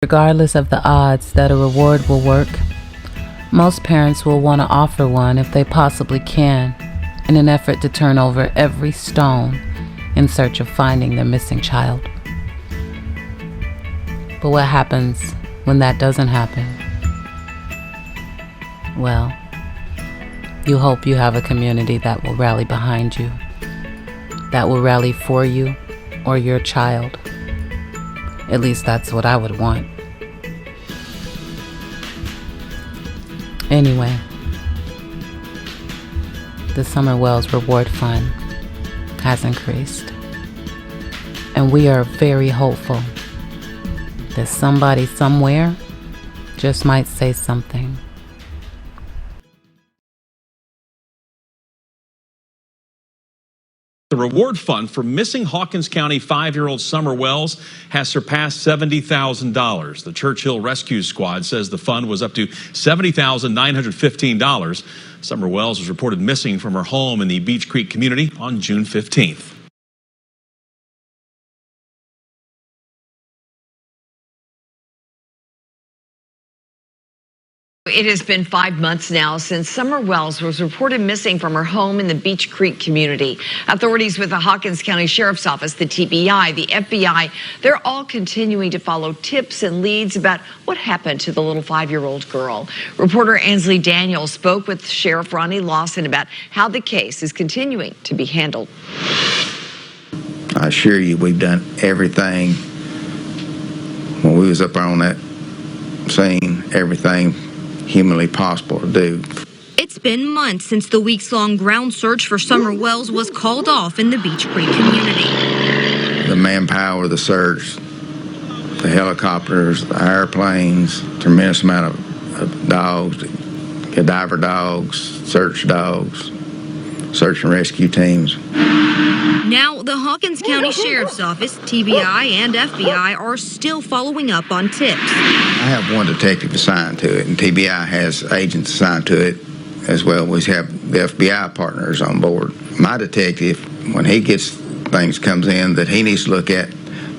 Regardless of the odds that a reward will work, most parents will want to offer one if they possibly can, in an effort to turn over every stone in search of finding their missing child. But what happens when that doesn't happen? Well, you hope you have a community that will rally behind you, that will rally for you or your child. At least that's what I would want. Anyway, the SUMMERWELLS Reward Fund has increased, and we are very hopeful that somebody somewhere just might say something. The reward fund for missing Hawkins County 5-year-old Summer Wells has surpassed $70,000. The Churchill Rescue Squad says the fund was up to $70,915. Summer Wells was reported missing from her home in the Beach Creek community on June 15th. It has been 5 months now since Summer Wells was reported missing from her home in the Beach Creek community. Authorities with the Hawkins County Sheriff's Office, the TBI, the FBI, they're all continuing to follow tips and leads about what happened to the little 5-year-old girl. Reporter Ansley Daniels spoke with Sheriff Ronnie Lawson about how the case is continuing to be handled. I assure you, we've done everything when we was up there on that scene, everything humanly possible to do. It's been months since the weeks-long ground search for Summer Wells was called off in the Beach Creek community. The manpower, the search, the helicopters, the airplanes, tremendous amount of dogs, cadaver dogs, search and rescue teams. Now, the Hawkins County Sheriff's Office, TBI, and FBI are still following up on tips. I have one detective assigned to it, and TBI has agents assigned to it as well. We have the FBI partners on board. My detective, when he gets things comes in that he needs to look at,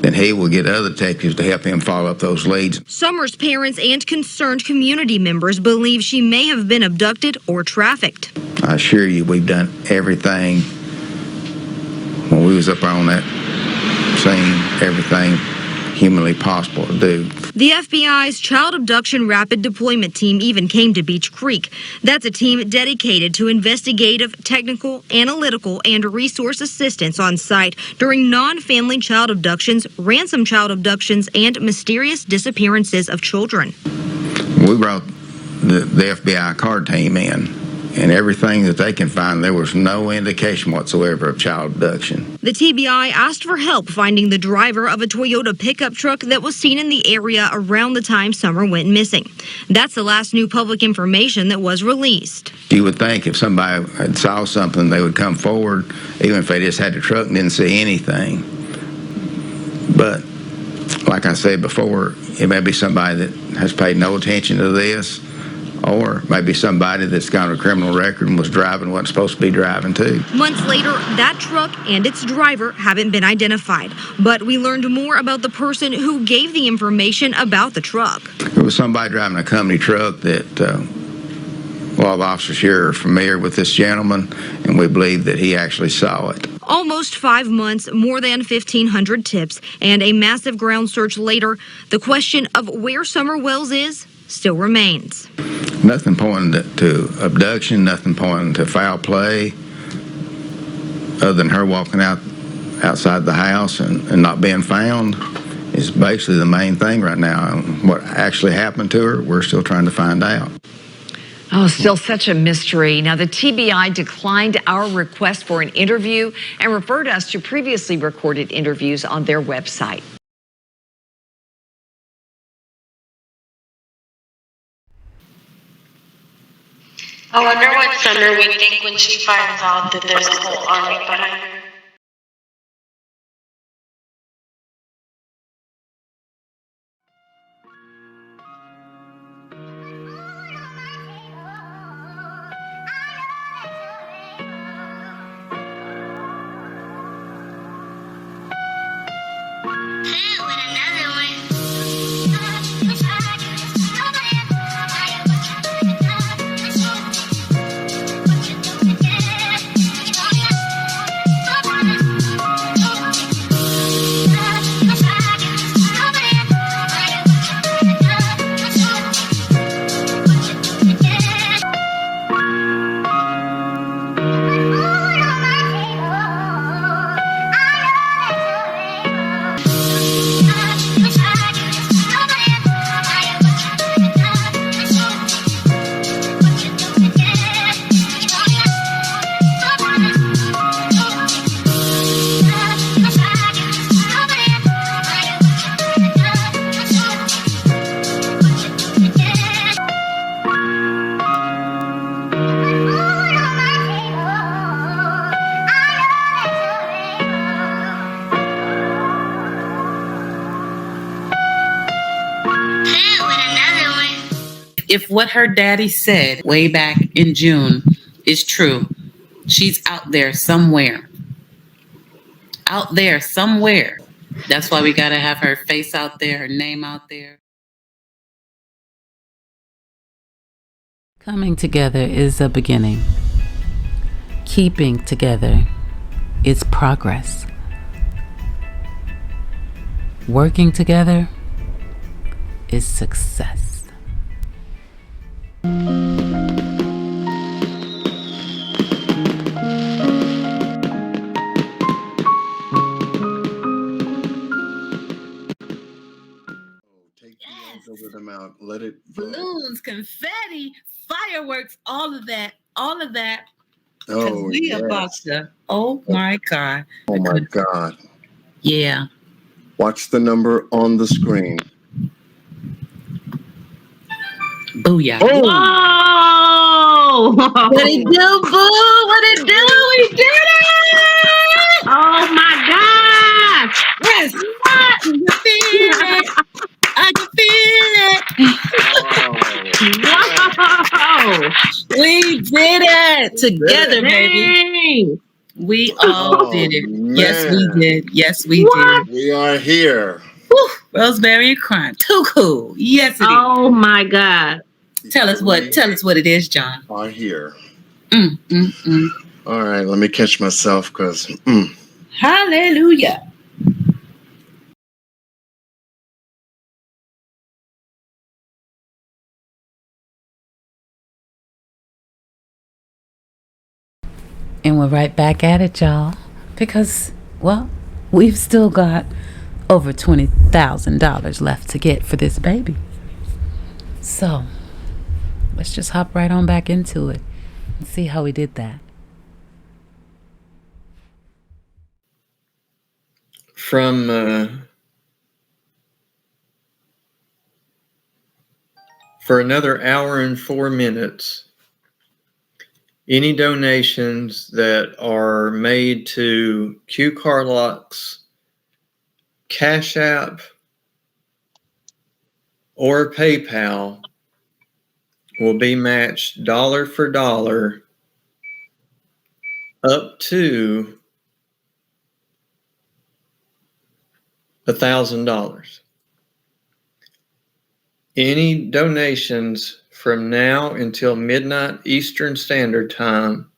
then he will get other detectives to help him follow up those leads. Summer's parents and concerned community members believe she may have been abducted or trafficked. I assure you, we've done everything when we was up on that scene, everything humanly possible to do. The FBI's Child Abduction Rapid Deployment Team even came to Beach Creek. That's a team dedicated to investigative, technical, analytical, and resource assistance on site during non-family child abductions, ransom child abductions, and mysterious disappearances of children. We brought the FBI card team in, and everything that they can find, there was no indication whatsoever of child abduction. The TBI asked for help finding the driver of a Toyota pickup truck that was seen in the area around the time Summer went missing. That's the last new public information that was released. You would think if somebody had saw something, they would come forward, even if they just had the truck and didn't see anything. But like I said before, it may be somebody that has paid no attention to this, or maybe somebody that's got a criminal record and was driving wasn't supposed to be driving too. Months later, that truck and its driver haven't been identified, but we learned more about the person who gave the information about the truck. There was somebody driving a company truck that a lot of officers here are familiar with this gentleman, and we believe that he actually saw it. Almost 5 months, more than 1,500 tips, and a massive ground search later, the question of where Summer Wells is still remains. Nothing pointing to abduction, nothing pointing to foul play, other than her walking outside the house and not being found is basically the main thing right now. And what actually happened to her, we're still trying to find out. Oh, still such a mystery. Now, the TBI declined our request for an interview and referred us to previously recorded interviews on their website. I wonder what Summer would think when she finds out that there's a whole army behind her. With another one. if what her daddy said way back in June is true, she's out there somewhere. Out there somewhere. That's why we got to have her face out there, her name out there. Coming together is a beginning. Keeping together is progress. Working together is success. Over them out. Let it Balloons, confetti, fireworks, all of that. Oh, We yes. about to. Oh my God. Oh my God. Yeah. Watch the number on the screen. Booyah. Boom. Whoa! What it do, boo? What it do? We did it! Oh my gosh! Yes. What? I can feel it. I can feel it. Whoa! We did it together, baby. Dang! We all did it. Yes, we man. did. Yes, we What? did. We are here. Whew, Rosemary and Crime. Too cool. Yes, it is. Oh my God! Tell us what it is, John. Are here. Mm. All right, let me catch myself because Hallelujah. And we're right back at it, y'all. Because, well, we've still got over $20,000 left to get for this baby. So, let's just hop right on back into it and see how we did that. From for another hour and 4 minutes, any donations that are made to Q Carlock's Cash App or PayPal will be matched dollar for dollar up to $1,000. Any donations from now until midnight Eastern Standard Time,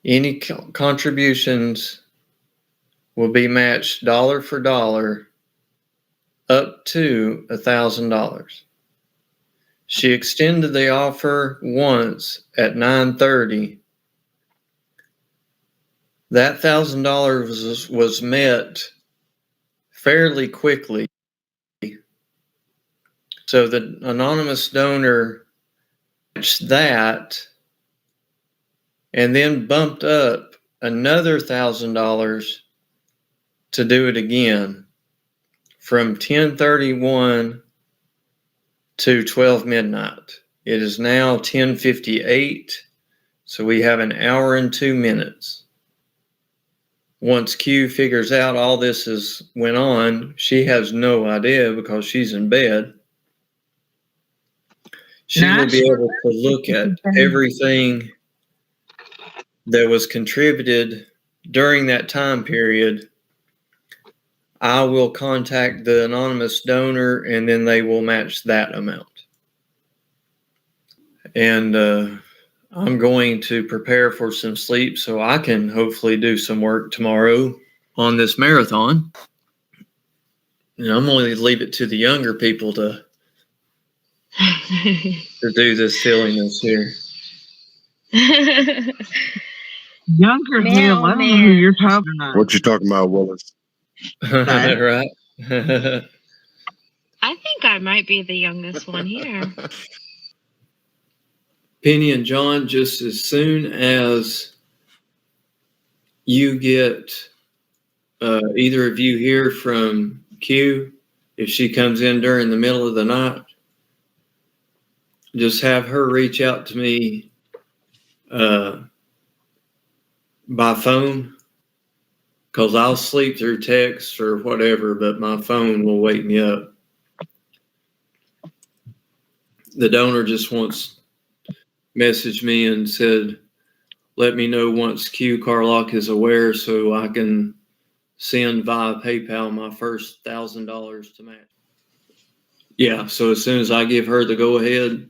any contributions will be matched dollar for dollar up to $1,000. She extended the offer once at 9:30. That $1,000 was met fairly quickly. So the anonymous donor matched that and then bumped up another $1,000 to do it again from 10:31 to 12 midnight. It is now 10:58, so we have an hour and 2 minutes. Once Q figures out all this went on, she has no idea because she's in bed. She will be able to look at everything that was contributed during that time period. I will contact the anonymous donor and then they will match that amount. And I'm going to prepare for some sleep so I can hopefully do some work tomorrow on this marathon. And I'm going to leave it to the younger people to do this silliness here. Younger him. I don't know who you're talking about. what you talking about, Willis? Right? I think I might be the youngest one here. Penny and John, just as soon as you get either of you hear from Q, if she comes in during the middle of the night, just have her reach out to me by phone, because I'll sleep through text or whatever, but my phone will wake me up. the donor just once messaged me and said, let me know once Q Carlock is aware so I can send via PayPal my first $1,000 to match. Yeah, so as soon as I give her the go ahead,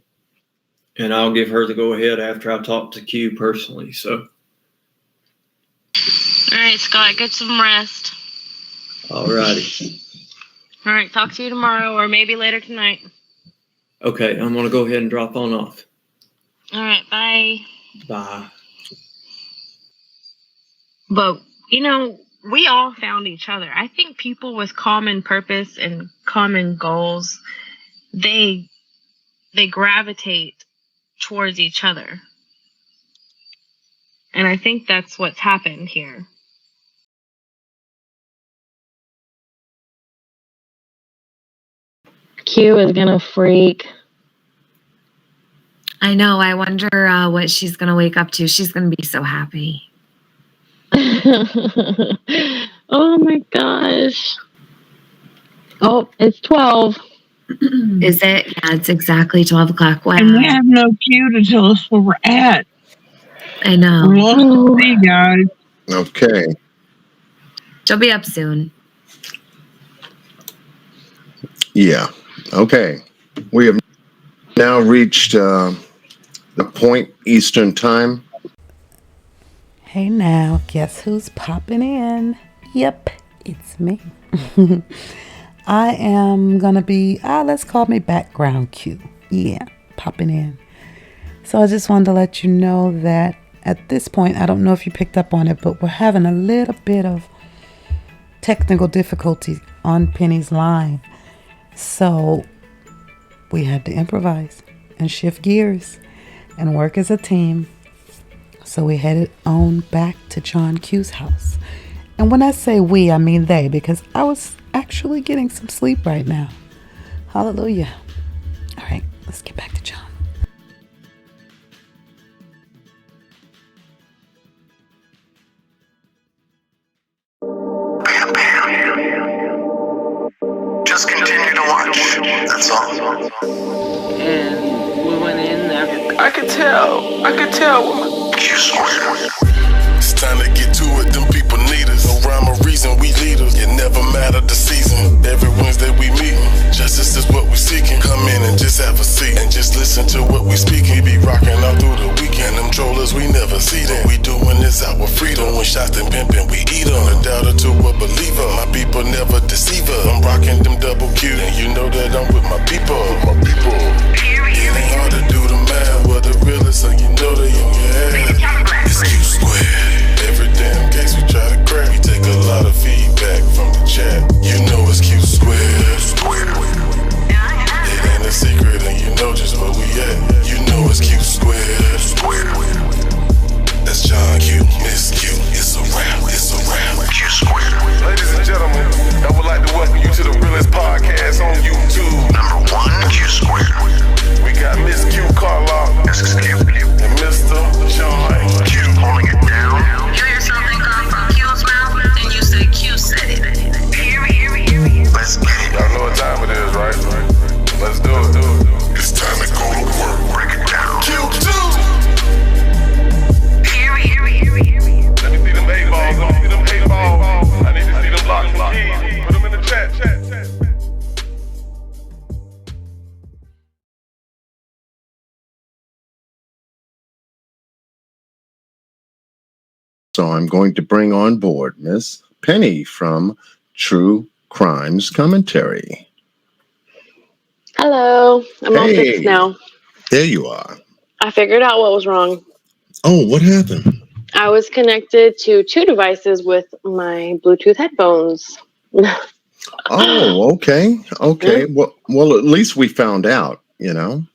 and I'll give her the go ahead after I talk to Q personally. So. All right, Scott, get some rest. All righty. All right, talk to you tomorrow or maybe later tonight. Okay, I'm going to go ahead and drop on off. All right, bye. Bye. But, you know, we all found each other. I think people with common purpose and common goals, they gravitate towards each other. And I think that's what's happened here. Q is gonna freak. I know. I wonder what she's going to wake up to. She's going to be so happy. Oh my gosh. Oh, it's 12. Is it? Yeah, it's exactly 12 o'clock. Wow. And we have no cue to tell us where we're at. I know. We'll see, guys. Okay. She'll be up soon. Yeah. Okay. We have now reached the point Eastern time. Hey now, guess who's popping in? Yep, it's me. I am gonna be, let's call me background Q. Yeah, popping in. So I just wanted to let you know that at this point, I don't know if you picked up on it, but we're having a little bit of technical difficulty on Penny's line. So we had to improvise and shift gears and work as a team. So we headed on back to John Q's house. And when I say we, I mean they, because I was actually getting some sleep right now. Hallelujah. All right, let's get back to John. Just continue to watch. That's all. And we went in there. I could tell. It's time to get to it. Them people need us. No rhyme or reason, we leaders. It never mattered the season. Every Wednesday we meet. Justice is what we seeking. Come in and just have a seat and just listen to what we speaking. We be rocking all through the weekend. Them trollers we never see them. What we doing is our freedom. When shots and pimping, we eat them. A doubter to a believer. My people never deceive us. I'm rocking them double Q, and you know that I'm with my people. It ain't hard to do the math. What the real is, so you know they on your ass. It's Q squared. Every damn case we try to crack. We take a lot of feedback from the chat. You know it's Q squared. It ain't a secret, and you know just where we at. You know it's Q squared. That's John Q, Miss Q. It's a wrap. Q squared. Ladies and gentlemen, I would like to welcome you to the realest podcast on YouTube. Number 1, Q squared. We got Miss Q Carlock. That's exclusive. And Mr. John Q holding it down. You hear something come from Q's mouth, then you say Q said it. Let's get it. Y'all know what time it is, right? Let's do it. It's time to go to work. Break it down. Q2. Let me see them 8 balls. I need to see them locks and keys. Put them in the chat. So I'm going to bring on board Miss Penny from True Crimes Commentary. Hello, I'm all fixed now. There you are. I figured out what was wrong. Oh, what happened? I was connected to 2 devices with my Bluetooth headphones. Oh, okay. Well, at least we found out, you know.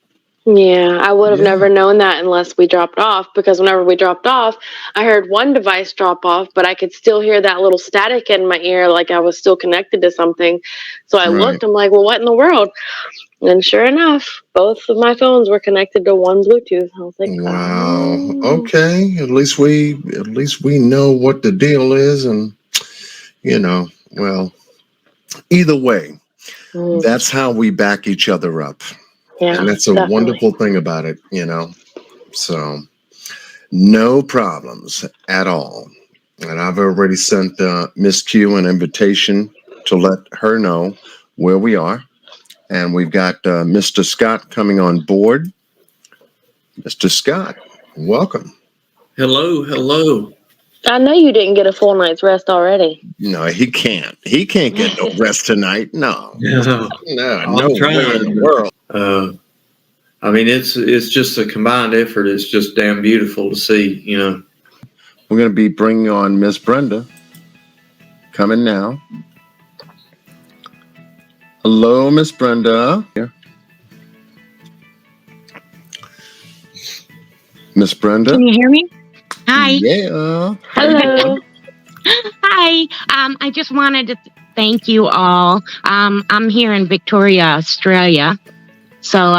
Yeah, I would have never known that unless we dropped off, because whenever we dropped off, I heard one device drop off, but I could still hear that little static in my ear, like I was still connected to something. So I looked, I'm like, well, what in the world? And sure enough, both of my phones were connected to one Bluetooth. I was like, wow. Okay. At least we know what the deal is, and you know, well, either way, that's how we back each other up. Yeah, And that's a definitely. wonderful thing about it, you know. So no problems at all. And I've already sent Miss Q an invitation to let her know where we are. And we've got Mr. Scott coming on board. Mr. Scott, welcome. Hello. I know you didn't get a full night's rest already. No, he can't. He can't get no rest tonight. No. No, No way in the world. I mean, it's just a combined effort. It's just damn beautiful to see, you know. We're going to be bringing on Miss Brenda. Coming now. Hello, Miss Brenda. Here. Miss Brenda. Can you hear me? Hi. Yeah. Hello. Hi. I just wanted to thank you all. I'm here in Victoria, Australia. So,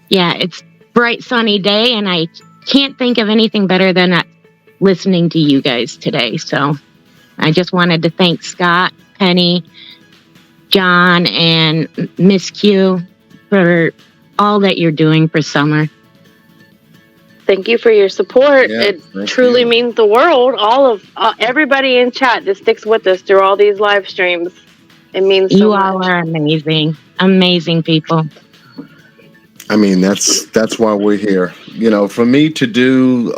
yeah, it's bright sunny day, and I can't think of anything better than listening to you guys today. So I just wanted to thank Scott, Penny, John, and Miss Q for all that you're doing for summer. Thank you for your support. Yeah, it truly means the world. Everybody in chat that sticks with us through all these live streams. It means so You much. all are amazing, amazing people. I mean, that's why we're here. You know, for me to do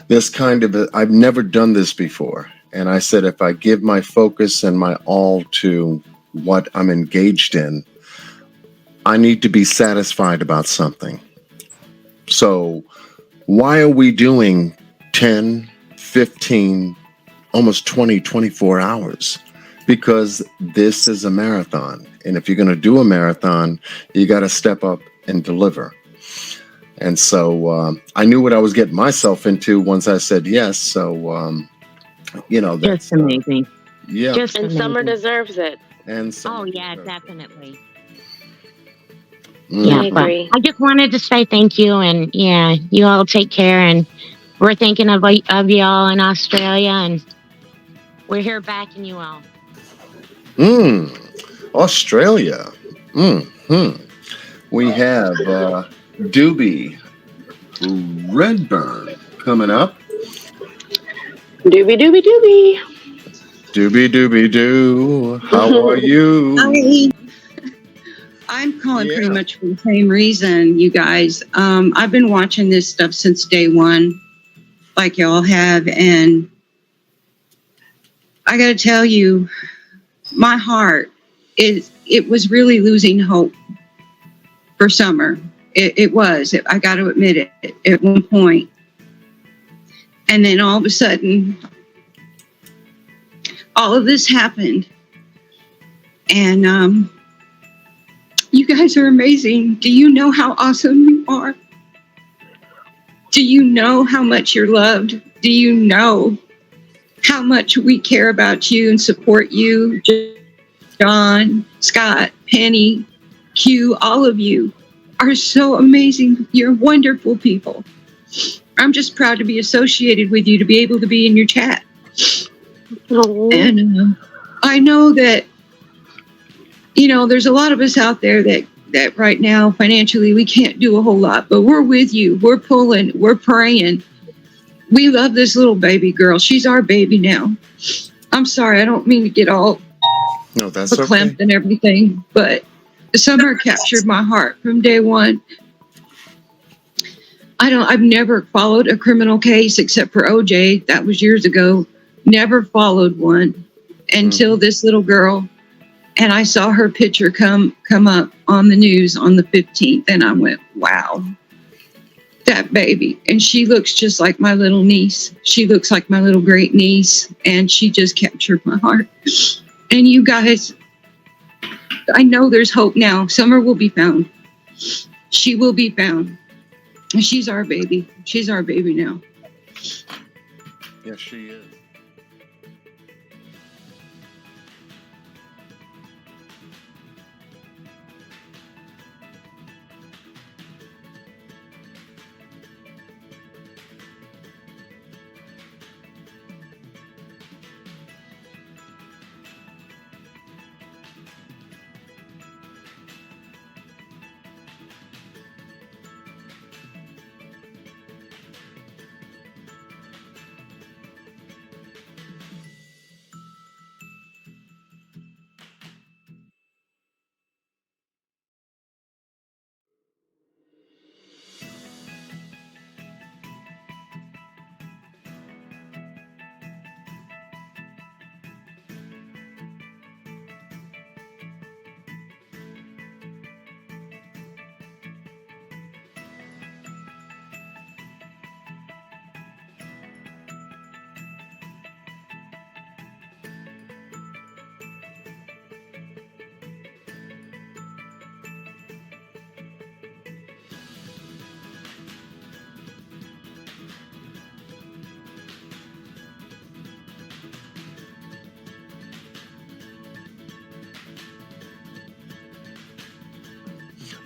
this kind of, I've never done this before. And I said, if I give my focus and my all to what I'm engaged in, I need to be satisfied about something. So why are we doing 10, 15, almost 20, 24 hours? Because this is a marathon. And if you're going to do a marathon, you got to step up and deliver. And so I knew what I was getting myself into once I said yes. So, you know, that's just amazing. Yeah. Just and amazing. Summer deserves it. And oh, yeah, definitely. Mm. Yeah, I agree. I just wanted to say thank you, and yeah, you all take care, and we're thinking of y'all in Australia, and we're here backing you all. Australia. We have Doobie Redburn coming up. Doobie doobie doobie. Doobie doobie doo. How are you? I'm calling pretty much for the same reason, you guys. I've been watching this stuff since day one, like y'all have, and I got to tell you, my heart it was really losing hope for Summer. It was. I got to admit it at one point. And then all of a sudden, all of this happened. And you guys are amazing. Do you know how awesome you are? Do you know how much you're loved? Do you know how much we care about you and support you? John, Scott, Penny, Q, all of you are so amazing. You're wonderful people. I'm just proud to be associated with you, to be able to be in your chat. And I know that, you know, there's a lot of us out there that right now financially we can't do a whole lot, but we're with you. We're pulling, we're praying. We love this little baby girl. She's our baby now. I'm sorry, I don't mean to get all verklempt and everything, but Summer captured my heart from day one. I've never followed a criminal case except for OJ. That was years ago. Never followed one until this little girl. And I saw her picture come up on the news on the 15th. And I went, wow, that baby. And she looks just like my little niece. She looks like my little great niece. And she just captured my heart. And you guys, I know there's hope now. Summer will be found. She will be found. And she's our baby. She's our baby now. Yes, she is.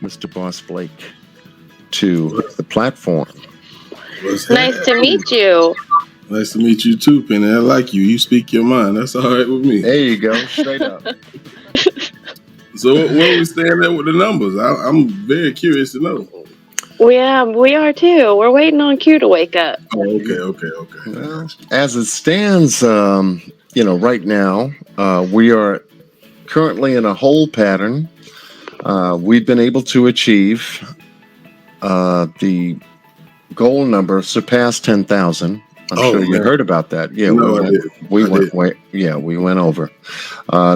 Mr. Boss Blake to the platform. Nice to meet you. Nice to meet you too, Penny. I like you. You speak your mind. That's all right with me. There you go. Straight up. So where we stand at with the numbers? I'm very curious to know. We are too. We're waiting on Q to wake up. Oh, okay. Well, as it stands, right now, we are currently in a hold pattern. We've been able to achieve the goal number, surpassed 10,000. I'm sure you heard about that. Yeah, we went over.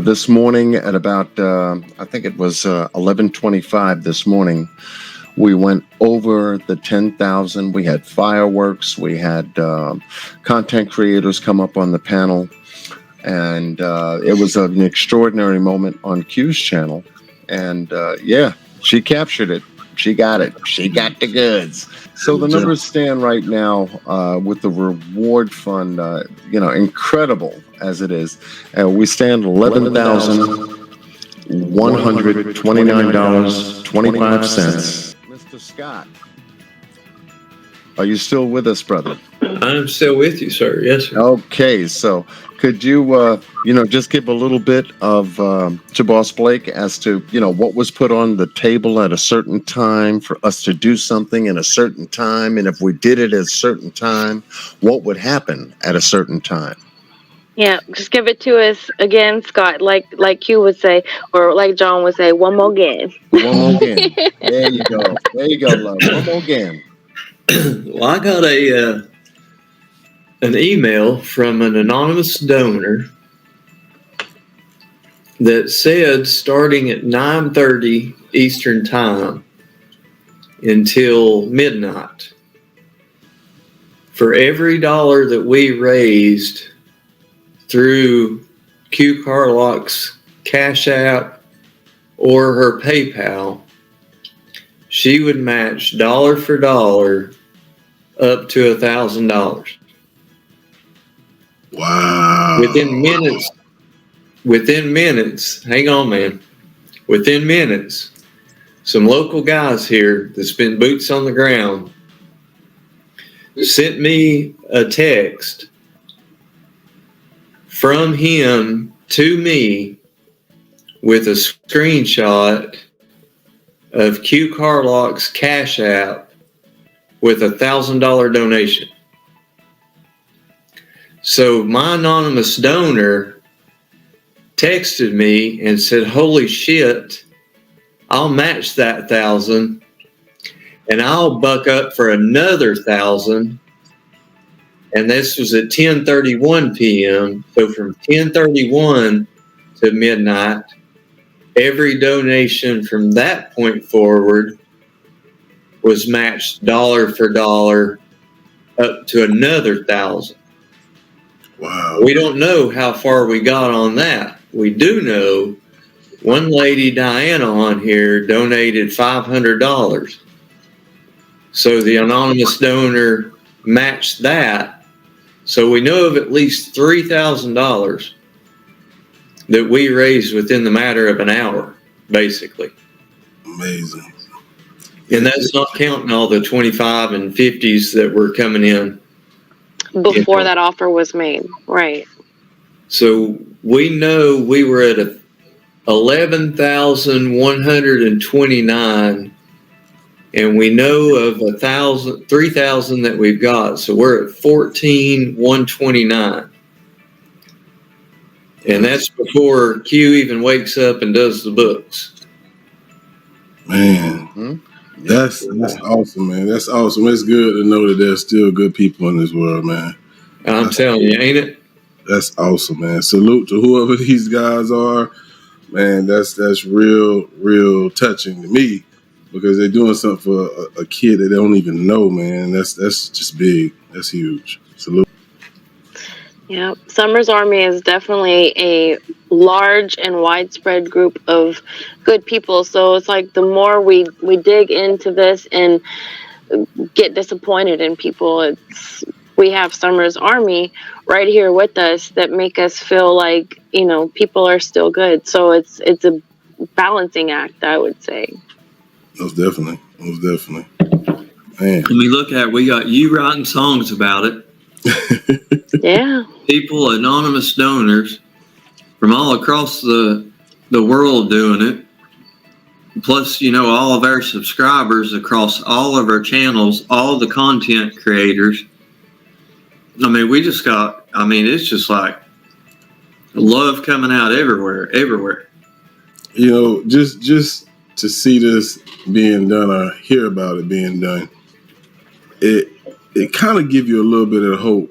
This morning at about, I think it was 11:25 this morning, we went over the 10,000. We had fireworks. We had content creators come up on the panel. And it was an extraordinary moment on Q's channel. And she captured it. She got it. She got the goods. So the numbers stand right now with the reward fund, incredible as it is. We stand $11,129.25. Mr. Scott, are you still with us, brother? I'm still with you, sir. Yes, sir. Okay, so could you, just give a little bit of to Boss Blake as to, what was put on the table at a certain time for us to do something in a certain time, and if we did it at a certain time, what would happen at a certain time? Yeah, just give it to us again, Scott, like Q would say, or like John would say, one more again. One more again. There you go. Love. One more again. Well, I got an email from an anonymous donor that said starting at 9:30 Eastern Time until midnight, for every dollar that we raised through Q Carlock's Cash App or her PayPal, she would match dollar for dollar up to $1,000. Wow. Within minutes, hang on, man. Within minutes, some local guys here that's been boots on the ground sent me a text from him to me with a screenshot of Q Carlock's Cash App with $1,000 donation. So my anonymous donor texted me and said, holy shit, I'll match that 1,000 and I'll buck up for another 1,000. And this was at 10:31 p.m. So from 10:31 to midnight, every donation from that point forward was matched dollar for dollar up to another 1,000. Wow. We don't know how far we got on that. We do know one lady, Diana, on here donated $500. So the anonymous donor matched that. So we know of at least $3,000 that we raised within the matter of an hour, basically. Amazing. And that's not counting all the 25 and 50s that were coming in Before that offer was made, right. So we know we were at 11,129, and we know of 3,000 that we've got. So we're at 14,129. And that's before Q even wakes up and does the books. Man, that's awesome, man. That's awesome. It's good to know that there's still good people in this world, man. I'm telling you, ain't it? That's awesome, man. Salute to whoever these guys are. Man, that's real touching to me, because they're doing something for a kid that they don't even know, man. That's just big. That's huge. Salute. Yeah, Summer's Army is definitely a large and widespread group of good people. So it's like the more we dig into this and get disappointed in people, we have Summer's Army right here with us that make us feel like, people are still good. So it's a balancing act, I would say. Most definitely. Man. I mean, look at it. We got you writing songs about it. Yeah. People, anonymous donors from all across the world doing it. Plus, all of our subscribers across all of our channels, all the content creators. I mean, it's just like love coming out everywhere. Just to see this being done or hear about it being done, it kind of give you a little bit of hope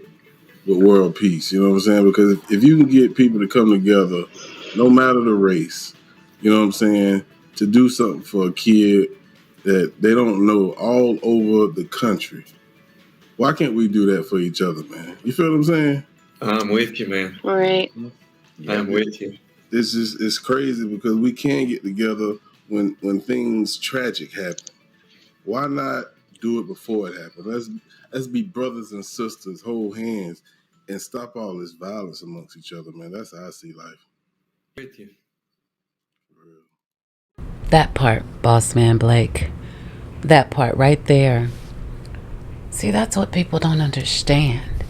with world peace. You know what I'm saying? Because if you can get people to come together, no matter the race, you know what I'm saying, to do something for a kid that they don't know all over the country, why can't we do that for each other, man? You feel what I'm saying? I'm with you, man. All right. I'm with you. It's crazy because we can get together when things tragic happen. Why not do it before it happens? Let's be brothers and sisters, hold hands, and stop all this violence amongst each other, man. That's how I see life. With you. That part, Boss Man Blake. That part right there. See, that's what people don't understand.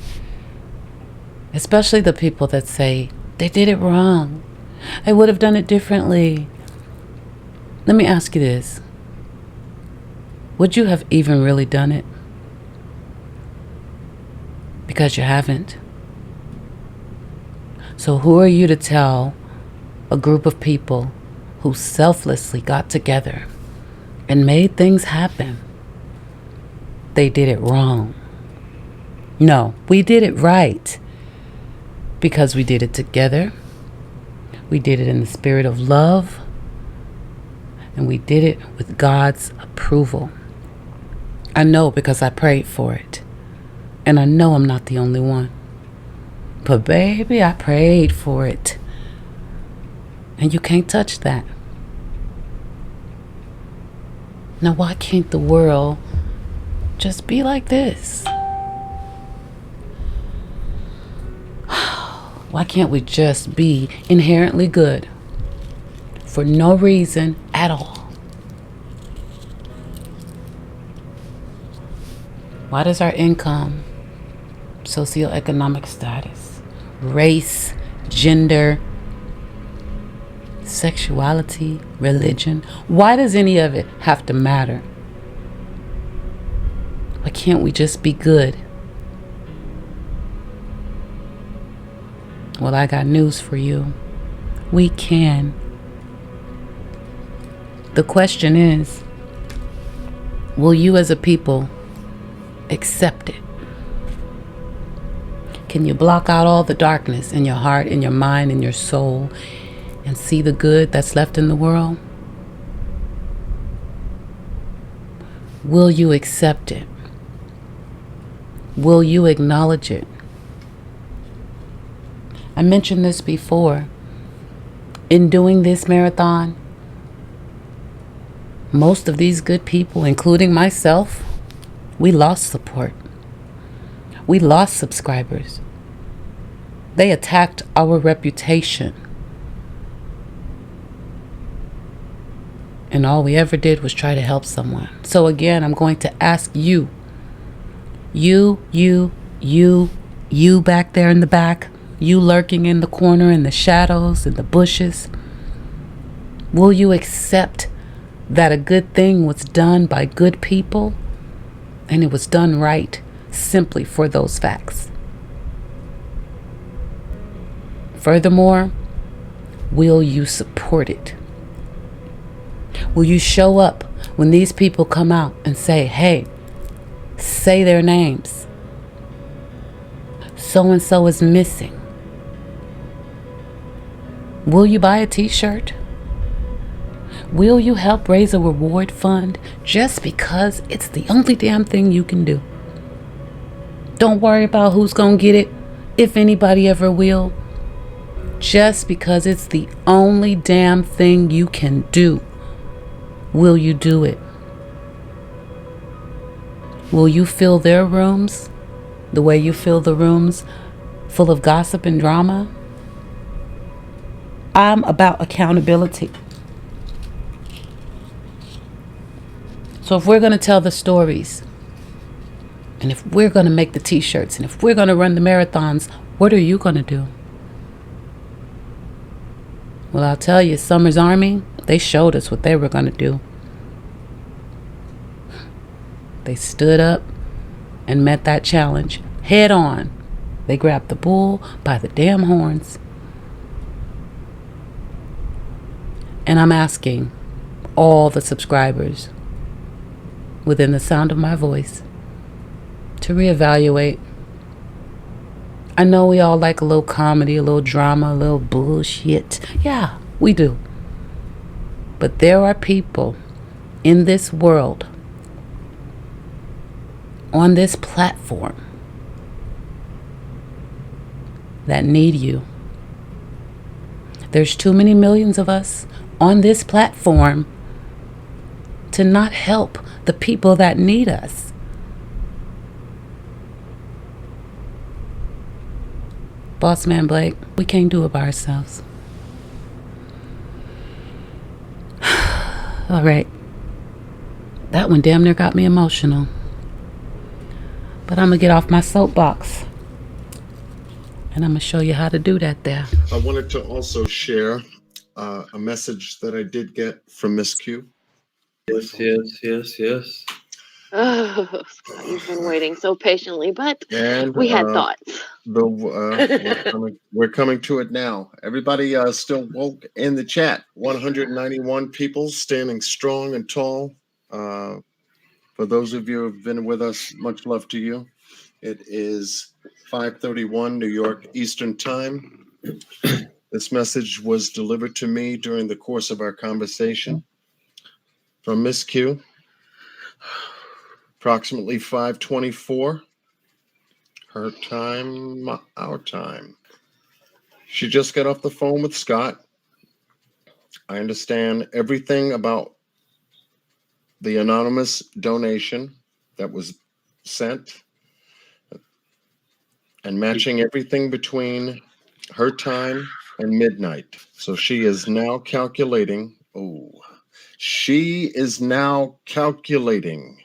Especially the people that say, they did it wrong. I would have done it differently. Let me ask you this. Would you have even really done it? Because you haven't. So who are you to tell a group of people who selflessly got together and made things happen they did it wrong? No, we did it right. Because we did it together. We did it in the spirit of love. And we did it with God's approval. I know because I prayed for it. And I know I'm not the only one. But baby, I prayed for it. And you can't touch that. Now, why can't the world just be like this? Why can't we just be inherently good for no reason at all? Why does our income, socioeconomic status, race, gender, sexuality, religion, why does any of it have to matter? Why can't we just be good? Well, I got news for you. We can. The question is, will you as a people accept it? Can you block out all the darkness in your heart, in your mind, in your soul, and see the good that's left in the world? Will you accept it? Will you acknowledge it? I mentioned this before. In doing this marathon, most of these good people, including myself, we lost support. We lost subscribers. They attacked our reputation. And all we ever did was try to help someone. So again, I'm going to ask you, you back there in the back, you lurking in the corner, in the shadows, in the bushes, will you accept that a good thing was done by good people and it was done right simply for those facts? Furthermore, will you support it? Will you show up when these people come out and say, hey, say their names? So-and-so is missing. Will you buy a t-shirt? Will you help raise a reward fund just because it's the only damn thing you can do? Don't worry about who's gonna get it, if anybody ever will. Just because it's the only damn thing you can do, will you do it? Will you fill their rooms the way you fill the rooms full of gossip and drama? I'm about accountability. So if we're going to tell the stories, and if we're going to make the t-shirts, and if we're going to run the marathons, what are you going to do? Well, I'll tell you, Summer's Army, they showed us what they were going to do. They stood up and met that challenge head on. They grabbed the bull by the damn horns. And I'm asking all the subscribers within the sound of my voice to reevaluate. I know we all like a little comedy, a little drama, a little bullshit. Yeah, we do. But there are people in this world, on this platform, that need you. There's too many millions of us on this platform to not help the people that need us. Boss Man Blake, we can't do it by ourselves. All right. That one damn near got me emotional. But I'm going to get off my soapbox. And I'm going to show you how to do that there. I wanted to also share a message that I did get from Miss Q. Yes. Oh, Scott, you've been waiting so patiently, but And we had thoughts. we're coming to it now. Everybody still woke in the chat. 191 people standing strong and tall. For those of you who have been with us, much love to you. It is 5:31 New York Eastern Time. This message was delivered to me during the course of our conversation from Miss Q. Approximately 5:24. Her time, our time. She just got off the phone with Scott. I understand everything about the anonymous donation that was sent and matching everything between her time and midnight. So she is now calculating. She is now calculating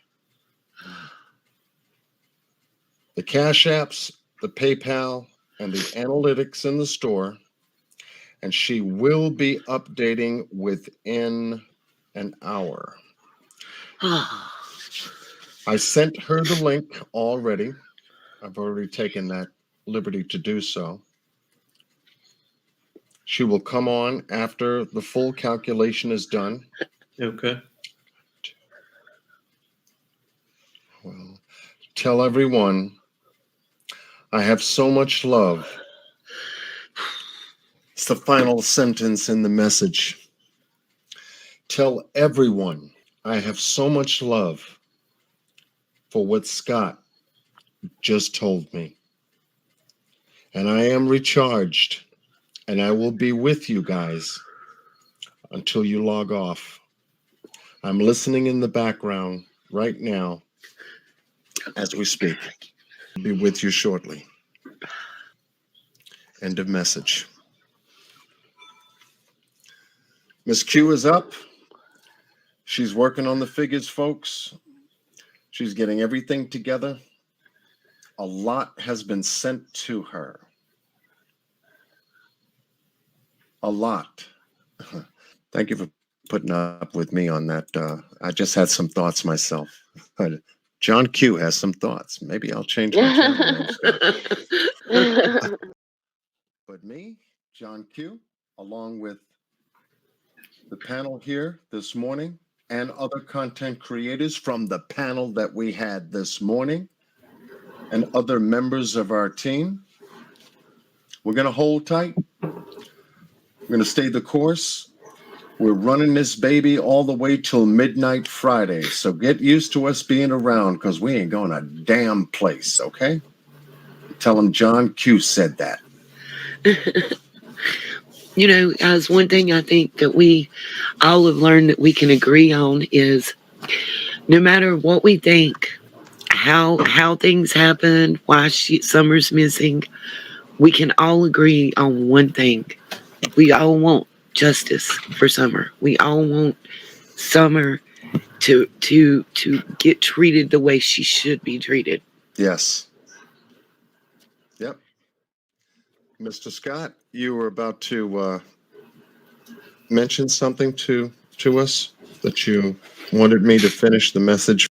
the Cash Apps, the PayPal, and the analytics in the store, and she will be updating within an hour. I sent her the link already. I've already taken that liberty to do so. She will come on after the full calculation is done. Okay. Well, tell everyone I have so much love. It's the final sentence in the message. Tell everyone I have so much love for what Scott just told me. And I am recharged, and I will be with you guys until you log off. I'm listening in the background right now as we speak. I'll be with you shortly. End of message. Miss Q is up. She's working on the figures, folks. She's getting everything together. A lot has been sent to her. A lot. Thank you for putting up with me on that. I just had some thoughts myself. John Q has some thoughts. Maybe I'll change my channel name. But me, John Q, along with the panel here this morning and other content creators from the panel that we had this morning and other members of our team, we're going to hold tight. We're going to stay the course. We're running this baby all the way till midnight Friday. So get used to us being around because we ain't going a damn place, okay? Tell them John Q said that. You know, as one thing I think that we all have learned that we can agree on is no matter what we think, how things happen, why Summer's missing, we can all agree on one thing. We all want justice for Summer. We all want Summer to get treated the way she should be treated. Yes. Yep. Mr. Scott, you were about to mention something to us that you wanted me to finish the message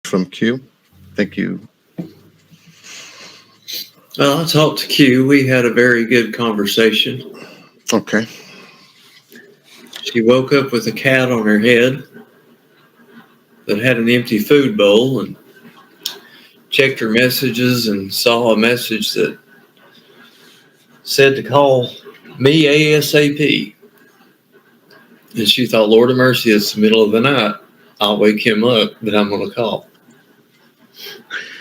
from Q. Thank you. Well, I talked to Q. We had a very good conversation. Okay. She woke up with a cat on her head that had an empty food bowl and checked her messages and saw a message that said to call me ASAP. And she thought, Lord of mercy, it's the middle of the night. I'll wake him up, but I'm going to call.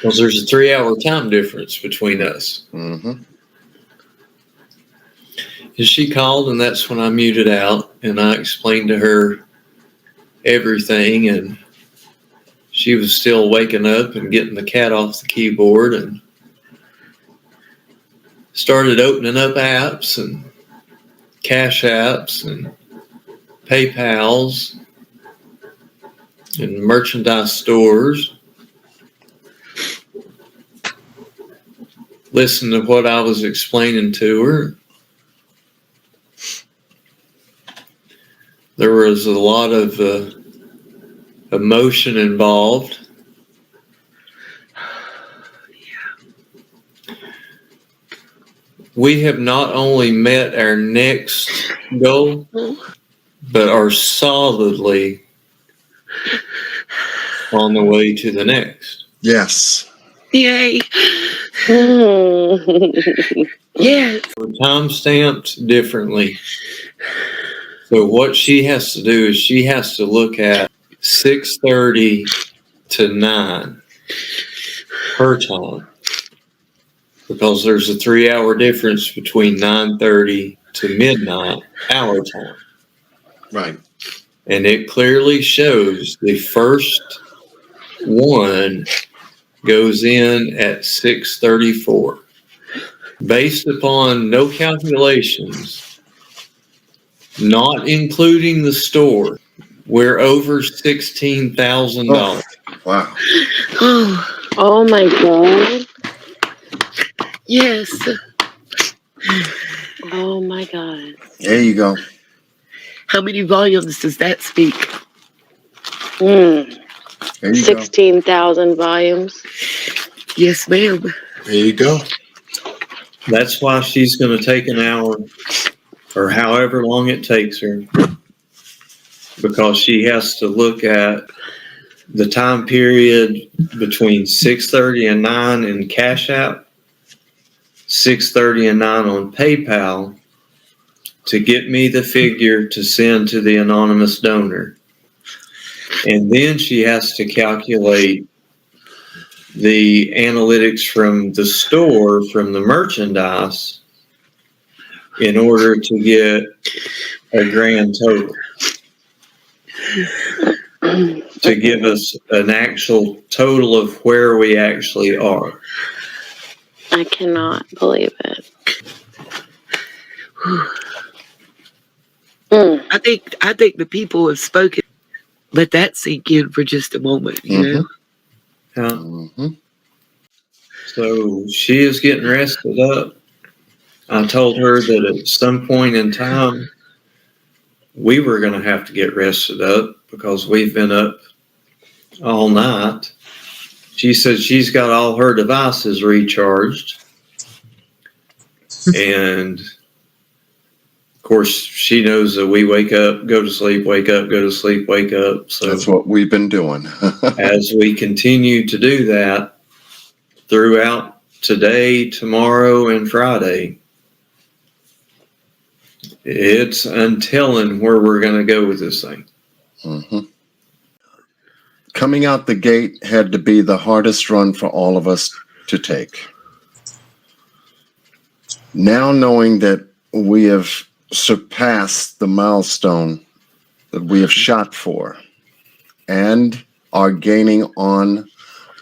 Because there's a 3-hour time difference between us. Mm-hmm. And she called, and that's when I muted out, and I explained to her everything, and she was still waking up and getting the cat off the keyboard and started opening up apps and Cash Apps and PayPals and merchandise stores. Listen to what I was explaining to her. There was a lot of emotion involved. We have not only met our next goal, but are solidly on the way to the next. Yes. Yay. Yes. We're time stamped differently. So what she has to do is she has to look at 6:30 to 9 her time, because there's a 3-hour difference between 9:30 to midnight our time. Right. And it clearly shows the first one goes in at 6:34. Based upon no calculations, not including the store, we're over $16,000. Wow. Oh my God. Yes. Oh my God. There you go. How many volumes does that speak? There you 16,000 volumes. Yes, ma'am. There you go. That's why she's going to take an hour or however long it takes her, because she has to look at the time period between 6:30 and 9 in Cash App, 6:30 and 9 on PayPal, to get me the figure to send to the anonymous donor. And then she has to calculate the analytics from the store, from the merchandise, in order to get a grand total, to give us an actual total of where we actually are. I cannot believe it. I think the people have spoken. Let that sink in for just a moment, you know? Yeah. So she is getting rested up. I told her that at some point in time, we were going to have to get rested up because we've been up all night. She said she's got all her devices recharged. And of course, she knows that we wake up, go to sleep, wake up, go to sleep, wake up. So that's what we've been doing. as we continue to do that throughout today, tomorrow, and Friday, it's untelling where we're going to go with this thing. Mm-hmm. Coming out the gate had to be the hardest run for all of us to take. Now knowing that we have surpassed the milestone that we have shot for and are gaining on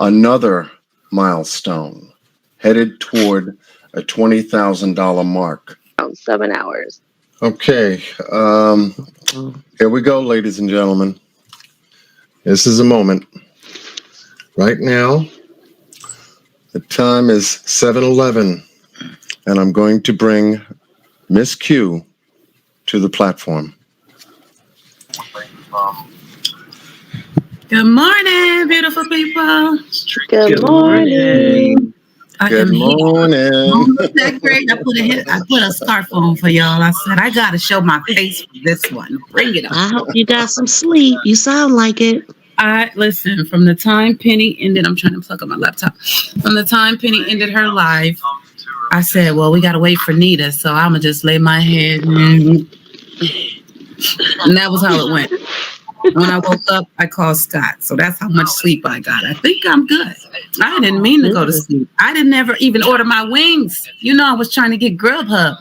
another milestone headed toward a $20,000 mark. 7 hours. Okay, here we go, ladies and gentlemen. This is a moment. Right now, the time is 7:11, and I'm going to bring Miss Q to the platform. Good morning, beautiful people. Good morning. Good morning. Almost that great. I put a scarf on for y'all. I said I gotta show my face for this one. Bring it up. I hope you got some sleep. You sound like it. I listen, from the time Penny ended, I'm trying to plug up my laptop. From the time Penny ended her live, I said, well, we gotta wait for Nita, so I'ma just lay my head and that was how it went. When I woke up, I called Scott. So that's how much sleep I got. I think I'm good. I didn't mean to go to sleep. I didn't never even order my wings. You know, I was trying to get Grubhub.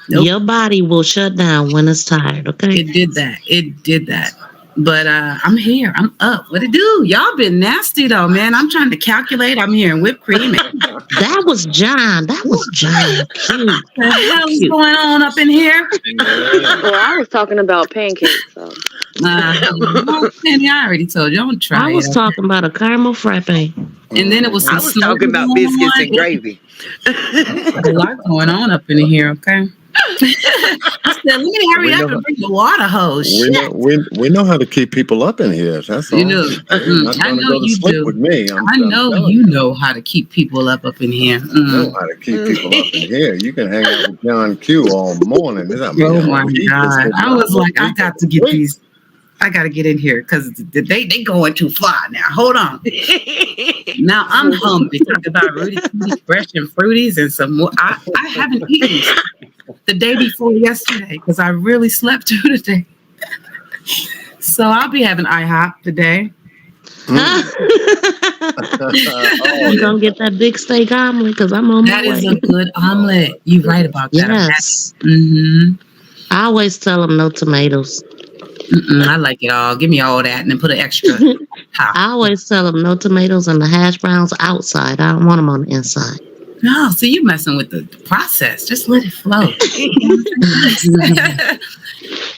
Nope. Your body will shut down when it's tired, okay? It did that. But I'm here. I'm up. What it do? Y'all been nasty though, man. I'm trying to calculate. I'm hearing whipped cream. That was John. Cute. What the hell is going on up in here? Well, I was talking about pancakes. So. Penny, I already told you. Don't try. I was talking about a caramel frappe. And then it was. I was talking about biscuits and gravy. A lot going on up in here. Okay. I said, let me hurry up and bring the water hose. We know how to keep people up in here. That's all. You know, I know you do. With me. I know you know how to keep people up in here. I know how to keep people up in here. You can hang out with John Q all morning. Oh my God! I was like, I got to get these. I got to get in here because they going too far now. Hold on. Now I'm hungry. Talk about fresh and fruities and some more. I haven't eaten the day before yesterday because I really slept through the day. So I'll be having IHOP today. I'm gonna get that big steak omelet because I'm on my way. That is a good omelet. You're right about that. Yes. I always tell them no tomatoes. I like it all. Give me all that and then put an extra. I always tell them no tomatoes and the hash browns outside. I don't want them on the inside. No, so you're messing with the process. Just let it flow.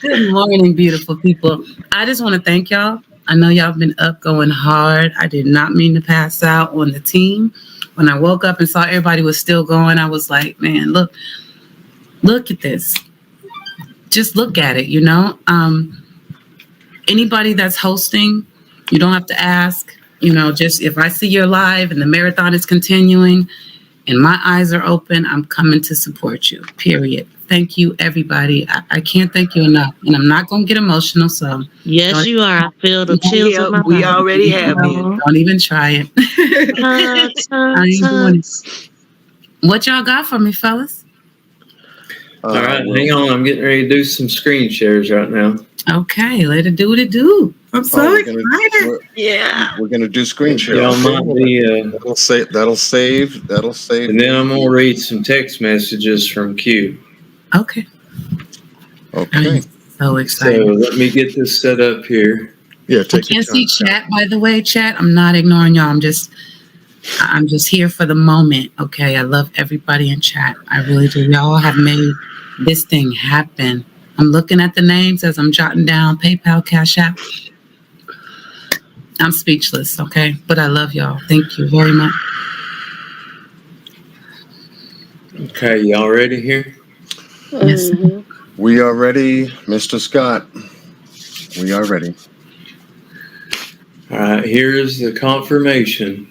Good morning, beautiful people. I just want to thank y'all. I know y'all been up going hard. I did not mean to pass out on the team. When I woke up and saw everybody was still going, I was like, man, look at this. Just look at it, you know? Anybody that's hosting, you don't have to ask, you know, just if I see you're live and the marathon is continuing and my eyes are open, I'm coming to support you, period. Thank you, everybody. I can't thank you enough. And I'm not going to get emotional, so. Yes, you are. I feel the chills in my we already have you. Don't even try it. I ain't doing it. What y'all got for me, fellas? All right, hang on. I'm getting ready to do some screen shares right now. Okay, let it do what it do. I'm so excited. We're gonna do screen share. Y'all might be, that'll save. And then I'm gonna read some text messages from Q. Okay. Okay. So excited. So let me get this set up here. Yeah, I can't see chat, by the way, chat. I'm not ignoring y'all. I'm just here for the moment. Okay, I love everybody in chat. I really do. Y'all have made this thing happen. I'm looking at the names as I'm jotting down PayPal, Cash App. I'm speechless, okay? But I love y'all. Thank you very much. Okay, y'all ready here? Yes. We are ready, Mr. Scott. We are ready. All right, here's the confirmation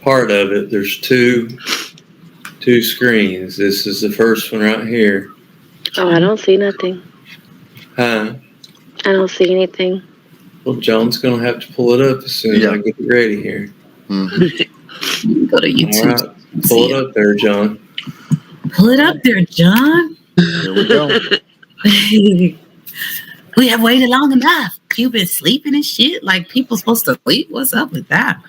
part of it. There's two screens. This is the first one right here. Oh, I don't see nothing. Huh? I don't see anything. Well, John's going to have to pull it up as soon as I get it ready here. Go to YouTube. All right. Pull it up there, John. Pull it up there, John. Here we go. We have waited long enough. You've been sleeping and shit like people supposed to sleep. What's up with that?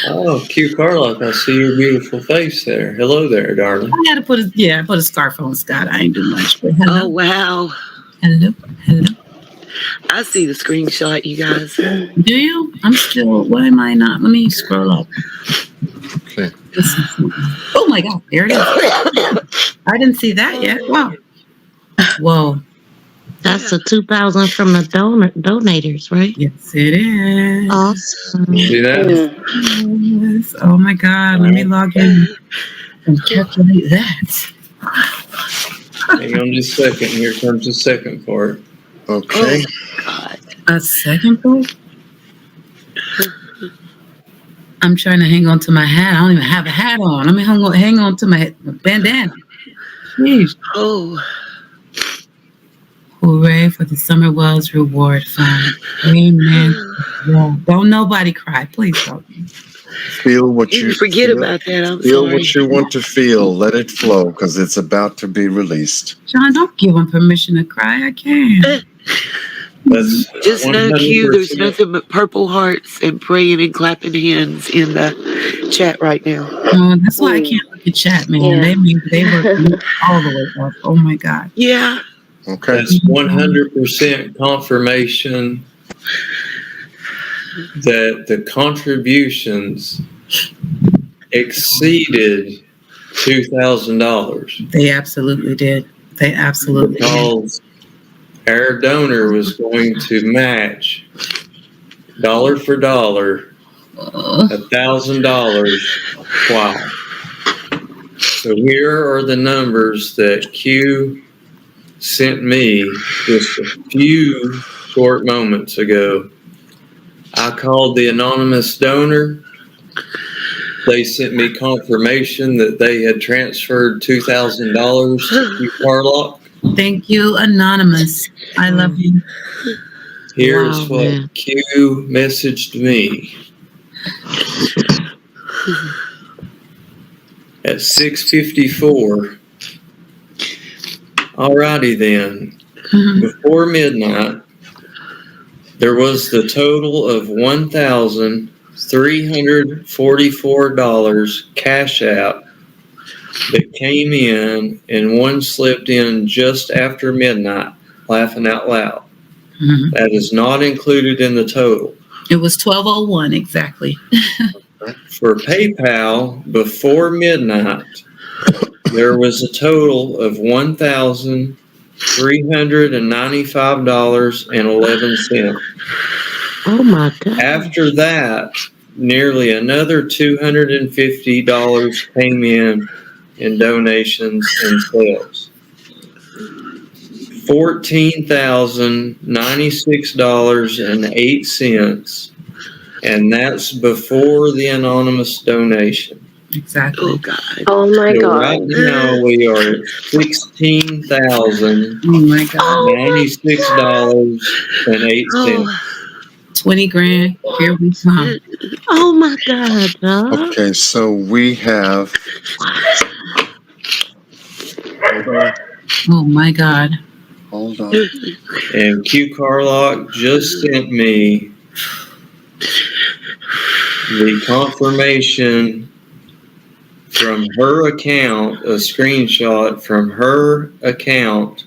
Oh, Q Carlock, I see your beautiful face there. Hello there, darling. I had to put a scarf on Scott. I ain't do much. But hello. Oh, wow. Hello. I see the screenshot, you guys. Do you? I'm still, why am I not? Let me scroll up. Okay. Oh my God, there it is. I didn't see that yet. Wow. Whoa. That's the 2,000 from the donators, right? Yes, it is. Awesome. See that? Yes. Oh my God. Let me log in and calculate that. Hang on just a second. Here comes the second part. Okay. A second part? I'm trying to hang on to my hat. I don't even have a hat on. Let me hang on to my bandana. Jeez. Oh. Hooray for the SUMMERWELLS Reward Fund. Amen. Yeah. Don't nobody cry. Please don't. Feel what you forget feel. about that. I'm Feel sorry. what you want to feel. Let it flow because it's about to be released. John, don't give him permission to cry. I can't. That's Just know, Q, there's 100%. nothing but purple hearts and praying and clapping hands in the chat right now. That's why I can't look at chat, man. They were all the way up. Oh my God. Yeah. Okay. That's 100% confirmation that the contributions exceeded $2,000. They absolutely did. They absolutely did. Because our donor was going to match dollar for dollar $1,000. Wow. So here are the numbers that Q sent me just a few short moments ago. I called the anonymous donor. They sent me confirmation that they had transferred $2,000 to Q Carlock. Thank you, Anonymous. I love you. Here's what Q messaged me. At 6:54. Alrighty then. Before midnight, there was the total of $1,344 cash out that came in, and one slipped in just after midnight, laughing out loud. That is not included in the total. It was 12:01 exactly. For PayPal, before midnight, there was a total of $1,395.11. Oh my God. After that, nearly another $250 came in donations and sales. $14,096.08, and that's before the anonymous donation. Exactly. Oh God. Oh my So God. right now we are at $16,096.08. 20 grand. Here we come. Oh my God, dog. Okay, so we have. Oh my God. Hold on. And Q Carlock just sent me the confirmation from her account, a screenshot from her account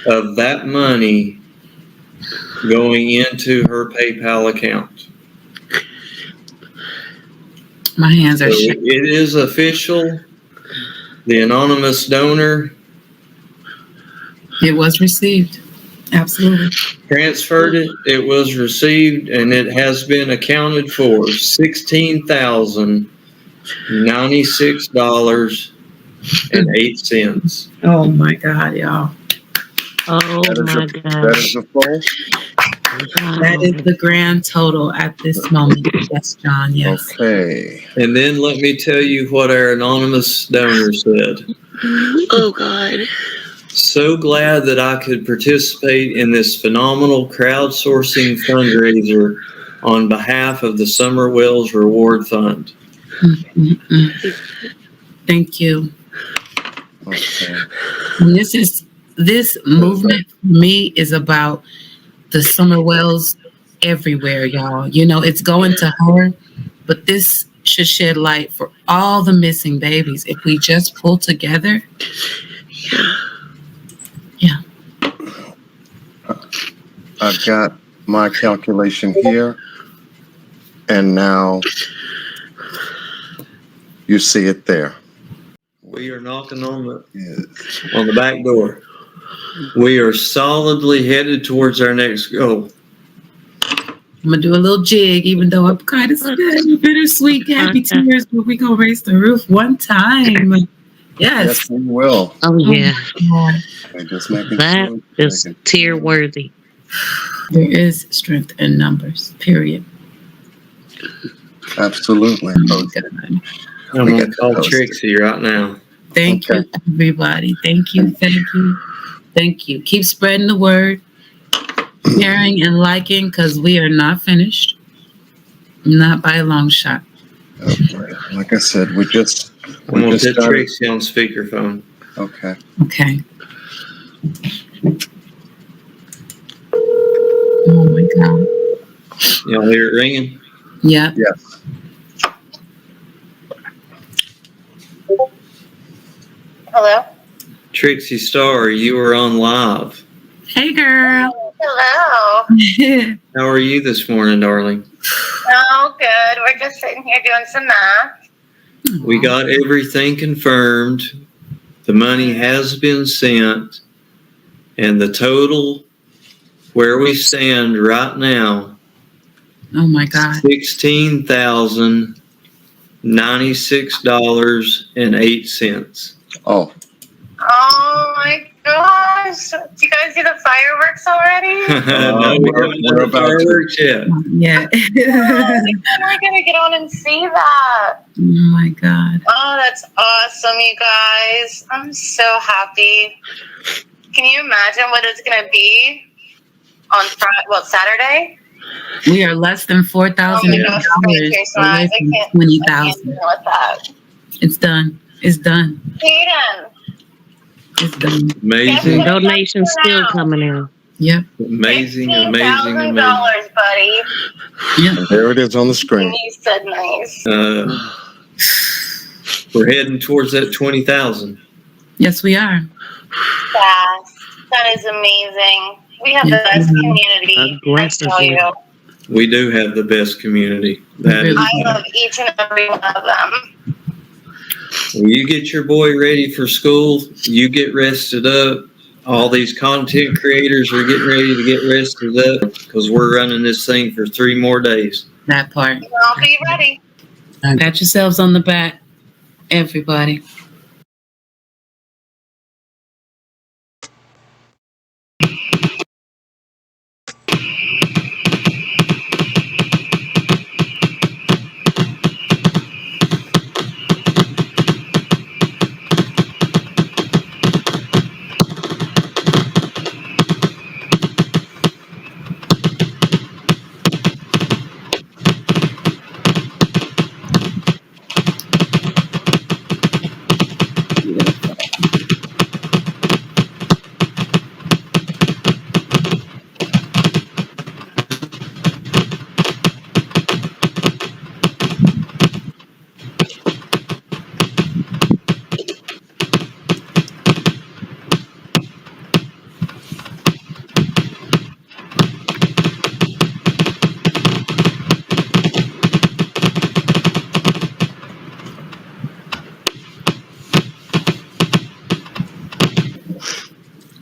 of that money going into her PayPal account. My hands are So shaking. it is official. The anonymous donor. It was received. Absolutely. Transferred it. It was received, and it has been accounted for. $16,096.08. Oh my God, y'all. Oh my God. That is the full. That is the grand total at this moment. Yes, John. Yes. Okay. And then let me tell you what our anonymous donor said. Oh God. So glad that I could participate in this phenomenal crowdsourcing fundraiser on behalf of the SUMMERWELLS Reward Fund. Thank you. Okay. And this movement for me is about the SUMMERWELLS everywhere, y'all. You know, it's going to her, but this should shed light for all the missing babies if we just pull together. Yeah. I've got my calculation here, and now you see it there. We are knocking on the back door. We are solidly headed towards our next goal. I'm gonna do a little jig, even though I'm kind of sad, bittersweet, happy tears, but we gonna raise the roof one time. Yes. Yes, we will. Oh yeah, Okay, just making that sure. is tear worthy. There is strength in numbers, period. Absolutely. I'm gonna call Trixie right now. Thank you, everybody. Thank you, thank you, thank you. Keep spreading the word, sharing and liking, because we are not finished. Not by a long shot. Okay. Like I said, I'm gonna put Trixie on speakerphone. Okay. Okay. Oh my God. Y'all hear it ringing? Yeah. Yes. Hello? Trixie Star, you are on live. Hey, girl. Hello. How are you this morning, darling? Oh, good. We're just sitting here doing some math. We got everything confirmed. The money has been sent. And the total where we stand right now. Oh my God. $16,096.08. Oh. Oh my gosh. Do you guys see the fireworks already? No, we haven't done the fireworks yet. Yeah. When are we going to get on and see that? Oh my God. Oh, that's awesome, you guys. I'm so happy. Can you imagine what it's going to be on Saturday? We are less than $4,000 away from 20,000. It's done. It's done. Hayden. It's done. Amazing. Donations still coming in. Yep. Amazing, amazing, amazing. $15,000, buddy. Yeah. There it is on the screen. You said nice. We're heading towards that 20,000. Yes, we are. Fast. That is amazing. We have the best community. I tell you. We do have the best community. I love each and every one of them. When you get your boy ready for school, you get rested up. All these content creators are getting ready to get rested up because we're running this thing for 3 more days. That part. I'll be ready. Pat yourselves on the back, everybody.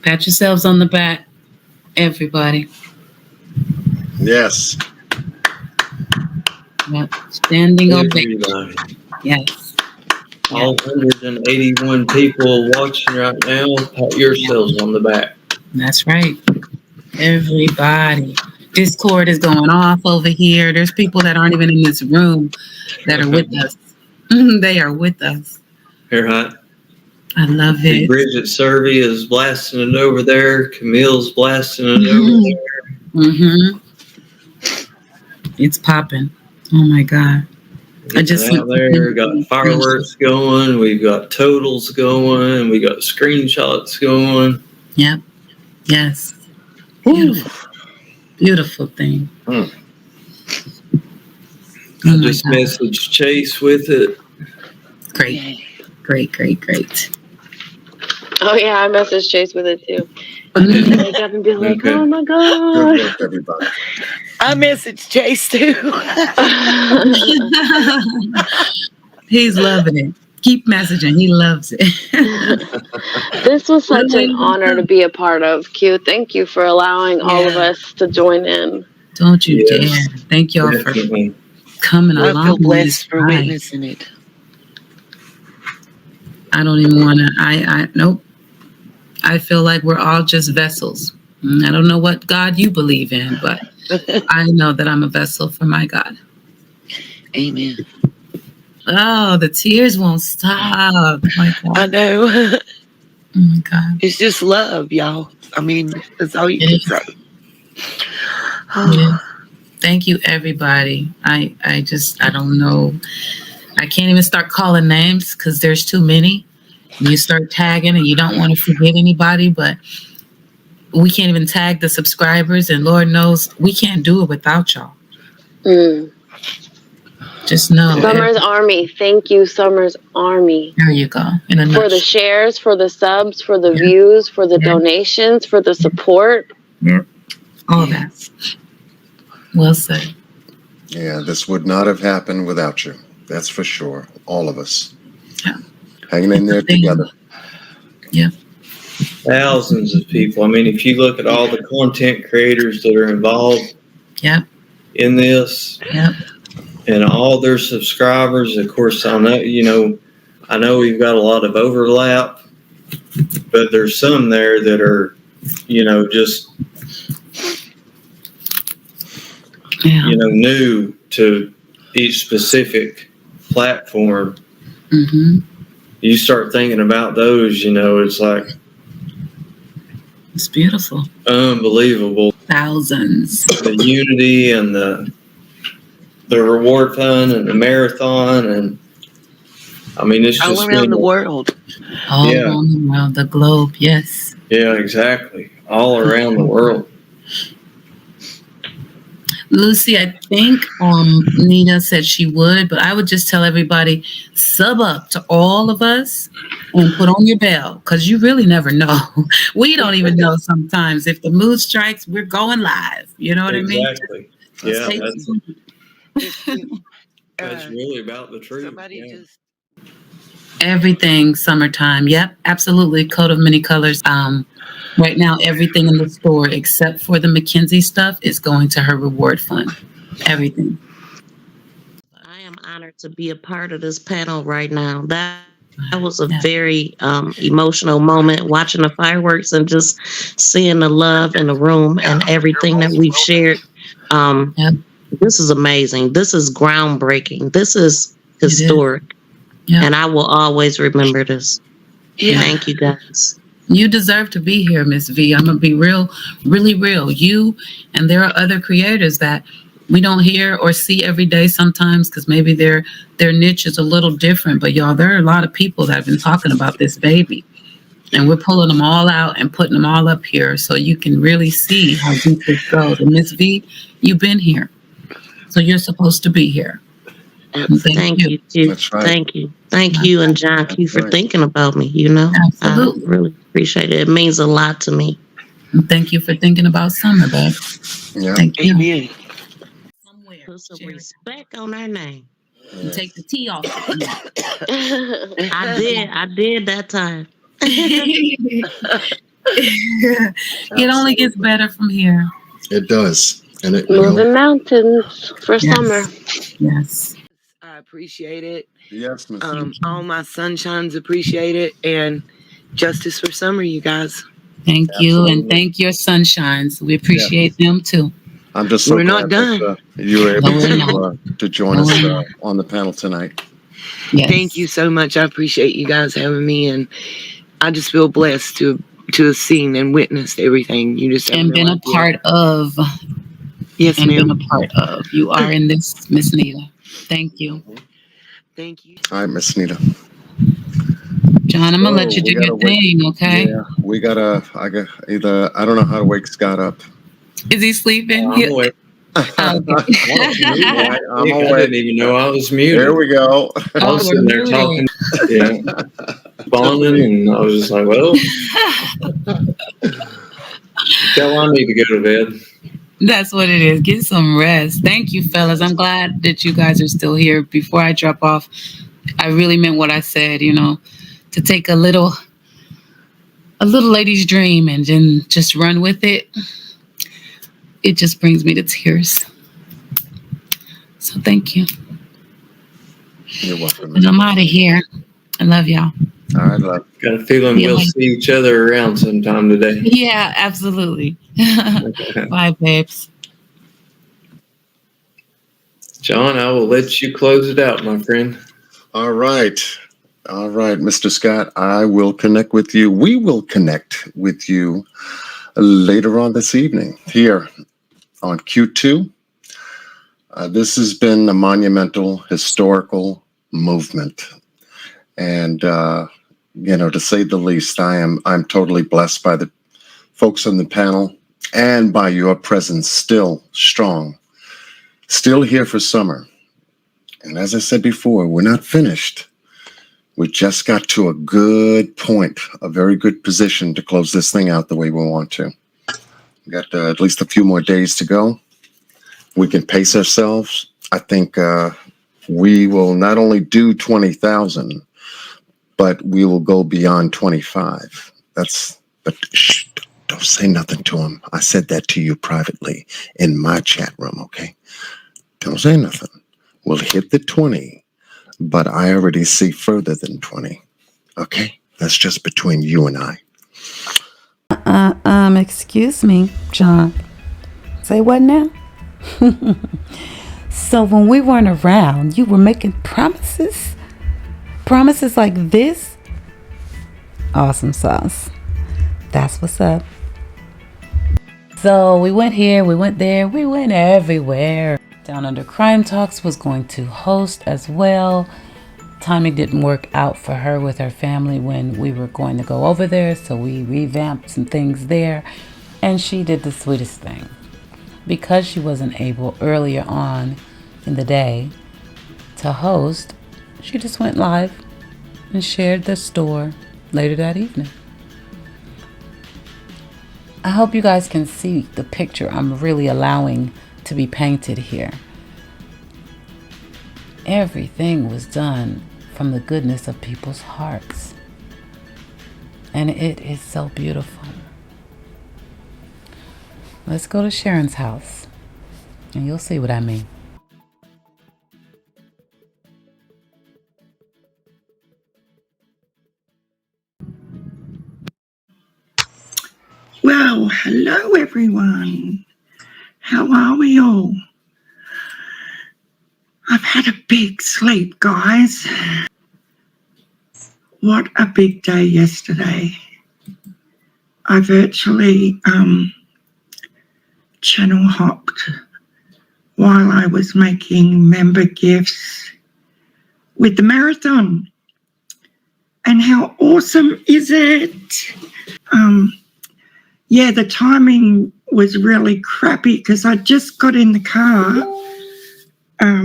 Pat yourselves on the back, everybody. Yes. Yep. Standing ovation. Yes. All 181 people watching right now, pat yourselves on the back. That's right. Everybody. Discord is going off over here. There's people that aren't even in this room that are with us. They are with us. Here, hot. I love it. Bridget Survey is blasting it over there. Camille's blasting it over there. Mm-hmm. It's popping. Oh my God. I just out there, got fireworks going, we've got totals going, we got screenshots going. Yep. Yes. Beautiful. Beautiful thing. I just messaged Chase with it. Great. Great, great, great. Oh yeah, I messaged Chase with it too. Wake up and be like, oh my God. Good work, everybody. I messaged Chase too. He's loving it. Keep messaging. He loves it. This was such an honor to be a part of, Q. Thank you for allowing all of us to join in. Don't you dare. Thank y'all for coming along. I feel blessed for witnessing it. I don't even want to, nope. I feel like we're all just vessels. I don't know what God you believe in, but I know that I'm a vessel for my God. Amen. Oh, the tears won't stop. My God. I know. Oh my God. It's just love, y'all. I mean, that's all you can say. Yeah. Thank you, everybody. I don't know. I can't even start calling names because there's too many. You start tagging and you don't want to forget anybody, but we can't even tag the subscribers, and Lord knows we can't do it without y'all. Just know. Summer's Army. Thank you, Summer's Army. There you go. For the shares, for the subs, for the views, for the donations, for the support. Yeah. All that. Well said. Yeah, this would not have happened without you. That's for sure. All of us. Yeah. Hanging in there together. Yeah. Thousands of people. I mean, if you look at all the content creators that are involved in this and all their subscribers, of course, I know we've got a lot of overlap, but there's some there that are, just, new to each specific platform. Mm-hmm. You start thinking about those, it's like, it's beautiful. Unbelievable. Thousands. The unity and the reward fund and the marathon, and I mean, it's all just around the world. All around the globe, yes. Yeah, exactly. All around the world. Lucy, I think Nina said she would, but I would just tell everybody, sub up to all of us and put on your bell, because you really never know. We don't even know sometimes. If the mood strikes, we're going live. You know what I mean? Exactly. Yeah, that's really about the truth. Everything summertime. Yep, absolutely. Coat of many colors. Right now, everything in the store except for the McKinsey stuff is going to her reward fund. Everything. I am honored to be a part of this panel right now. That was a very emotional moment, watching the fireworks and just seeing the love in the room and everything that we've shared. This is amazing. This is groundbreaking. This is historic. And I will always remember this. Thank you, guys. You deserve to be here, Miss V. I'm going to be really real. You, and there are other creators that we don't hear or see every day sometimes because maybe their niche is a little different. But y'all, there are a lot of people that have been talking about this baby. And we're pulling them all out and putting them all up here so you can really see how deep this goes. And Miss V, you've been here. So you're supposed to be here. Thank you. Right. Thank you. Thank you and John Q for thinking about me, Absolutely. I really appreciate it. It means a lot to me. And thank you for thinking about Summer, babe. Yeah. Thank you. Amen. Put some respect on her name. And take the T off. I did that time. It only gets better from here. It does. And it moving mountains for summer. Yes. I appreciate it. Yes, Miss. All my sunshines appreciate it, and justice for summer, you guys. Thank you, and thank your sunshines. We appreciate them too. I'm just so We're glad not done. that you were able to join us on the panel tonight. Yes. Thank you so much. I appreciate you guys having me, and I just feel blessed to have seen and witnessed everything. You just and been a part of. Yes, and ma'am. been a part of. You are in this, Miss Nita. Thank you. Thank you. All right, Miss Nita. John, I'm gonna let you do your thing, okay? Yeah, I don't know how to wake Scott up. Is he sleeping? I'm awake. I'm I didn't even know I was muted. There we go. I was sitting there talking, bonding, and I was just like, well, tell I need to go to bed. That's what it is. Get some rest. Thank you, fellas. I'm glad that you guys are still here. Before I drop off, I really meant what I said, you know, to take a little lady's dream and then just run with it. It just brings me to tears. So thank you. You're welcome. And I'm out of here. I love y'all. All right, love. Got a feeling we'll see each other around sometime today. Yeah, absolutely. Bye, babes. John, I will let you close it out, my friend. All right. All right, Mr. Scott, I will connect with you. We will connect with you later on this evening here on Q2. This has been a monumental, historical movement. And, you know, to say the least, I'm totally blessed by the folks on the panel and by your presence, still strong, still here for summer. And as I said before, we're not finished. We just got to a good point, a very good position to close this thing out the way we want to. We got at least a few more days to go. We can pace ourselves. I think we will not only do 20,000, but we will go beyond 25. But shh, don't say nothing to him. I said that to you privately in my chat room, okay? Don't say nothing. We'll hit the 20, but I already see further than 20. Okay? That's just between you and I. Excuse me, John. Say what now? So when we weren't around, you were making promises? Promises like this? Awesome sauce. That's what's up. So we went here, we went there, we went everywhere. Down Under Crime Talks was going to host as well. Timing didn't work out for her with her family when we were going to go over there, so we revamped some things there, and she did the sweetest thing. Because she wasn't able earlier on in the day to host, she just went live and shared the store later that evening. I hope you guys can see the picture I'm really allowing to be painted here. Everything was done from the goodness of people's hearts. And it is so beautiful. Let's go to Sharon's house and you'll see what I mean. Well, hello everyone. How are we all? I've had a big sleep, guys. What a big day yesterday. I virtually channel hopped while I was making member gifts with the marathon. And how awesome is it? Yeah, the timing was really crappy because I just got in the car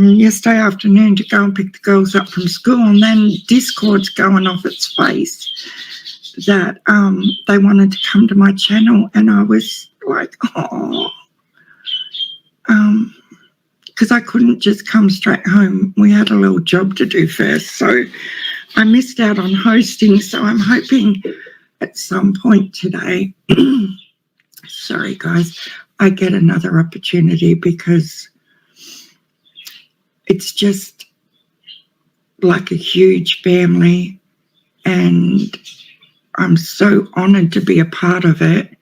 yesterday afternoon to go and pick the girls up from school, and then Discord's going off its face that they wanted to come to my channel, and I was like, oh, because I couldn't just come straight home. We had a little job to do first, so I missed out on hosting, so I'm hoping at some point today, sorry guys, I get another opportunity because it's just like a huge family and I'm so honored to be a part of it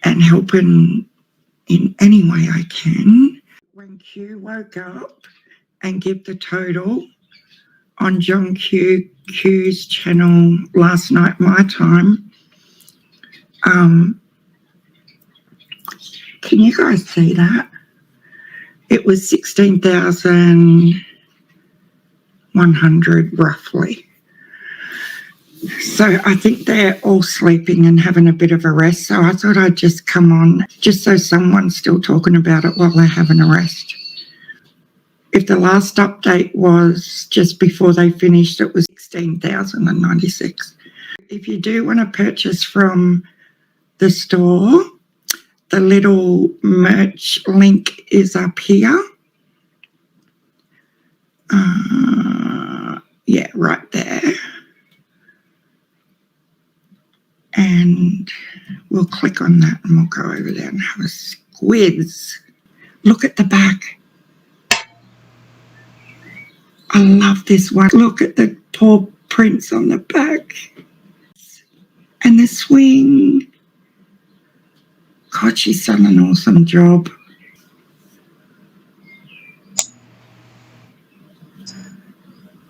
and helping in any way I can. When Q woke up and gave the total on John Q's channel last night, my time, can you guys see that? It was 16,100 roughly. So I think they're all sleeping and having a bit of a rest. So I thought I'd just come on just so someone's still talking about it while they're having a rest. If the last update was just before they finished, it was 16,096. If you do want to purchase from the store, the little merch link is up here. Yeah, right there. And we'll click on that and we'll go over there and have a squiz. Look at the back. I love this one. Look at the paw prints on the back. And the swing. God, she's done an awesome job.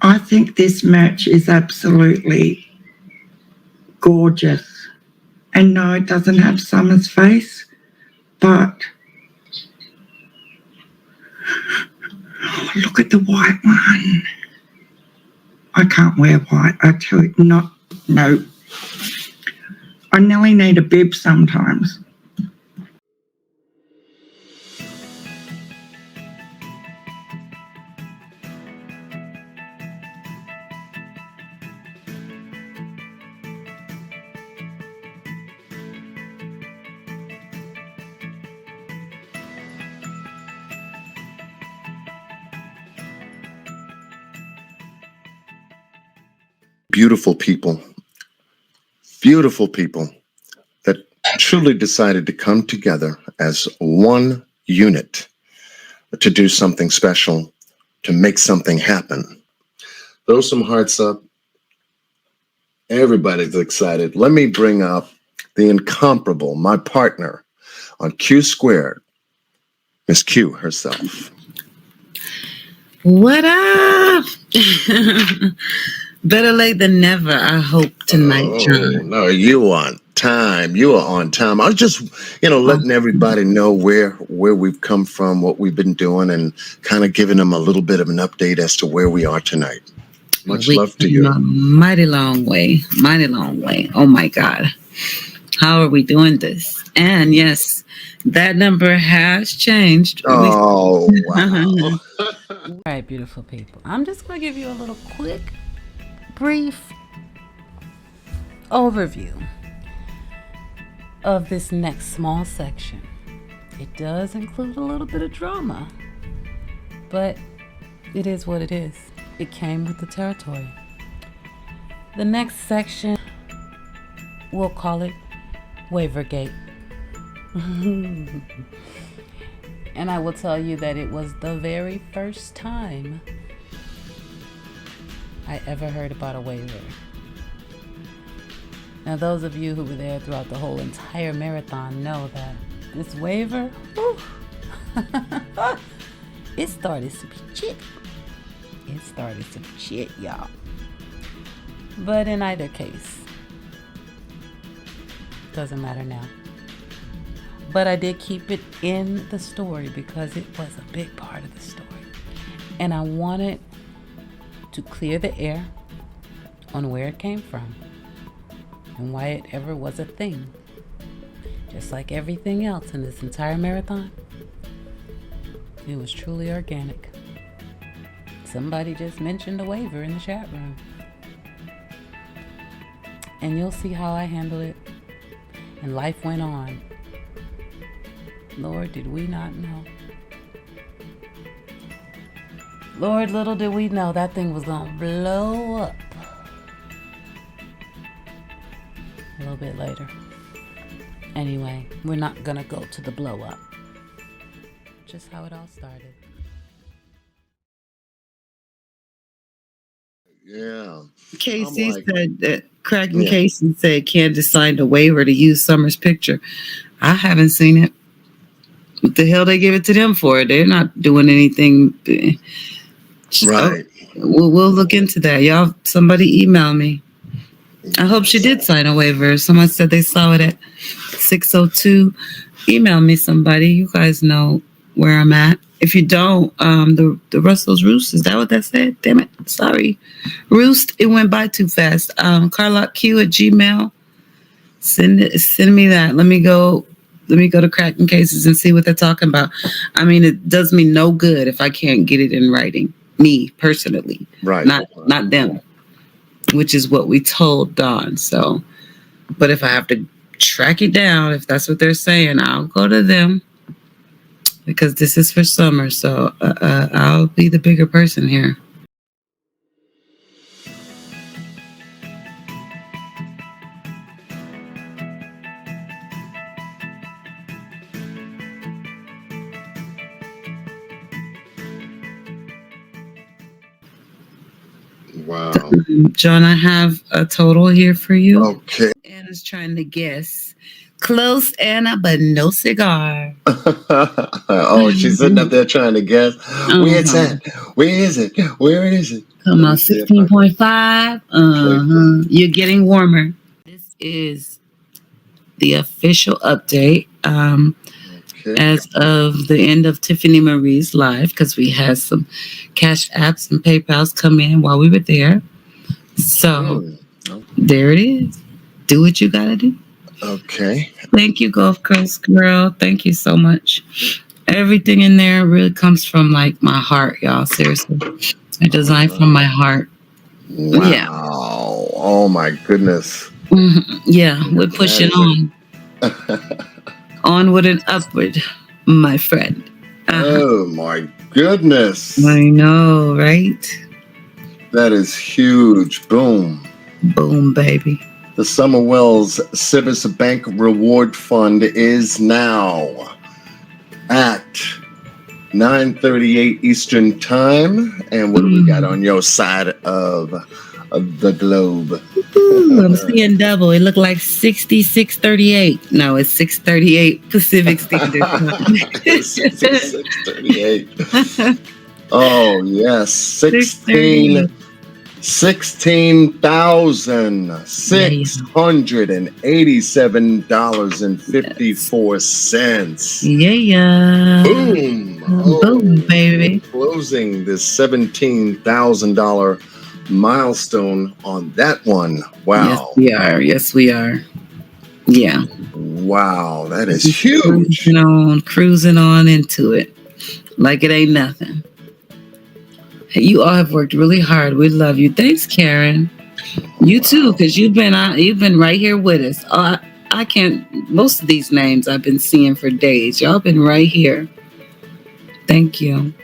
I think this merch is absolutely gorgeous. And no, it doesn't have Summer's face, but oh, look at the white one. I can't wear white. I tell you, no. I nearly need a bib sometimes. Beautiful people that truly decided to come together as one unit to do something special, to make something happen. Throw some hearts up. Everybody's excited. Let me bring up the incomparable, my partner on Q Squared, Miss Q herself. What up? Better late than never, I hope, tonight, John. No, you on time. You are on time. I was just, letting everybody know where we've come from, what we've been doing, and kind of giving them a little bit of an update as to where we are tonight. Much love to you. A mighty long way. Oh, my God. How are we doing this? And yes, that number has changed. Oh, wow. All right, beautiful people. I'm just going to give you a little quick, brief overview of this next small section. It does include a little bit of drama, but it is what it is. It came with the territory. The next section, we'll call it Waivergate. And I will tell you that it was the very first time I ever heard about a waiver. Now, those of you who were there throughout the whole entire marathon know that this waiver, it started some shit. Y'all. But in either case, doesn't matter now. But I did keep it in the story because it was a big part of the story. And I wanted to clear the air on where it came from and why it ever was a thing. Just like everything else in this entire marathon, it was truly organic. Somebody just mentioned a waiver in the chat room. And you'll see how I handled it. And life went on. Lord, did we not know? Lord, little did we know that thing was gonna blow up a little bit later. Anyway, we're not gonna go to the blow up. Just how it all started. Yeah. Casey said that Kraken Casey said Candace signed a waiver to use Summer's picture. I haven't seen it. What the hell they give it to them for? They're not doing anything. Right. We'll look into that. Y'all, somebody email me. I hope she did sign a waiver. Someone said they saw it at 6:02. Email me somebody. You guys know where I'm at. If you don't, the Russell's Roost, is that what that said? Damn it. Sorry. Roost, it went by too fast. CarlottQ@gmail. Send me that. Let me go to Kraken Cases and see what they're talking about. I mean, it does me no good if I can't get it in writing. Me personally. Right. Not them. Which is what we told Dawn. So, but if I have to track it down, if that's what they're saying, I'll go to them. Because this is for Summer, so I'll be the bigger person here. Wow. John, I have a total here for you. Okay. Anna's trying to guess. Close, Anna, but no cigar. Oh, she's sitting up there trying to guess. Where's that? Where is it? Where is it? Come on, 16.5. You're getting warmer. This is the official update as of the end of Tiffany Marie's live, because we had some Cash Apps and PayPals come in while we were there. So there it is. Do what you gotta do. Okay. Thank you, Gulf Coast girl. Thank you so much. Everything in there really comes from like my heart, y'all. Seriously. I designed from my heart. Wow. Yeah. Oh my goodness. Yeah, we're pushing on. Onward and upward, my friend. Oh my goodness. I know, right? That is huge. Boom. Boom, baby. The SUMMERWELLS Civis Bank Reward Fund is now at 9:38 Eastern Time. And what do we got on your side of the globe? Ooh, I'm seeing double. It looked like 66:38. No, it's 6:38 Pacific Standard Time. 66:38. Oh, yes. $16,687.54. Yeah. Boom. Boom, baby. Closing this $17,000 milestone on that one. Wow. Yes, we are. Yeah. Wow, that is huge. Cruising on into it like it ain't nothing. You all have worked really hard. We love you. Thanks, Karen. You too, because you've been right here with us. I can't. Most of these names I've been seeing for days. Y'all been right here. Thank you.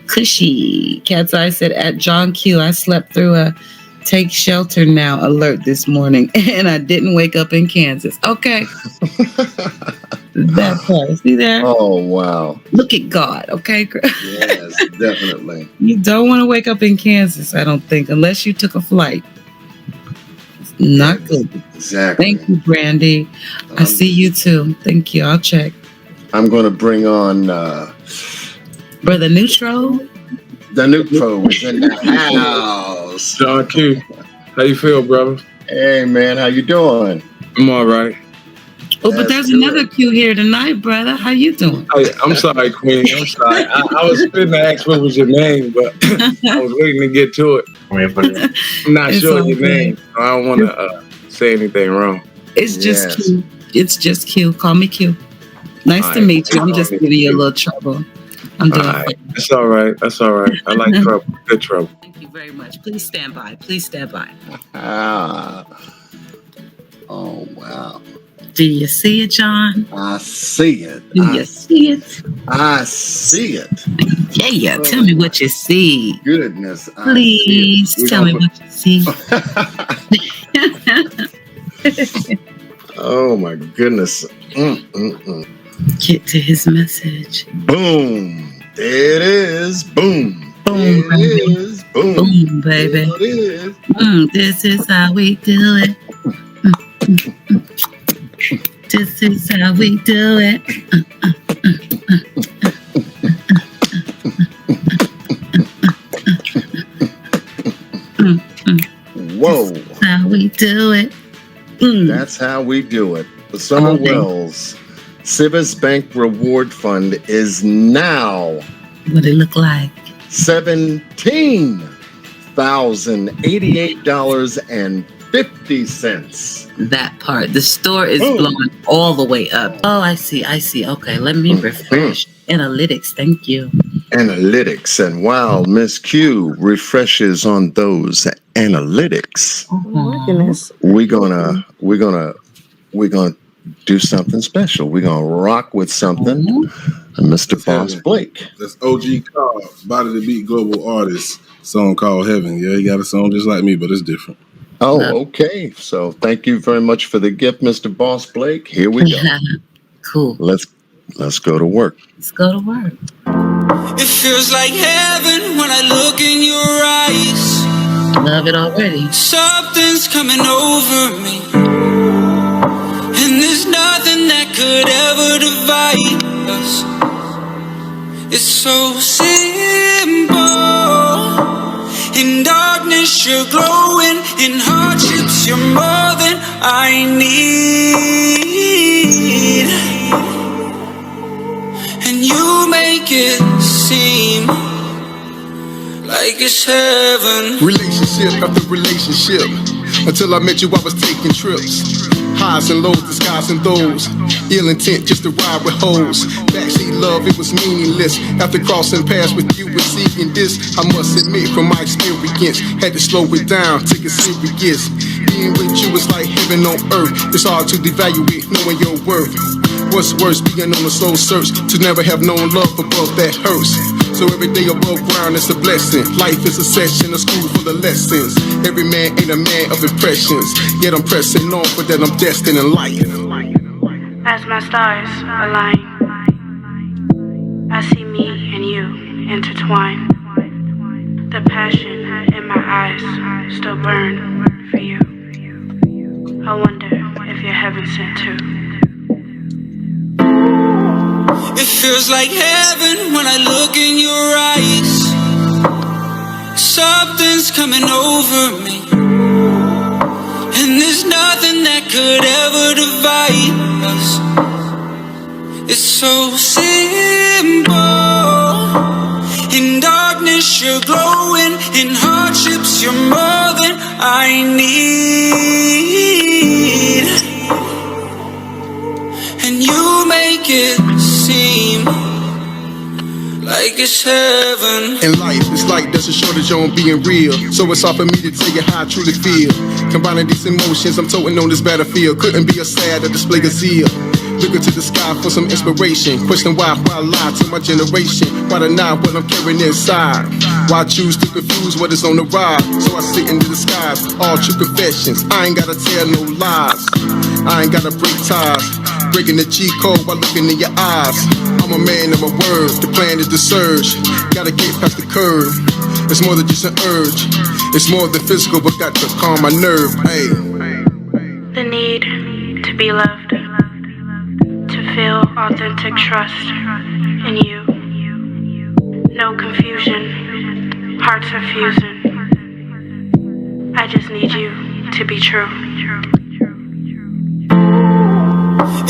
Cushy. Cat's Eye said, at John Q, I slept through a take shelter now alert this morning, and I didn't wake up in Kansas. Okay. That part. See there? Oh, wow. Look at God, okay? Yes, definitely. You don't want to wake up in Kansas, I don't think, unless you took a flight. It's not good. Exactly. Thank you, Brandy. I see you too. Thank you. I'll check. I'm going to bring on Brother Neutro. The Neutro is in the house. John Q, how you feel, brother? Hey, man, how you doing? I'm all right. Oh, but there's another Q here tonight, brother. How you doing? I'm sorry, Queen. I'm sorry. I was fitting to ask what was your name, but I was waiting to get to it. I'm not sure your name. I don't want to say anything wrong. It's just Q. It's just Q. Call me Q. Nice to meet you. I'm just giving you a little trouble. I'm doing fine. That's all right. That's all right. I like trouble. Good trouble. Thank you very much. Please stand by. Please stand by. Oh, wow. Do you see it, John? I see it. Do you see it? I see it. Yeah. Tell me what you see. Goodness. Please tell me what you see. Oh, my goodness. Get to his message. Boom. There it is. Boom. Boom, there it is. Boom. Boom, baby. There it is. This is how we do it. This is how we do it. Whoa. That's how we do it. That's how we do it. The SUMMERWELLS Civis Bank Reward Fund is now what it look like. $17,088.50. That part. The store is blowing all the way up. Oh, I see. Okay, let me refresh. Analytics, thank you. Analytics, and while Miss Q refreshes on those analytics, we're gonna do something special. We're gonna rock with something. Mr. Boss Blake. That's OG Carl, Body to Beat Global Artist, song called Heaven. Yeah, he got a song just like me, but it's different. Oh, okay. So thank you very much for the gift, Mr. Boss Blake. Here we go. Cool. Let's go to work. Let's go to work. It feels like heaven when I look in your eyes. Love it already. Something's coming over me, and there's nothing that could ever divide us. It's so simple. In darkness you're glowing, in hardships you're more than I need. And you make it seem like it's heaven. Relationship after relationship. Until I met you, I was taking trips. Highs and lows, disguising those. Ill intent just to ride with hoes. Backseat love, it was meaningless. After crossing paths with you and seeking this, I must admit from my experience, had to slow it down, take it serious. Being with you is like heaven on earth. It's hard to devaluate knowing your worth. What's worse, being on a slow search to never have known love above that hurts. So every day above ground is a blessing. Life is a session, a school full of lessons. Every man ain't a man of impressions. Yet I'm pressing on for that I'm destined in life. As my stars align, I see me and you intertwine. The passion in my eyes still burn for you. I wonder if you're heaven sent too. It feels like heaven when I look in your eyes. Something's coming over me, and there's nothing that could ever divide us. It's so simple. In darkness you're glowing, in hardships you're more than I need. And you make it seem like it's heaven. In life, it's like there's a shortage on being real. So it's hard for me to tell you how I truly feel. Combining these emotions, I'm toting on this battlefield. Couldn't be a sad or display of zeal. Looking to the sky for some inspiration. Question why I lie to my generation. Why deny what I'm carrying inside? Why choose to confuse what is on the rise? So I sit in the skies, all true confessions. I ain't gotta tell no lies. I ain't gotta break ties. Breaking the G code while looking in your eyes. I'm a man of my word, the plan is the surge. Gotta get past the curve. It's more than just an urge. It's more than physical, but got to calm my nerve. Hey. The need to be loved, to feel authentic trust in you. No confusion, hearts are fusing. I just need you to be true.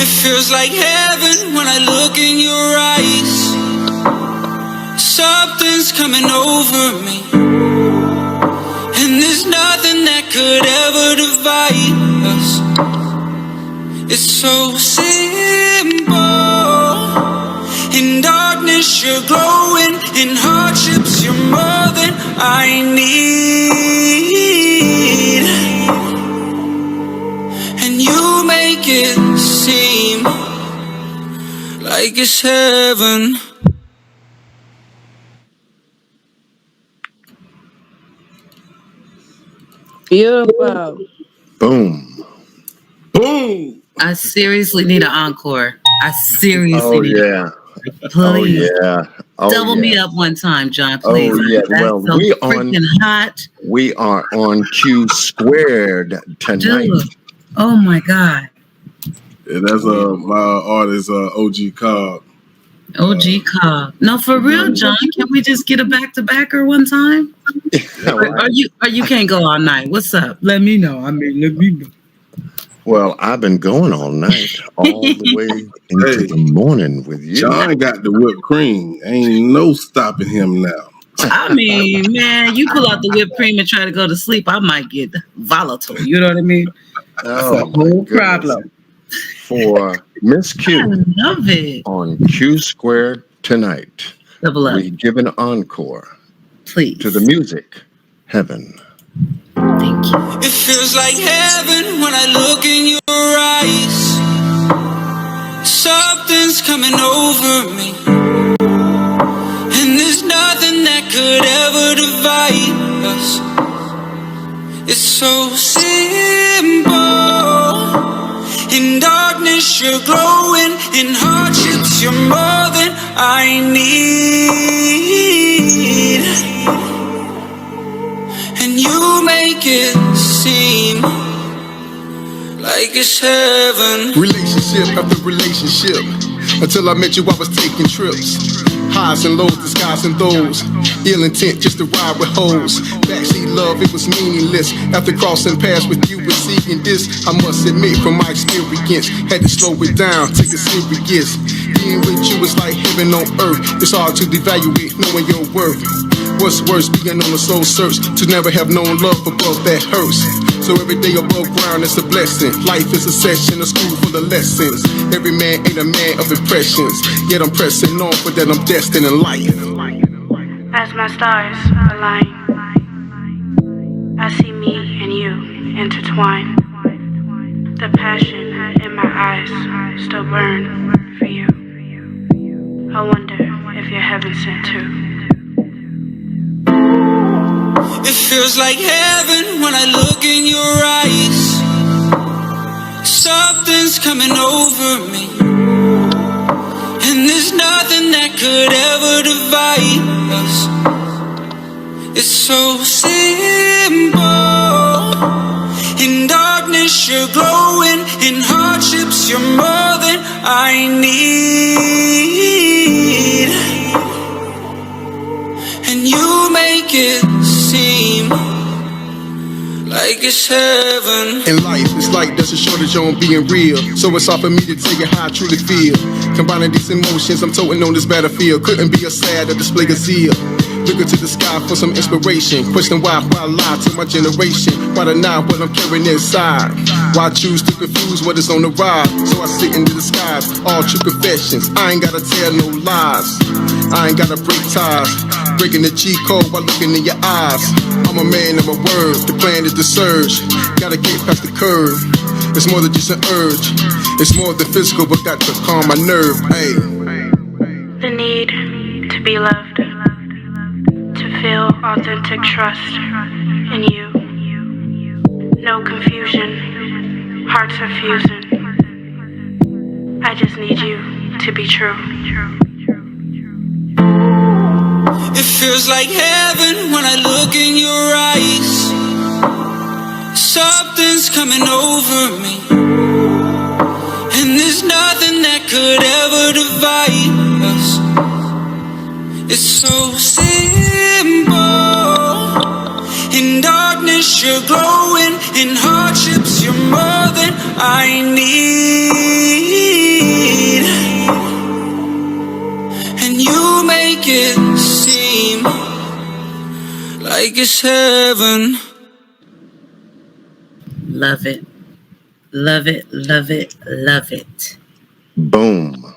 It feels like heaven when I look in your eyes. Something's coming over me, and there's nothing that could ever divide us. It's so simple. In darkness you're glowing, in hardships you're more than I need. And you make it seem like it's heaven. Beautiful. Boom. Boom. I seriously need an encore. I seriously need yeah. Please. Oh yeah. Oh, Double yeah. me up one time, John, please. Oh yeah. That's Well, so we freaking hot. We are on Q squared tonight. Dude. Oh my God. Yeah, that's my artist, OG Cobb. OG Cobb. No, for real, John. Can we just get a back-to-backer one time? Or you can't go all night. What's up? Let me know. Let me know. Well, I've been going all night, all the way into the morning with you. John got the whipped cream. Ain't no stopping him now. I mean, man, you pull out the whipped cream and try to go to sleep, I might get volatile. You know what I mean? Oh, That's a whole problem. For Miss Q, I love it. On Q squared tonight, we give an encore, please, to the music, Heaven. Thank you. It feels like heaven when I look in your eyes. Something's coming over me, and there's nothing that could ever divide us. It's so simple. In darkness you're glowing, in hardships you're more than I need. And you it seem like it's heaven. Relationship after relationship. Until I met you, I was taking trips. Highs and lows, disguising those. Ill intent just to ride with hoes. Backseat love, it was meaningless. After crossing paths with you and seeing this, I must admit from my experience, had to slow it down, take it serious. Being with you is like heaven on earth. It's hard to devaluate knowing your worth. What's worse, being on a soul search to never have known love above that hurts. So every day above ground is a blessing. Life is a session, a school full of lessons. Every man ain't a man of impressions. Yet I'm pressing on for that I'm destined in life. As my stars align, I see me and you intertwine. The passion in my eyes still burn for you. I wonder if you're heaven sent too. It feels like heaven when I look in your eyes. Something's coming over me, and there's nothing that could ever divide us. It's so simple. In darkness you're glowing, in hardships you're more than I need. And you make it seem like it's heaven. In life, it's like there's a shortage on being real. So it's hard for me to tell you how I truly feel. Combining these emotions, I'm toting on this battlefield. Couldn't be a sad or display of zeal. Looking to the sky for some inspiration. Question why I lie to my generation. Why deny what I'm carrying inside? Why choose to confuse what is on the rise? So I sit in the disguise, all true confessions. I ain't gotta tell no lies. I ain't gotta break ties. Breaking the G code while looking in your eyes. I'm a man of my word. The plan is the surge. Gotta get past the curve. It's more than just an urge. It's more than physical, but got to calm my nerve. Hey. The need to be loved, to feel authentic trust in you. No confusion, hearts are fusing. I just need you to be true. It feels like heaven when I look in your eyes. Something's coming over me, and there's nothing that could ever divide us. It's so simple. In darkness you're glowing, in hardships you're more than I need. And you make it seem like it's heaven. Love it. Love it, love it, love it. Boom.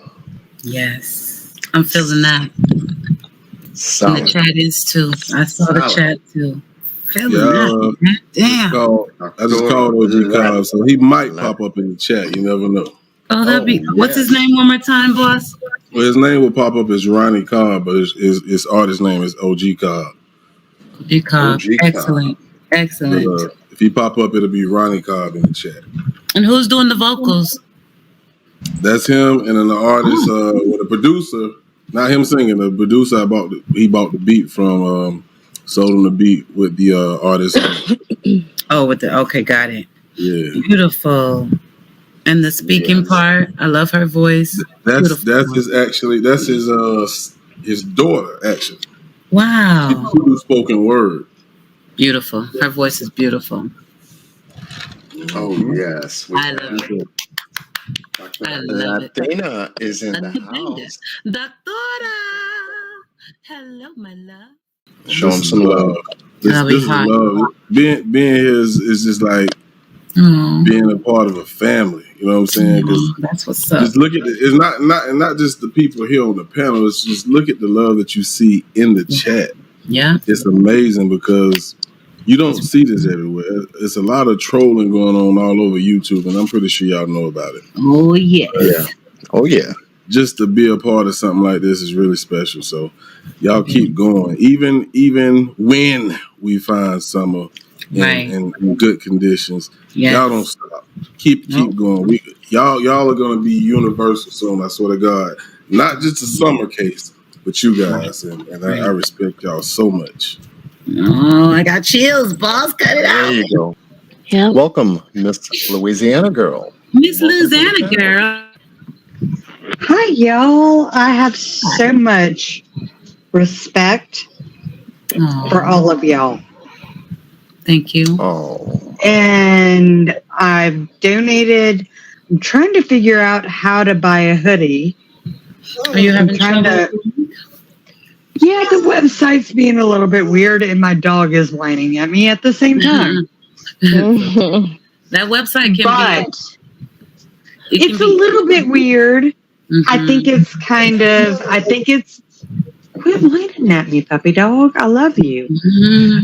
Yes. I'm feeling that. Solid. And the chat is too. I saw the chat too. Feeling that. Damn. I just called OG Cobb, so he might pop up in the chat. You never know. Oh, that'd be. What's his name one more time, boss? Well, his name will pop up as Ronnie Cobb, but his artist name is OG Cobb. OG Cobb. Excellent. Excellent. But, if he pop up, it'll be Ronnie Cobb in the chat. And who's doing the vocals? That's him, and then the artist, with a producer, not him singing. The producer, he bought the beat from, sold him the beat with the artist. Oh, okay, got it. Yeah, beautiful. And the speaking part, I love her voice. That's his daughter actually. Wow. She do spoken word. Beautiful. Her voice is beautiful. Oh yes, I love it. I love it. Latina is in the house. Doctora. Hello, my love. Show him some love. This is love. Being his is just like being a part of a family. You know what I'm saying? That's what's up. Just look at it's not just the people here on the panel. It's just look at the love that you see in the chat. Yeah, it's amazing because you don't see this everywhere. It's a lot of trolling going on all over YouTube, and I'm pretty sure y'all know about it. Oh yeah, oh yeah. Just to be a part of something like this is really special. So y'all keep going, even when we find summer in good conditions. Yes. Y'all don't stop. Keep going. Y'all are gonna be universal soon. I swear to God. Not just a summer case, but you guys, and I respect y'all so much. Oh, I got chills, boss. Cut it out. There you go. Yep. Welcome, Miss Louisiana Girl. Miss Louisiana Girl. Hi, y'all. I have so much respect for all of y'all. Thank you. Oh. And I've donated. I'm trying to figure out how to buy a hoodie. Are you having trouble? Yeah, the website's being a little bit weird, and my dog is whining at me at the same time. That website can be. It's a little bit weird. I think it's quit whining at me, puppy dog. I love you.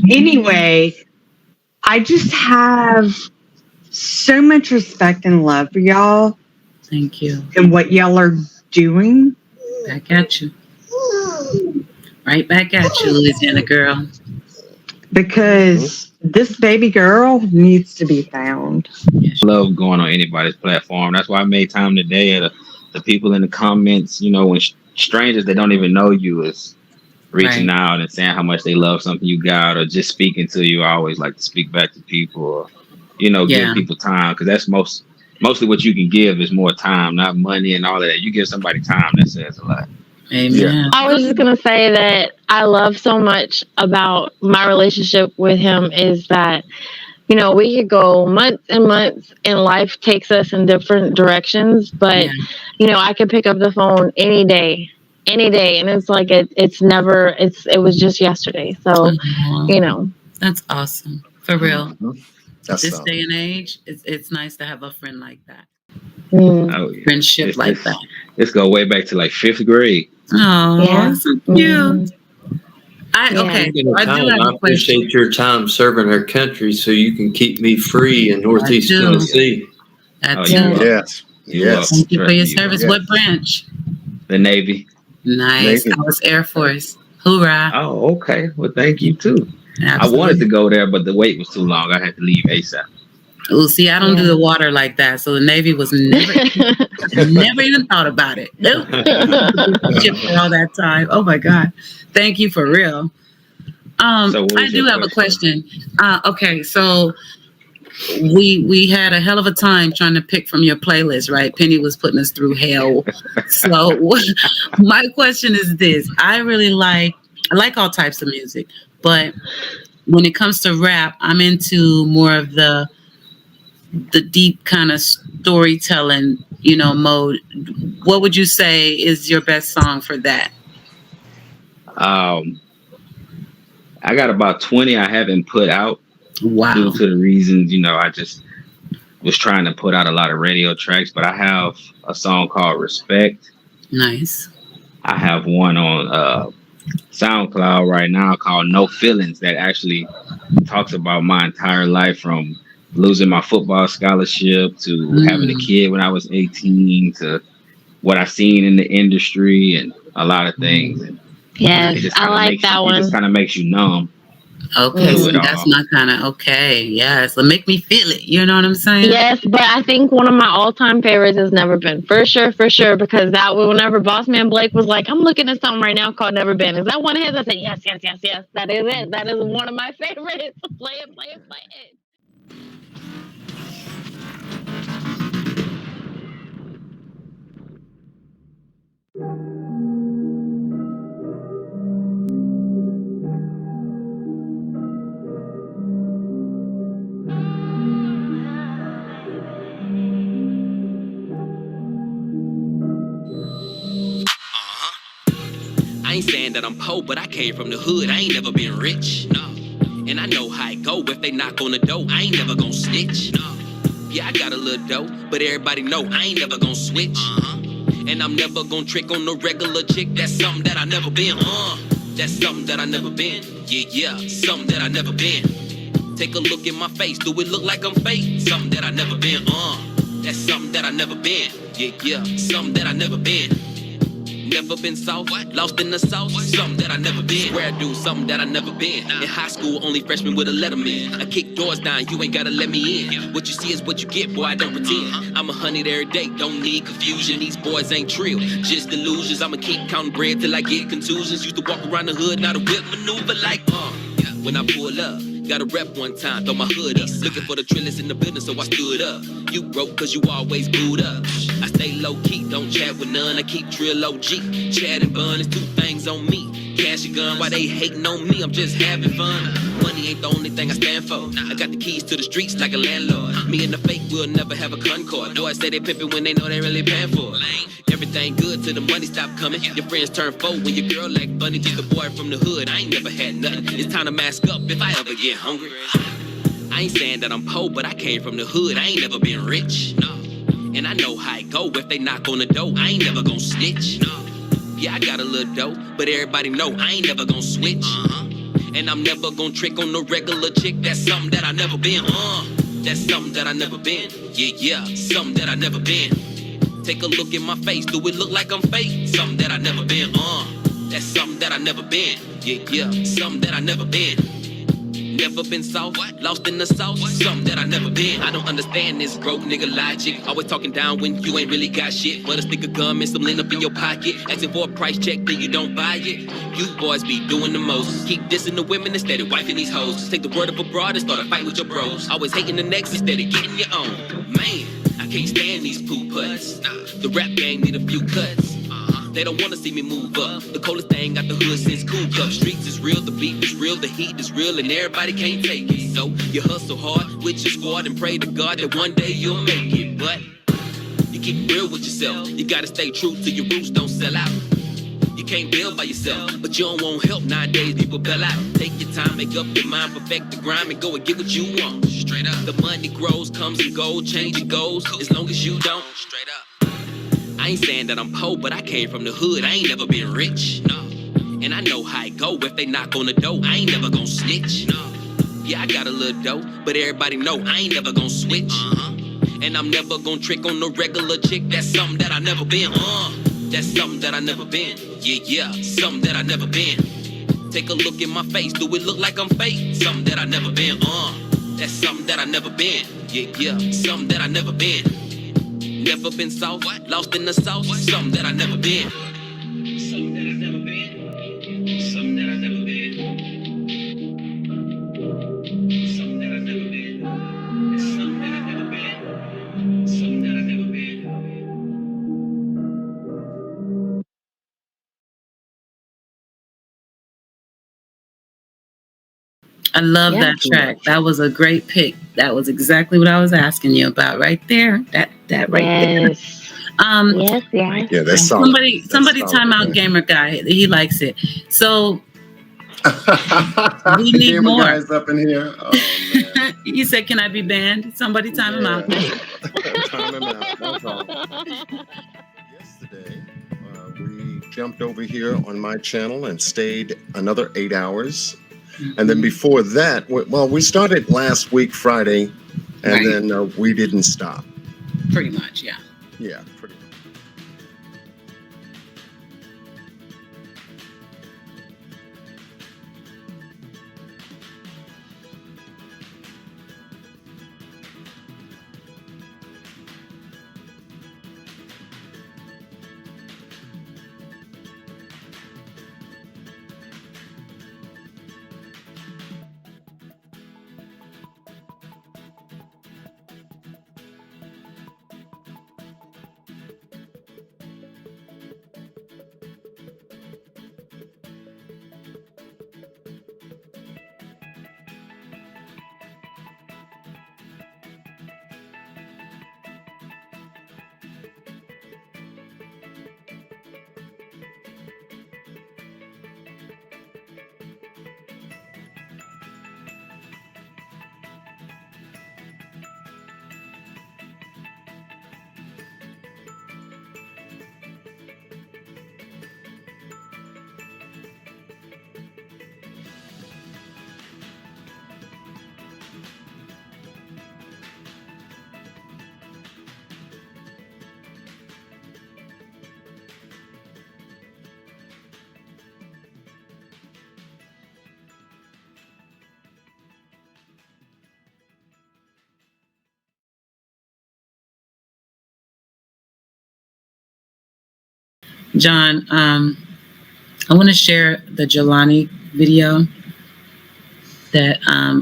Anyway, I just have so much respect and love for y'all. Thank you. And what y'all are doing. Back at you. Right back at you, Louisiana Girl. Because this baby girl needs to be found. I love going on anybody's platform. That's why I made time today. The people in the comments, you know, when strangers that don't even know you is reaching out and saying how much they love something you got, or just speaking to you. I always like to speak back to people, or, you know, give people time, because that's mostly what you can give is more time, not money and all of that. You give somebody time, that says a lot. Amen. Yeah. I was just going to say that I love so much about my relationship with him is that, you know, we could go months and months and life takes us in different directions, but, you know, I could pick up the phone any day. And it's like, it was just yesterday. So, you know. That's awesome. For real. That's this day and age, it's nice to have a friend like that. Oh, yeah. Friendship like that. Let's go way back to like 5th grade. Oh, that's so cute. I do have I appreciate your time serving our country so you can keep me free in Northeast Tennessee. Yes. Thank you for your service. Yes. What branch? The Navy. Nice. Navy. I was Air Force. Hoorah. Oh, okay. Well, thank you too. Absolutely. I wanted to go there, but the wait was too long. I had to leave ASAP. Oh, see, I don't do the water like that, so the Navy was never even thought about it. Nope. For all that time. Oh my God. Thank you for real. I do have a question. Okay, so we had a hell of a time trying to pick from your playlist, right? Penny was putting us through hell. So my question is this: I like all types of music, but when it comes to rap, I'm into more of the deep kind of storytelling, you know, mode. What would you say is your best song for that? I got about 20 I haven't put out. Wow. Due to the reasons, you know, I just was trying to put out a lot of radio tracks, but I have a song called Respect. Nice. I have one on SoundCloud right now called No Feelings that actually talks about my entire life, from losing my football scholarship to having a kid when I was 18 to what I've seen in the industry and a lot of things. And yes, I like that one. It just kind of makes you numb. Okay, so that's my kind of yes. So make me feel it. You know what I'm saying? Yes, but I think one of my all-time favorites has Never Been. For sure, because that whenever Boss Man Blake was like, I'm looking at something right now called Never Been. Is that one of his? I said, yes. That is it. That is one of my favorites. Play it. I ain't saying that I'm poor, but I came from the hood. I ain't never been rich. No. And I know how it go. If they knock on the door, I ain't never gonna snitch. No. Yeah, I got a little dough, but everybody know I ain't never gonna switch. And I'm never gonna trick on no regular chick. That's something that I never been. That's something that I never been. Yeah, something that I never been. Take a look at my face. Do it look like I'm fake? Something that I never been. That's something that I never been. Yeah, something that I never been. Never been soft, lost in the sauce. Something that I never been. Swear I do something that I never been. In high school, only freshman with a letterman. I kick doors down, you ain't gotta let me in. What you see is what you get, boy, I don't pretend. I'm 100 every day, don't need confusion. These boys ain't trill, just illusions. I'ma keep counting bread till I get contusions. Used to walk around the hood, now the whip maneuver like, When I pull up, got a rep one time, throw my hood up. Looking for the trillers in the building, so I stood up. You broke cause you always booed up. I stay low key, don't chat with none. I keep drill OG, chat and bun. It's two things on me. Cash and gun, why they hating on me? I'm just having fun. Money ain't the only thing I stand for. I got the keys to the streets like a landlord. Me and the fake will never have a concord. Boys say they pimpin' when they know they really paying for it. Everything good till the money stop coming. Your friends turn foe when your girl act funny. Just a boy from the hood, I ain't never had nothing. It's time to mask up if I ever get hungry. I ain't saying that I'm poor, but I came from the hood. I ain't never been rich. No. And I know how it go. If they knock on the door, I ain't never gon' snitch. No. Yeah, I got a little dough, but everybody know I ain't never gon' switch. And I'm never gon' trick on no regular chick. That's something that I never been. That's something that I never been. Yeah, something that I never been. Take a look in my face, do it look like I'm fake? Something that I never been. That's something that I never been. Yeah, something that I never been. Never been soft, lost in the sauce. Something that I never been. I don't understand this broke nigga logic. Always talking down when you ain't really got shit. But a stick of gum and some lint up in your pocket. Asking for a price check, then you don't buy it. You boys be doing the most. Keep dissing the women instead of wifing these hoes. Just take the word of a broad and start a fight with your bros. Always hating the next instead of getting your own. Man, I can't stand these poo putts. The rap gang need a few cuts. They don't wanna see me move up. The coldest thing got the hood since Cool Cup. Streets is real, the beef is real, the heat is real, and everybody can't take it. So you hustle hard with your squad and pray to God that one day you'll make it. But you keep real with yourself. You gotta stay true to your roots, don't sell out. You can't build by yourself, but you don't want help nowadays. People bail out. Take your time, make up your mind, perfect the grind, and go and get what you want. Straight up. The money grows, comes and goes, change it goes. As long as you don't. Straight up. I ain't saying that I'm poor, but I came from the hood. I ain't never been rich. No. And I know how it go. If they knock on the door, I ain't never gon' snitch. No. Yeah, I got a little dough, but everybody know I ain't never gon' switch. And I'm never gon' trick on no regular chick. That's something that I never been. That's something that I never been. Yeah, something that I never been. Take a look in my face. Do it look like I'm fake? Something that I never been. That's something that I never been. Yeah, something that I never been. Never been soft, lost in the sauce. Something that I never been. Something that I never been. Something that I never been. Something that I never been. Something that I never been. Something that I never been. I love Yeah. that track. That was a great pick. That was exactly what I was asking you about right there. That right there. Yes. Yeah, that's solid. Somebody time out Gamer Guy. He likes it. So we need Gamer more. Guy's up in here. Oh man. He said, "Can I be banned?" Somebody time him out. Time him out. No problem. Yesterday, we jumped over here on my channel and stayed another 8 hours. And then before that, we started last week, Friday, and then we didn't stop. Pretty much, yeah. Yeah, pretty much. John, I want to share the Galani video. that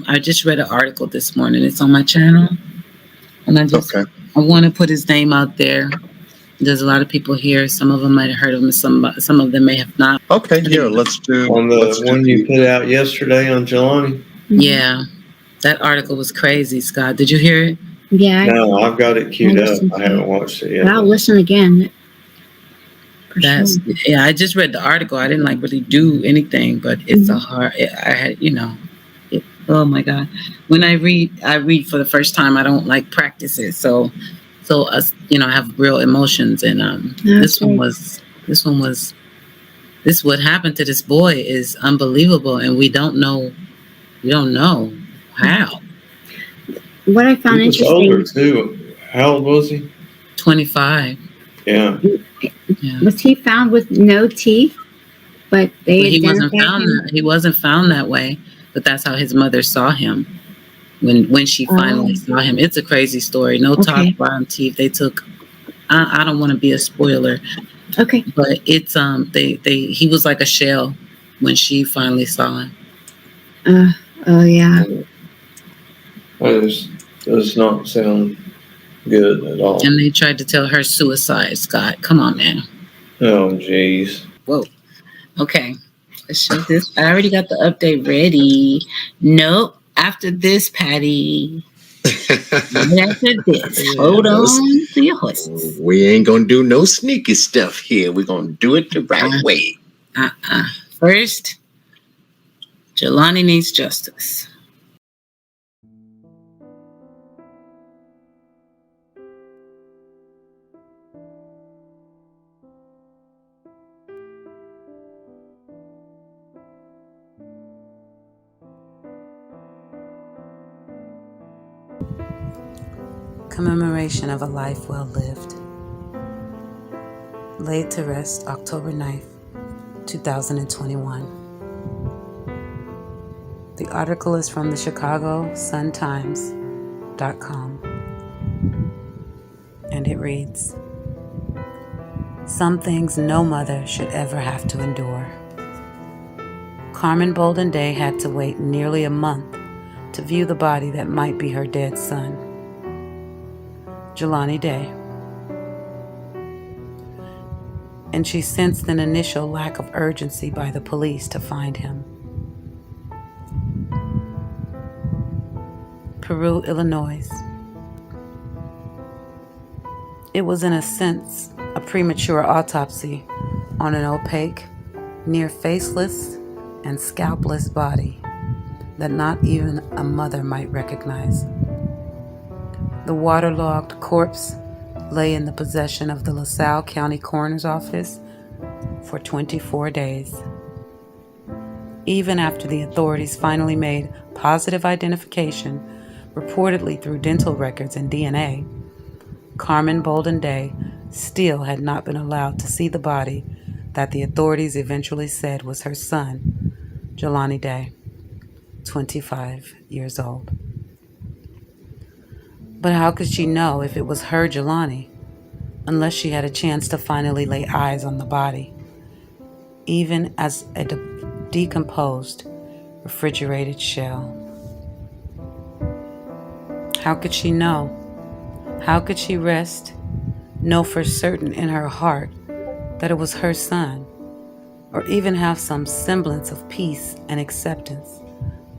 I just read an article this morning. It's on my channel, and I want to put his name out there. There's a lot of people here. Some of them might have heard of him. Some of them may have not. Okay, yeah, let's do on the one you put out yesterday on Galani. Yeah, that article was crazy, Scott. Did you hear it? Yeah. No, I've got it queued up. I haven't watched it yet. I'll listen again. Yeah, I just read the article. I didn't really do anything, but it's a hard. I had, oh my God. When I read for the first time. I don't practice it. So us, I have real emotions, and this what happened to this boy is unbelievable, and we don't know how. What I found interesting. Older too. How old was he? 25. Yeah. Was he found with no teeth? But he wasn't found that way. But that's how his mother saw him when she finally saw him. It's a crazy story. No top, bottom teeth. They took. I don't want to be a spoiler. Okay. But it's he was like a shell when she finally saw him. Oh yeah. That does not sound good at all. And they tried to tell her suicide, Scott. Come on, man. Oh, jeez. Whoa. Okay. Let's show this. I already got the update ready. Nope. After this, Patty. After this. Hold on to your horses. We ain't gonna do no sneaky stuff here. We're gonna do it the right way. First, Galani needs justice. Commemoration of a life well lived. Laid to rest October 9th, 2021. The article is from the Chicago Sun-Times.com, and it reads, "Some things no mother should ever have to endure." Carmen Bolden Day had to wait nearly a month to view the body that might be her dead son. Galani Day. And she sensed an initial lack of urgency by the police to find him. Peru, Illinois. It was in a sense a premature autopsy on an opaque, near faceless and scalpless body that not even a mother might recognize. The waterlogged corpse lay in the possession of the LaSalle County Coroner's Office for 24 days. Even after the authorities finally made positive identification, reportedly through dental records and DNA, Carmen Bolden Day still had not been allowed to see the body that the authorities eventually said was her son, Galani Day, 25 years old. But how could she know if it was her Galani, unless she had a chance to finally lay eyes on the body, even as a decomposed, refrigerated shell? How could she know? How could she rest, know for certain in her heart that it was her son, or even have some semblance of peace and acceptance,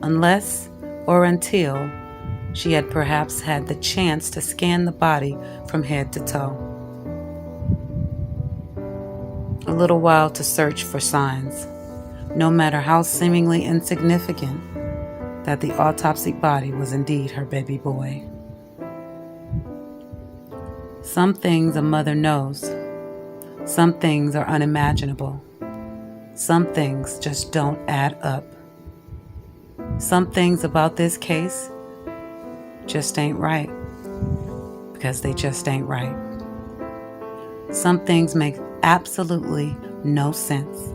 unless or until she had perhaps had the chance to scan the body from head to toe? A little while to search for signs, no matter how seemingly insignificant, that the autopsied body was indeed her baby boy. Some things a mother knows. Some things are unimaginable. Some things just don't add up. Some things about this case just ain't right, because they just ain't right. Some things make absolutely no sense,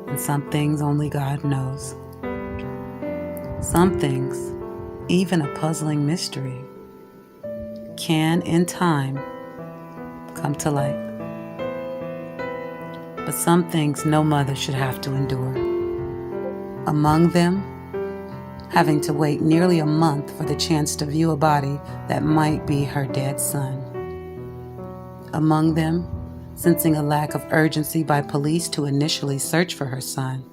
and some things only God knows. Some things, even a puzzling mystery, can in time come to light. But some things no mother should have to endure. Among them, having to wait nearly a month for the chance to view a body that might be her dead son. Among them, sensing a lack of urgency by police to initially search for her son,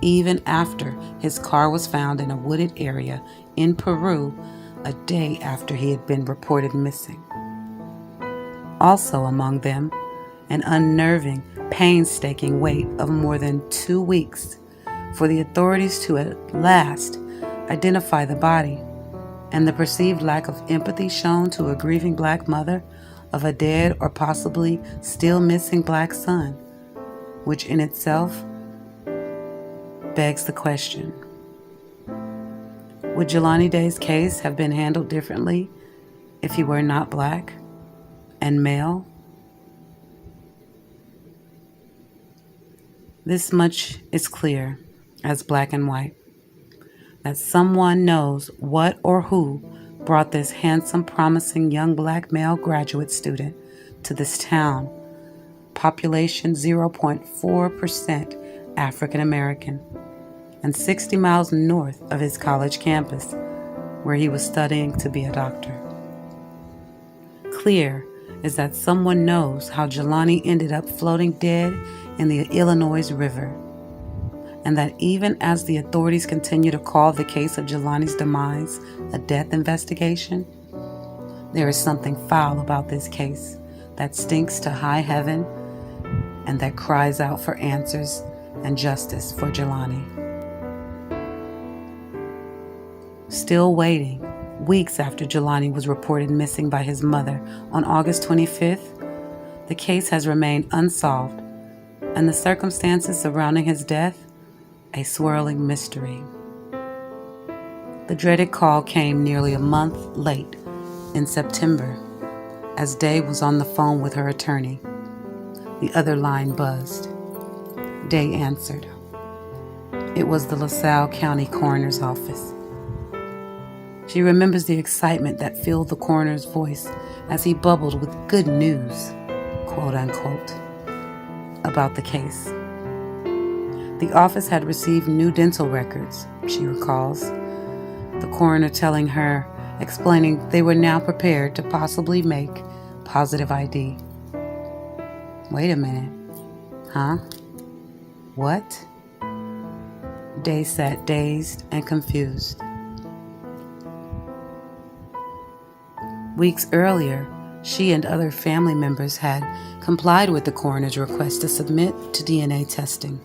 even after his car was found in a wooded area in Peru a day after he had been reported missing. Also among them, an unnerving, painstaking wait of more than 2 weeks for the authorities to at last identify the body, and the perceived lack of empathy shown to a grieving Black mother of a dead or possibly still missing Black son, which in itself begs the question, would Jelani Day's case have been handled differently if he were not Black and male? This much is clear as black and white, that someone knows what or who brought this handsome, promising young Black male graduate student to this town, population 0.4% African American, and 60 miles north of his college campus, where he was studying to be a doctor. Clear is that someone knows how Jelani ended up floating dead in the Illinois River, and that even as the authorities continue to call the case of Jelani's demise a death investigation, there is something foul about this case that stinks to high heaven and that cries out for answers and justice for Jelani. Still waiting, weeks after Jelani was reported missing by his mother on August 25th, the case has remained unsolved, and the circumstances surrounding his death a swirling mystery. The dreaded call came nearly a month late in September as Day was on the phone with her attorney. The other line buzzed. Day answered. It was the LaSalle County Coroner's Office. She remembers the excitement that filled the coroner's voice as he bubbled with good news, quote unquote, about the case. The office had received new dental records, she recalls, the coroner telling her, explaining they were now prepared to possibly make positive ID. Wait a minute. Huh? What? Day sat dazed and confused. Weeks earlier, she and other family members had complied with the coroner's request to submit to DNA testing.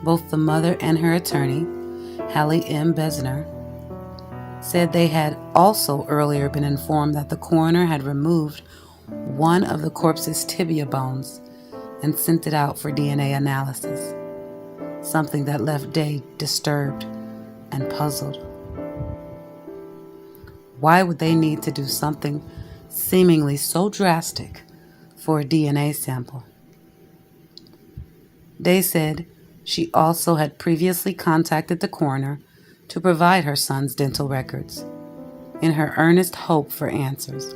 Both the mother and her attorney, Hallie M. Besner, said they had also earlier been informed that the coroner had removed one of the corpse's tibia bones and sent it out for DNA analysis, something that left Day disturbed and puzzled. Why would they need to do something seemingly so drastic for a DNA sample? Day said she also had previously contacted the coroner to provide her son's dental records in her earnest hope for answers,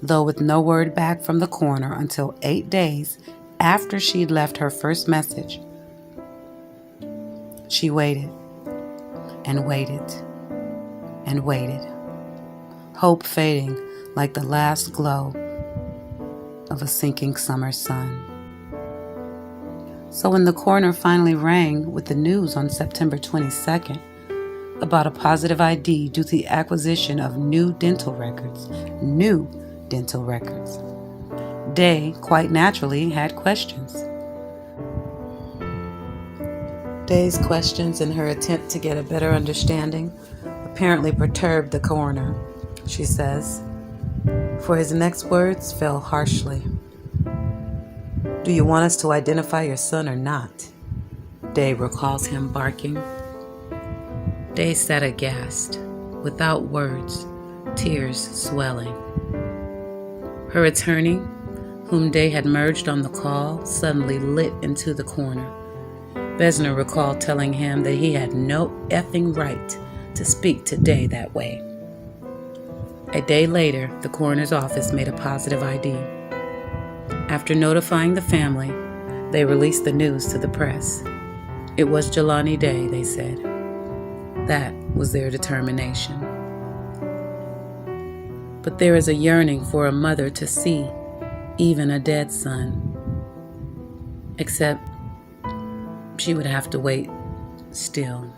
though with no word back from the coroner until 8 days after she'd left her first message. She waited and waited and waited, hope fading like the last glow of a sinking summer sun. So when the coroner finally rang with the news on September 22nd about a positive ID due to the acquisition of new dental records, Day quite naturally had questions. Day's questions and her attempt to get a better understanding apparently perturbed the coroner, she says, for his next words fell harshly. Do you want us to identify your son or not? Day recalls him barking. Day sat aghast, without words, tears swelling. Her attorney, whom Day had merged on the call, suddenly lit into the corner. Besner recalled telling him that he had no effing right to speak to Day that way. A day later, the coroner's office made a positive ID. After notifying the family, they released the news to the press. It was Jelani Day, they said. That was their determination. But there is a yearning for a mother to see even a dead son. Except she would have to wait still.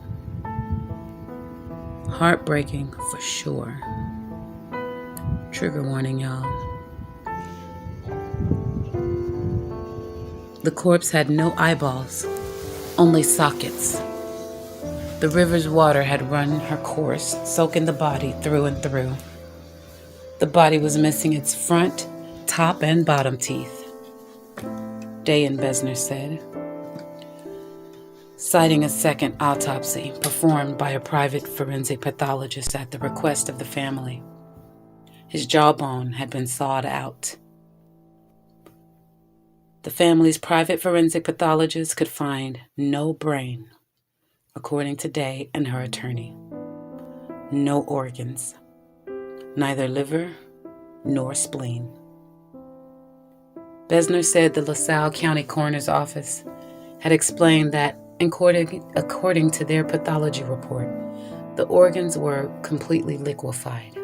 Heartbreaking for sure. Trigger warning, y'all. The corpse had no eyeballs, only sockets. The river's water had run her course, soaking the body through and through. The body was missing its front, top, and bottom teeth, Day and Besner said, citing a second autopsy performed by a private forensic pathologist at the request of the family. His jawbone had been sawed out. The family's private forensic pathologist could find no brain, according to Day and her attorney. No organs, neither liver nor spleen. Besner said the LaSalle County Coroner's Office had explained that, according to their pathology report, the organs were completely liquefied.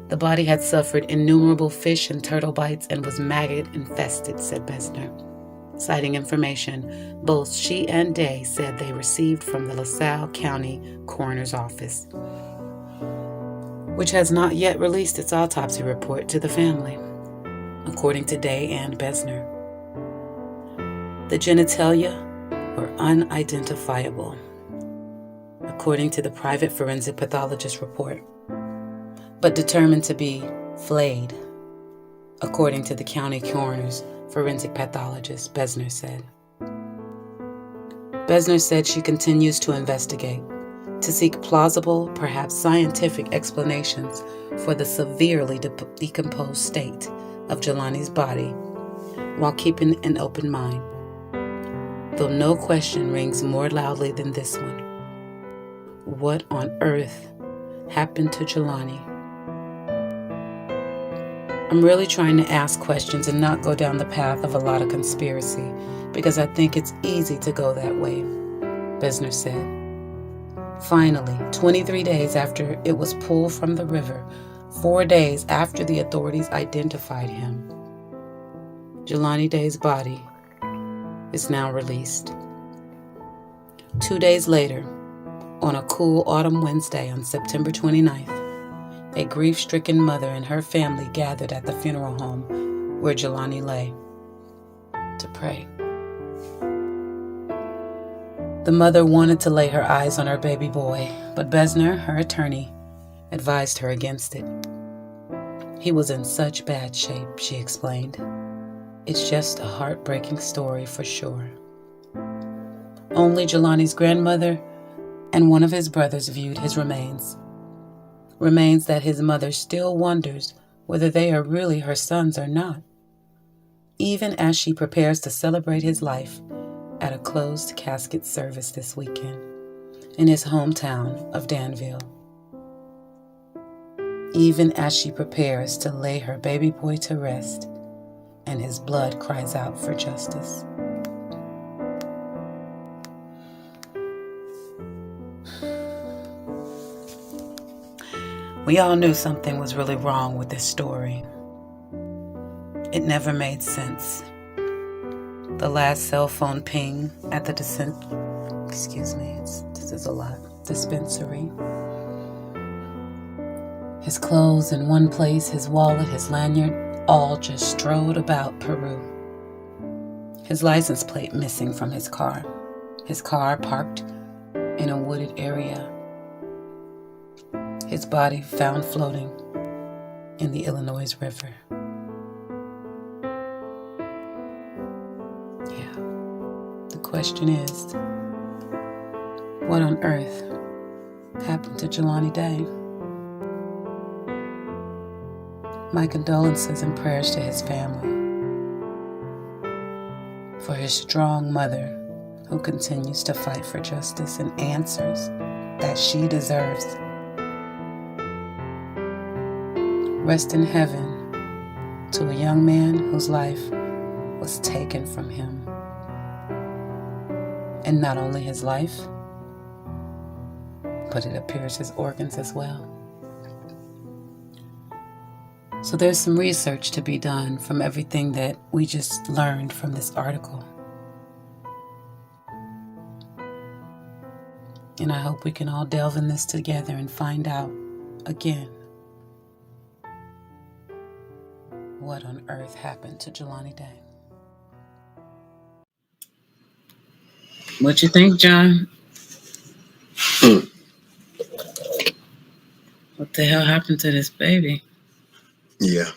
The body had suffered innumerable fish and turtle bites and was maggot-infested, said Besner, citing information both she and Day said they received from the LaSalle County Coroner's Office, which has not yet released its autopsy report to the family, according to Day and Besner. The genitalia were unidentifiable, according to the private forensic pathologist report, but determined to be flayed, according to the county coroner's forensic pathologist, Besner said. Besner said she continues to investigate, to seek plausible, perhaps scientific explanations for the severely decomposed state of Jelani's body while keeping an open mind, though no question rings more loudly than this one. What on earth happened to Jelani? I'm really trying to ask questions and not go down the path of a lot of conspiracy, because I think it's easy to go that way, Besner said. Finally, 23 days after it was pulled from the river, 4 days after the authorities identified him, Jelani Day's body is now released. 2 days later, on a cool autumn Wednesday on September 29th, a grief-stricken mother and her family gathered at the funeral home where Jelani lay to pray. The mother wanted to lay her eyes on her baby boy, but Besner, her attorney, advised her against it. He was in such bad shape, she explained. It's just a heartbreaking story for sure. Only Jelani's grandmother and one of his brothers viewed his remains that his mother still wonders whether they are really her sons or not, even as she prepares to celebrate his life at a closed casket service this weekend in his hometown of Danville. Even as she prepares to lay her baby boy to rest and his blood cries out for justice. We all knew something was really wrong with this story. It never made sense. The last cell phone ping at the dispensary. His clothes in one place, his wallet, his lanyard, all just strode about Peru. His license plate missing from his car. His car parked in a wooded area. His body found floating in the Illinois River. Yeah. The question is, what on earth happened to Jelani Day? My condolences and prayers to his family, for his strong mother who continues to fight for justice and answers that she deserves. Rest in heaven to a young man whose life was taken from him. And not only his life, but it appears his organs as well. So there's some research to be done from everything that we just learned from this article. And I hope we can all delve in this together and find out again what on earth happened to Galani Day. What you think, John? What the hell happened to this baby? Yeah.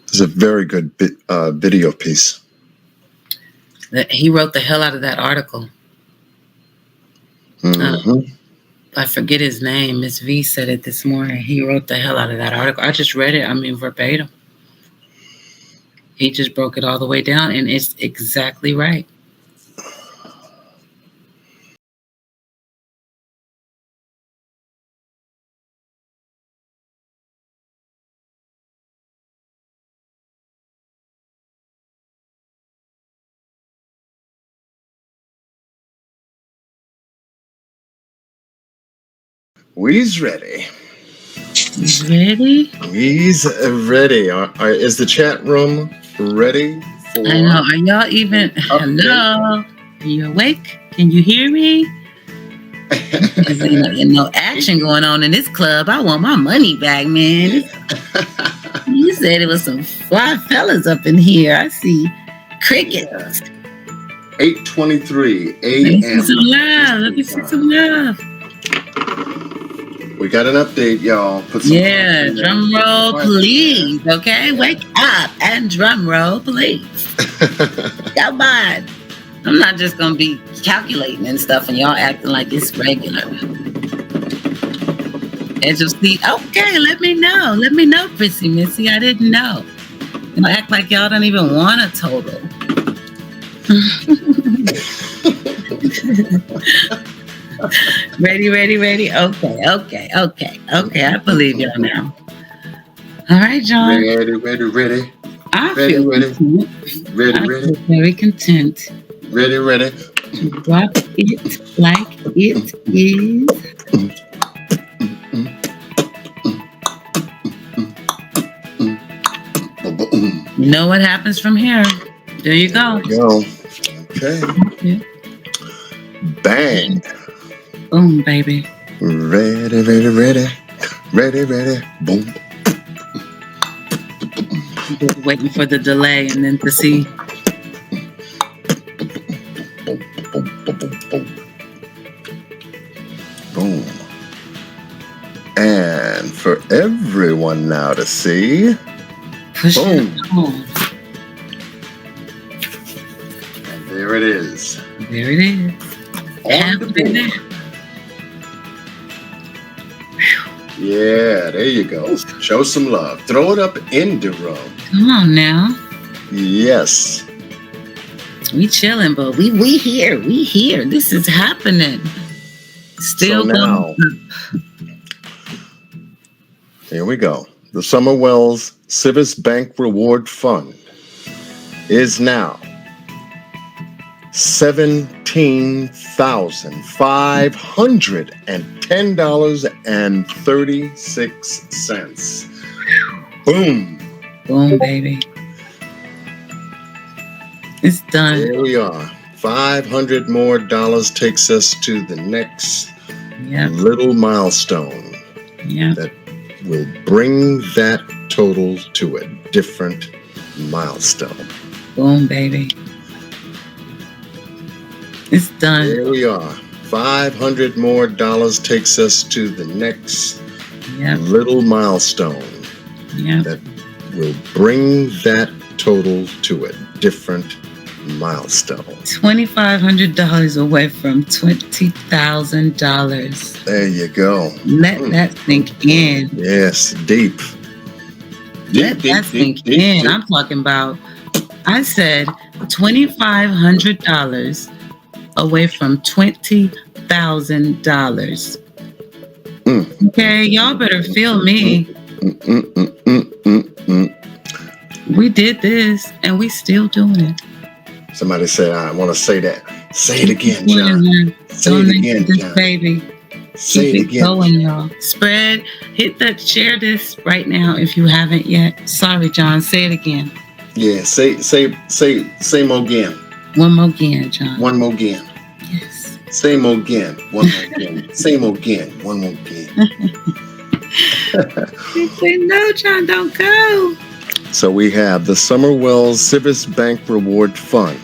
It's a very good video piece. He wrote the hell out of that article. Mm-hmm. I forget his name. Miss V said it this morning. He wrote the hell out of that article. I just read it. I mean, verbatim. He just broke it all the way down, and it's exactly right. We's ready. He's ready? We's ready. Is the chat room ready for... I know. Are y'all even... Hello? Are you awake? Can you hear me? There's no action going on in this club. I want my money back, man. You said it was some fly fellas up in here. I see crickets. 8:23 a.m. Let me see some love. We got an update, y'all. Put some drum roll, please. Okay, wake up and drum roll, please. Come on. I'm not just gonna be calculating and stuff, and y'all acting like it's regular. Edge of seat. Okay, let me know. Let me know, Prissy Missy. I didn't know. Don't act like y'all don't even want a total. Ready. Okay. I believe y'all now. All right, John. Ready. I feel very content. Ready. Drop it like it is. You know what happens from here. There you go. Okay. Bang. Boom, baby. Ready. Boom. Just waiting for the delay and then to see. Boom. And for everyone now to see. Boom. And there it is. There it is. On the board. Yeah, there you go. Show some love. Throw it up in the room. Come on now. Yes. We chilling, but we here. We here. This is happening. Still so now, here we go. The SUMMERWELLS Civis Bank Reward Fund is now $17,510.36. Boom. Boom, baby. It's done. There we are. $500 more takes us to the next little milestone that will bring that total to a different milestone. Boom, baby. It's done. There we are. $500 more takes us to the next little milestone that will bring that total to a different milestone. $2,500 away from $20,000. There you go. Let that sink in. Yes, deep. Let that sink in. I'm talking about, I said $2,500 away from $20,000. Okay, y'all better feel me. We did this and we still doing it. Somebody said, I want to say that. Say it again, John. Say it again, John. Baby. Say Keep it again. going, y'all. Spread, hit that, share this right now if you haven't yet. Sorry, John. Say it again. Yeah, say more again. One more again, John. One more again. Yes. Say more again. One more again. Say more again. One more again. No, John, don't go. So we have the SUMMERWELLS Civis Bank Reward Fund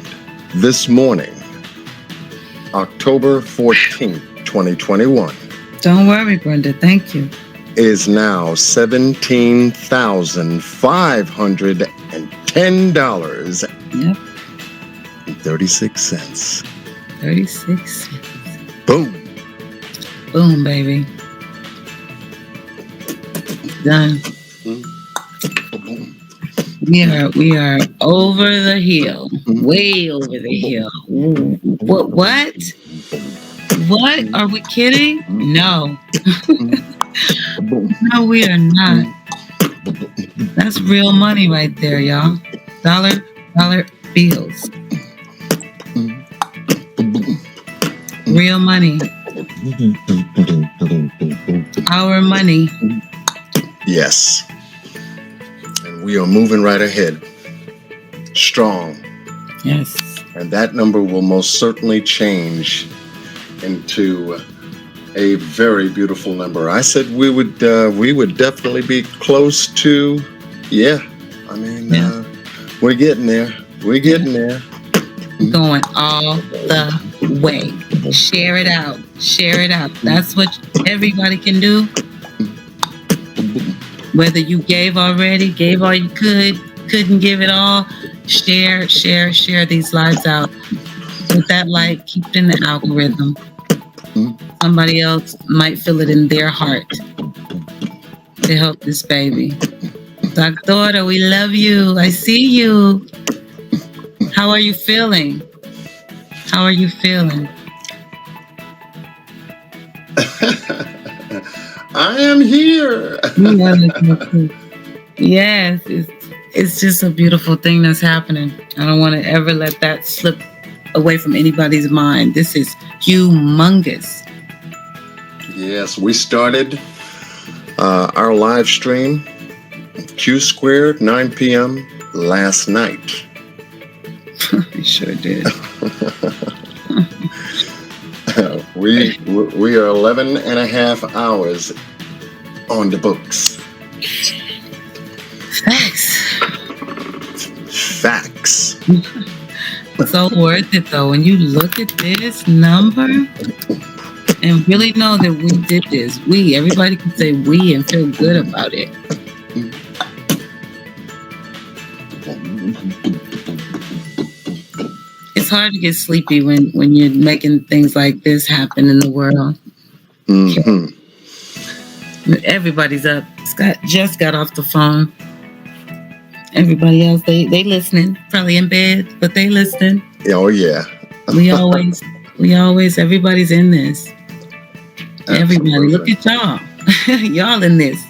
this morning, October 14th, 2021. Don't worry, Brenda. Thank you. Is now $17,510. Yep. 36 cents. 36 cents. Boom. Boom, baby. Done. We are over the hill. Way over the hill. What? What? Are we kidding? No. No, we are not. That's real money right there, y'all. Dollar bills. Real money. Our money. Yes. And we are moving right ahead. Strong. Yes. And that number will most certainly change into a very beautiful number. I said we would definitely be close to, we're getting there. We're getting there. Going all the way. Share it out. Share it out. That's what everybody can do. Whether you gave already, gave all you could, couldn't give it all, share these lives out. With that light, keep it in the algorithm. Somebody else might feel it in their heart to help this baby. Doctora, we love you. I see you. How are you feeling? How are you feeling? I am here. Yes, it's just a beautiful thing that's happening. I don't want to ever let that slip away from anybody's mind. This is humongous. Yes, we started our live stream, Q Squared, 9 p.m. last night. We sure did. We are 11 and a half hours on the books. Facts. So worth it though. When you look at this number and really know that we did this, everybody can say we and feel good about it. It's hard to get sleepy when you're making things like this happen in the world. Mm-hmm. Everybody's up. Scott just got off the phone. Everybody else, they listening. Probably in bed, but they listening. Oh yeah. we always, everybody's in this. Everybody, look at y'all. Y'all in this.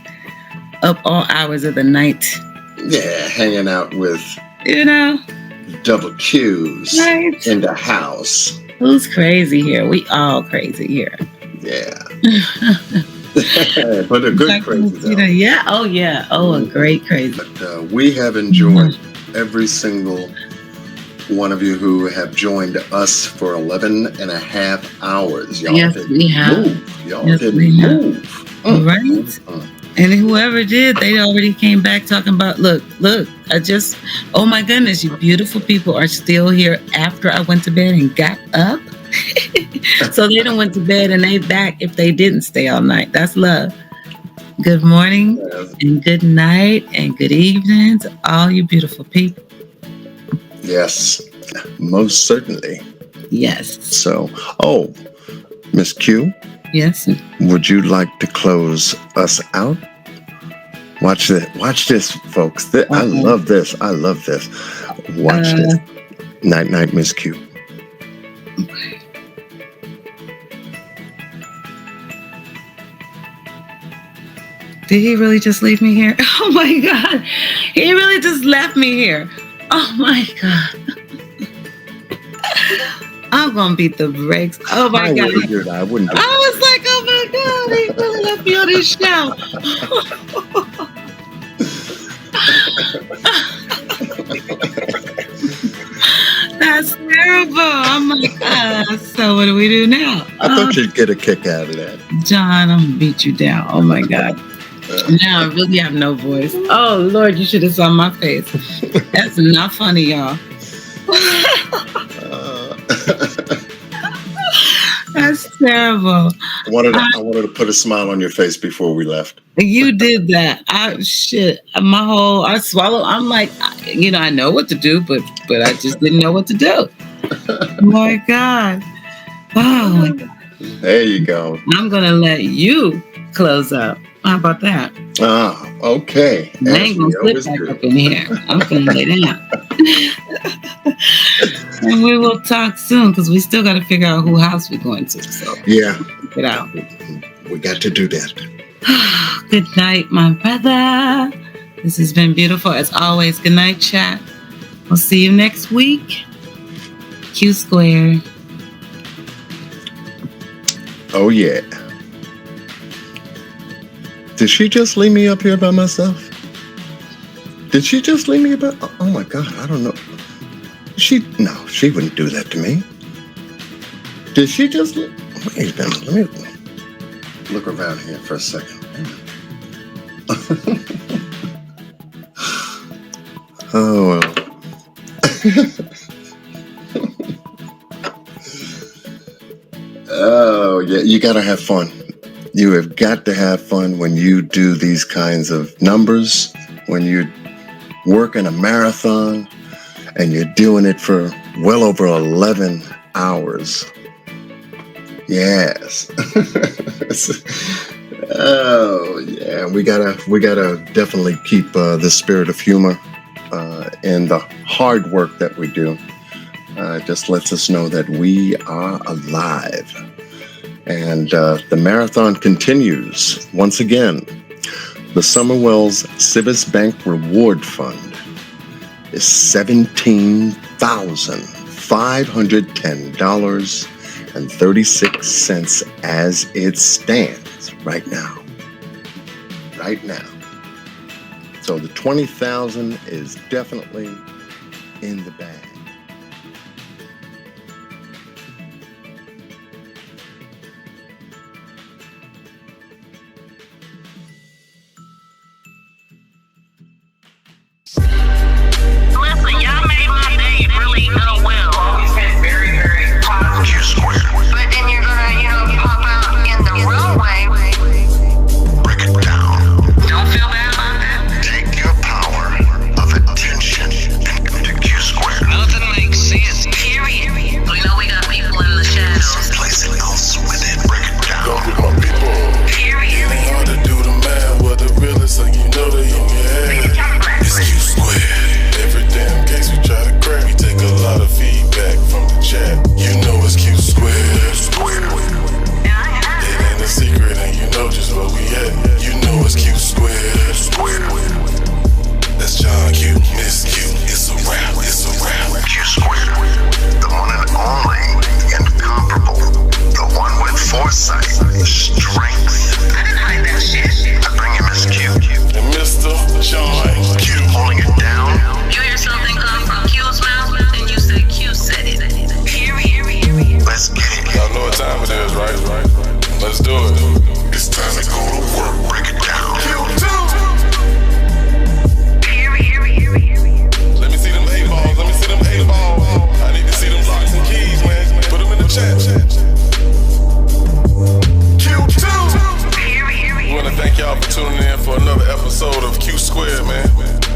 Up all hours of the night. Yeah, hanging out with, double Qs right in the house. Who's crazy here? We all crazy here. Yeah. But a good crazy though. Yeah. Oh yeah. Oh, a great crazy. But we have enjoyed every single one of you who have joined us for 11 and a half hours. Y'all we have. Move. Y'all didn't move. Right? And whoever did, they already came back talking about, look, oh my goodness, you beautiful people are still here after I went to bed and got up. So they done went to bed and they back if they didn't stay all night. That's love. Good morning and good night and good evening to all you beautiful people. Yes, most certainly. Yes. So, Miss Q. Yes. Would you like to close us out? Watch this, folks. I love this. Watch this. Night, Miss Q. Okay. Did he really just leave me here? Oh my God. He really just left me here. Oh my God. I'm gonna beat the brakes. Oh my God. I wouldn't do I was like, oh my God, they really left me on this show. That's terrible. I'm like, so what do we do now? I thought you'd get a kick out of that. John, I'm gonna beat you down. Oh my God. Now I really have no voice. Oh Lord, you should have saw my face. That's not funny, y'all. That's terrible. I wanted to put a smile on your face before we left. You did that. I swallowed. I'm like, I know what to do, but I just didn't know what to do. My God. Oh my God. There you go. I'm gonna let you close up. How about that? Okay. I ain't gonna slip back up in here. I'm gonna lay down. And we will talk soon because we still got to figure out whose house we're going to. So yeah, get out. We got to do that. Good night, my brother. This has been beautiful as always. Good night, chat. We'll see you next week. Q squared. Oh yeah. Did she just leave me up here by myself? Did she just leave me about? Oh my God, I don't know. No, she wouldn't do that to me. Did she just? Wait a minute. Let me look around here for a second. Oh well. Oh yeah, you gotta have fun. You have got to have fun when you do these kinds of numbers, when you're working a marathon and you're doing it for well over 11 hours. Yes. Oh yeah, we gotta definitely keep the spirit of humor in the hard work that we do. It just lets us know that we are alive. And the marathon continues. Once again, the SUMMERWELLS Civis Bank Reward Fund is $17,510.36 as it stands right now. Right now. So the $20,000 is definitely in the bag. Listen, y'all made my day really well. It's been very, very positive. But then you're gonna, pop out in the wrong way. Break it down. Don't feel bad about that. Take your power of attention and go to Q squared. Nothing makes sense. Period. We know we got people in the shadows. Someplace else with it. Break it down. Go get my people. Period. It ain't hard to do the math. What the real is, so you know they in your head. It's Q squared. Every damn case we try to crack, we take a lot of feedback from the chat. You know it's Q squared. It ain't a secret, and you know just where we at. You know it's Q squared. That's John Q, Miss Q. It's a rap, it's a rap. Q squared. The one and only, incomparable. The one with foresight, strength. I didn't hide that shit. I bring you Miss Q. And Mr. John Q. Holding it down. You hear something come from Q's mouth, and you say Q said it. Period. Let's get it. Y'all know what time it is, right? Let's do it. It's time to go to work. Break it down. Period. Let me see them 8 balls. Let me see them 8 balls. I need to see them locks and keys, man. Put them in the chat. Q2. We want to thank y'all for tuning in for another episode of Q Squared, man.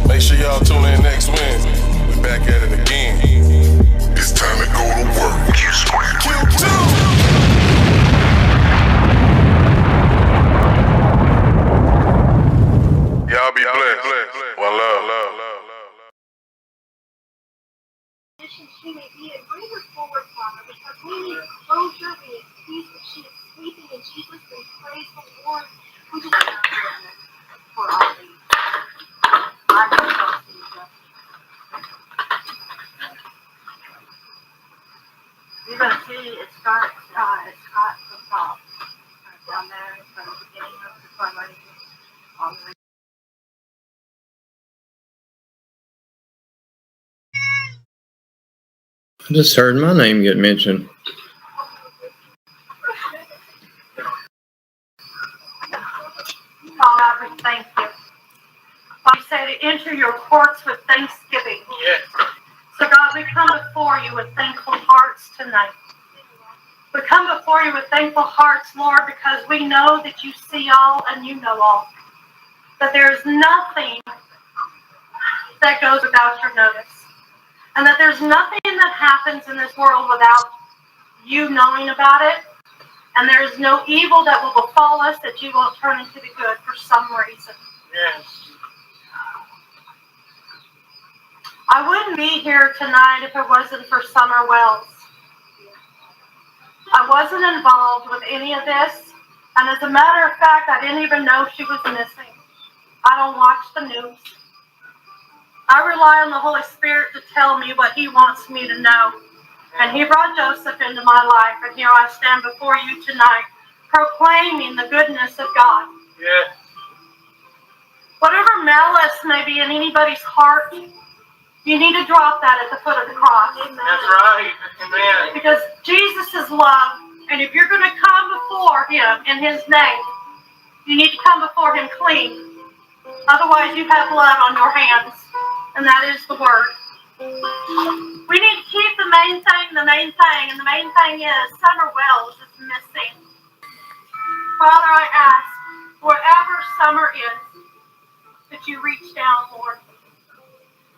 Make sure y'all tune in next Wednesday. We back at it again. It's time to go to work. Q Squared. Q2. Y'all be blessed. One love. She may be a greater forward father because we need closure, we need peace. If she is sleeping in Jesus, then praise the Lord. We just have for all these. I'm so Jesus. You're gonna I just heard my name get mentioned. God, we thank you. I say to enter your courts with thanksgiving. Yes. So God, we come before you with thankful hearts tonight. We come before you with thankful hearts, Lord, because we know that you see all and you know all. That there is nothing that goes without your notice. And that there's nothing that happens in this world without you knowing about it. And there is no evil that will befall us that you won't turn into the good for some reason. Yes. I wouldn't be here tonight if it wasn't for SUMMERWELLS. I wasn't involved with any of this. And as a matter of fact, I didn't even know she was missing. I don't watch the news. I rely on the Holy Spirit to tell me what He wants me to know. And He brought Joseph into my life, and here I stand before you tonight, proclaiming the goodness of God. Yes. Whatever malice may be in anybody's heart, you need to drop that at the foot of the cross. That's right. Amen. Because Jesus is love, and if you're going to come before Him in His name, you need to come before Him clean. Otherwise, you have blood on your hands, and that is the Word. We need to keep the main thing, and the main thing is SUMMERWELLS is missing. Father, I ask, wherever Summer is, that you reach down, Lord,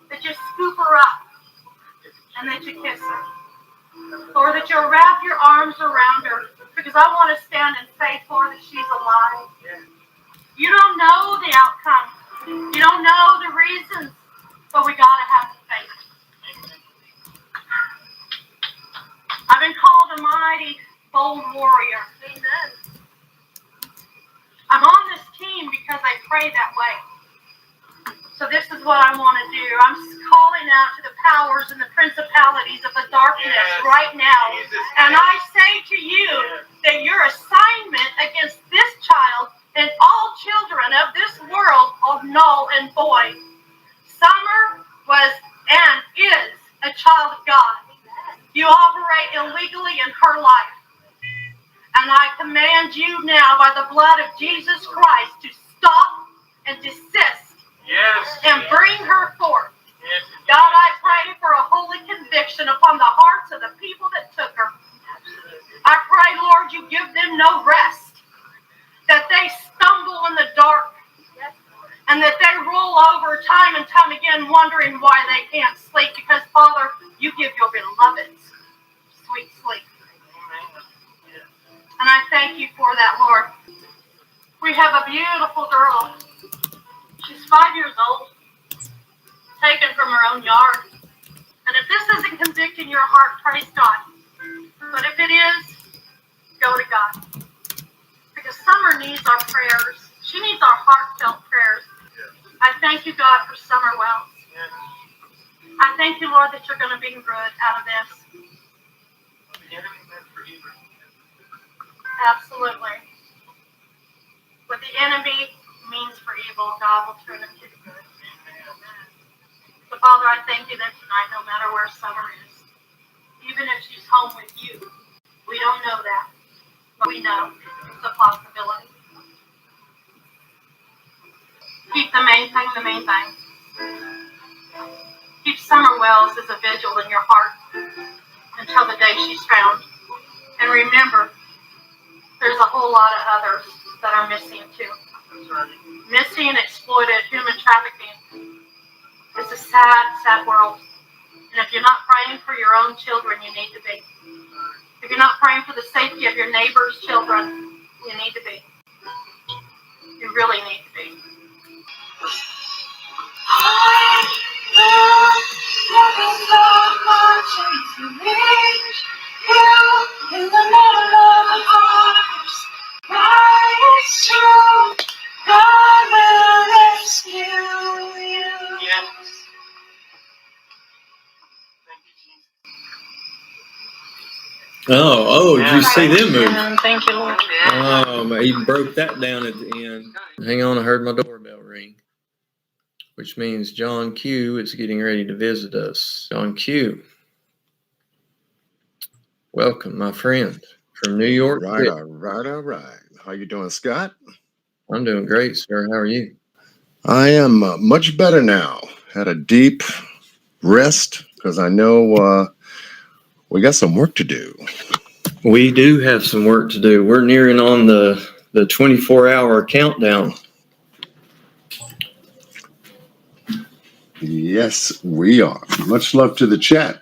that you scoop her up, and that you kiss her. Lord, that you'll wrap your arms around her, because I want to stand in faith, Lord, that she's alive. You don't know the outcome. You don't know the reasons, but we got to have the faith. I've been called a mighty, bold warrior. Amen. I'm on this team because I pray that way. So this is what I want to do. I'm calling out to the powers and the principalities of the darkness right now. And I say to you that your assignment against this child and all children of this world are null and void. Summer was and is a child of God. You operate illegally in her life. And I command you now by the blood of Jesus Christ to stop and desist. Yes. And bring her forth. Yes. God, I pray for a holy conviction upon the hearts of the people that took her. I pray, Lord, you give them no rest. That they stumble in the dark. And that they roll over time and time again wondering why they can't sleep. Because, Father, you give your beloveds sweet sleep. And I thank you for that, Lord. We have a beautiful girl. She's 5 years old, taken from her own yard. And if this isn't convicting your heart, praise God. But if it is, go to God. Because Summer needs our prayers. She needs our heartfelt prayers. I thank you, God, for SUMMERWELLS. I thank you, Lord, that you're going to bring good out of this. Absolutely. What the enemy means for evil, God will turn it to the good. So, Father, I thank you that tonight, no matter where Summer is, even if she's home with you, we don't know that, but we know it's a possibility. Keep the main thing the main thing. Keep SUMMERWELLS as a vigil in your heart until the day she's found. And remember, there's a whole lot of others that are missing too. Missing, exploited, human trafficking. It's a sad, sad world. And if you're not praying for your own children, you need to be. If you're not praying for the safety of your neighbor's children, you need to be. You really need to be. In the middle of the waters, God is true. God will rescue you. Yes. Did you see them move? Thank you, Lord. Oh, he broke that down at the end. Hang on, I heard my doorbell ring, which means John Q is getting ready to visit us. John Q. Welcome, my friend from New York. All right. How you doing, Scott? I'm doing great, sir. How are you? I am much better now. Had a deep rest because I know we got some work to do. We do have some work to do. We're nearing on the 24-hour countdown. Yes, we are. Much love to the chat.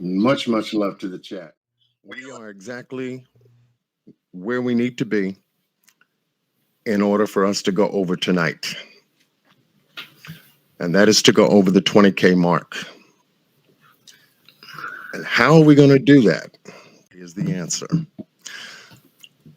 Much love to the chat. We are exactly where we need to be in order for us to go over tonight. And that is to go over the 20K mark. And how are we going to do that? Here's the answer.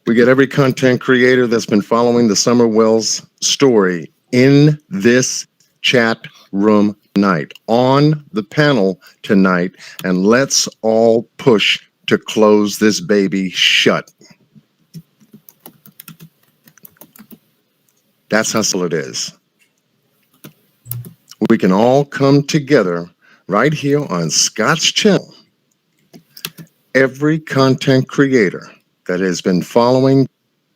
We get every content creator that's been following the SUMMERWELLS story in this chat room tonight, on the panel tonight, and let's all push to close this baby shut. That's how simple it is. We can all come together right here on Scott's channel. Every content creator that has been following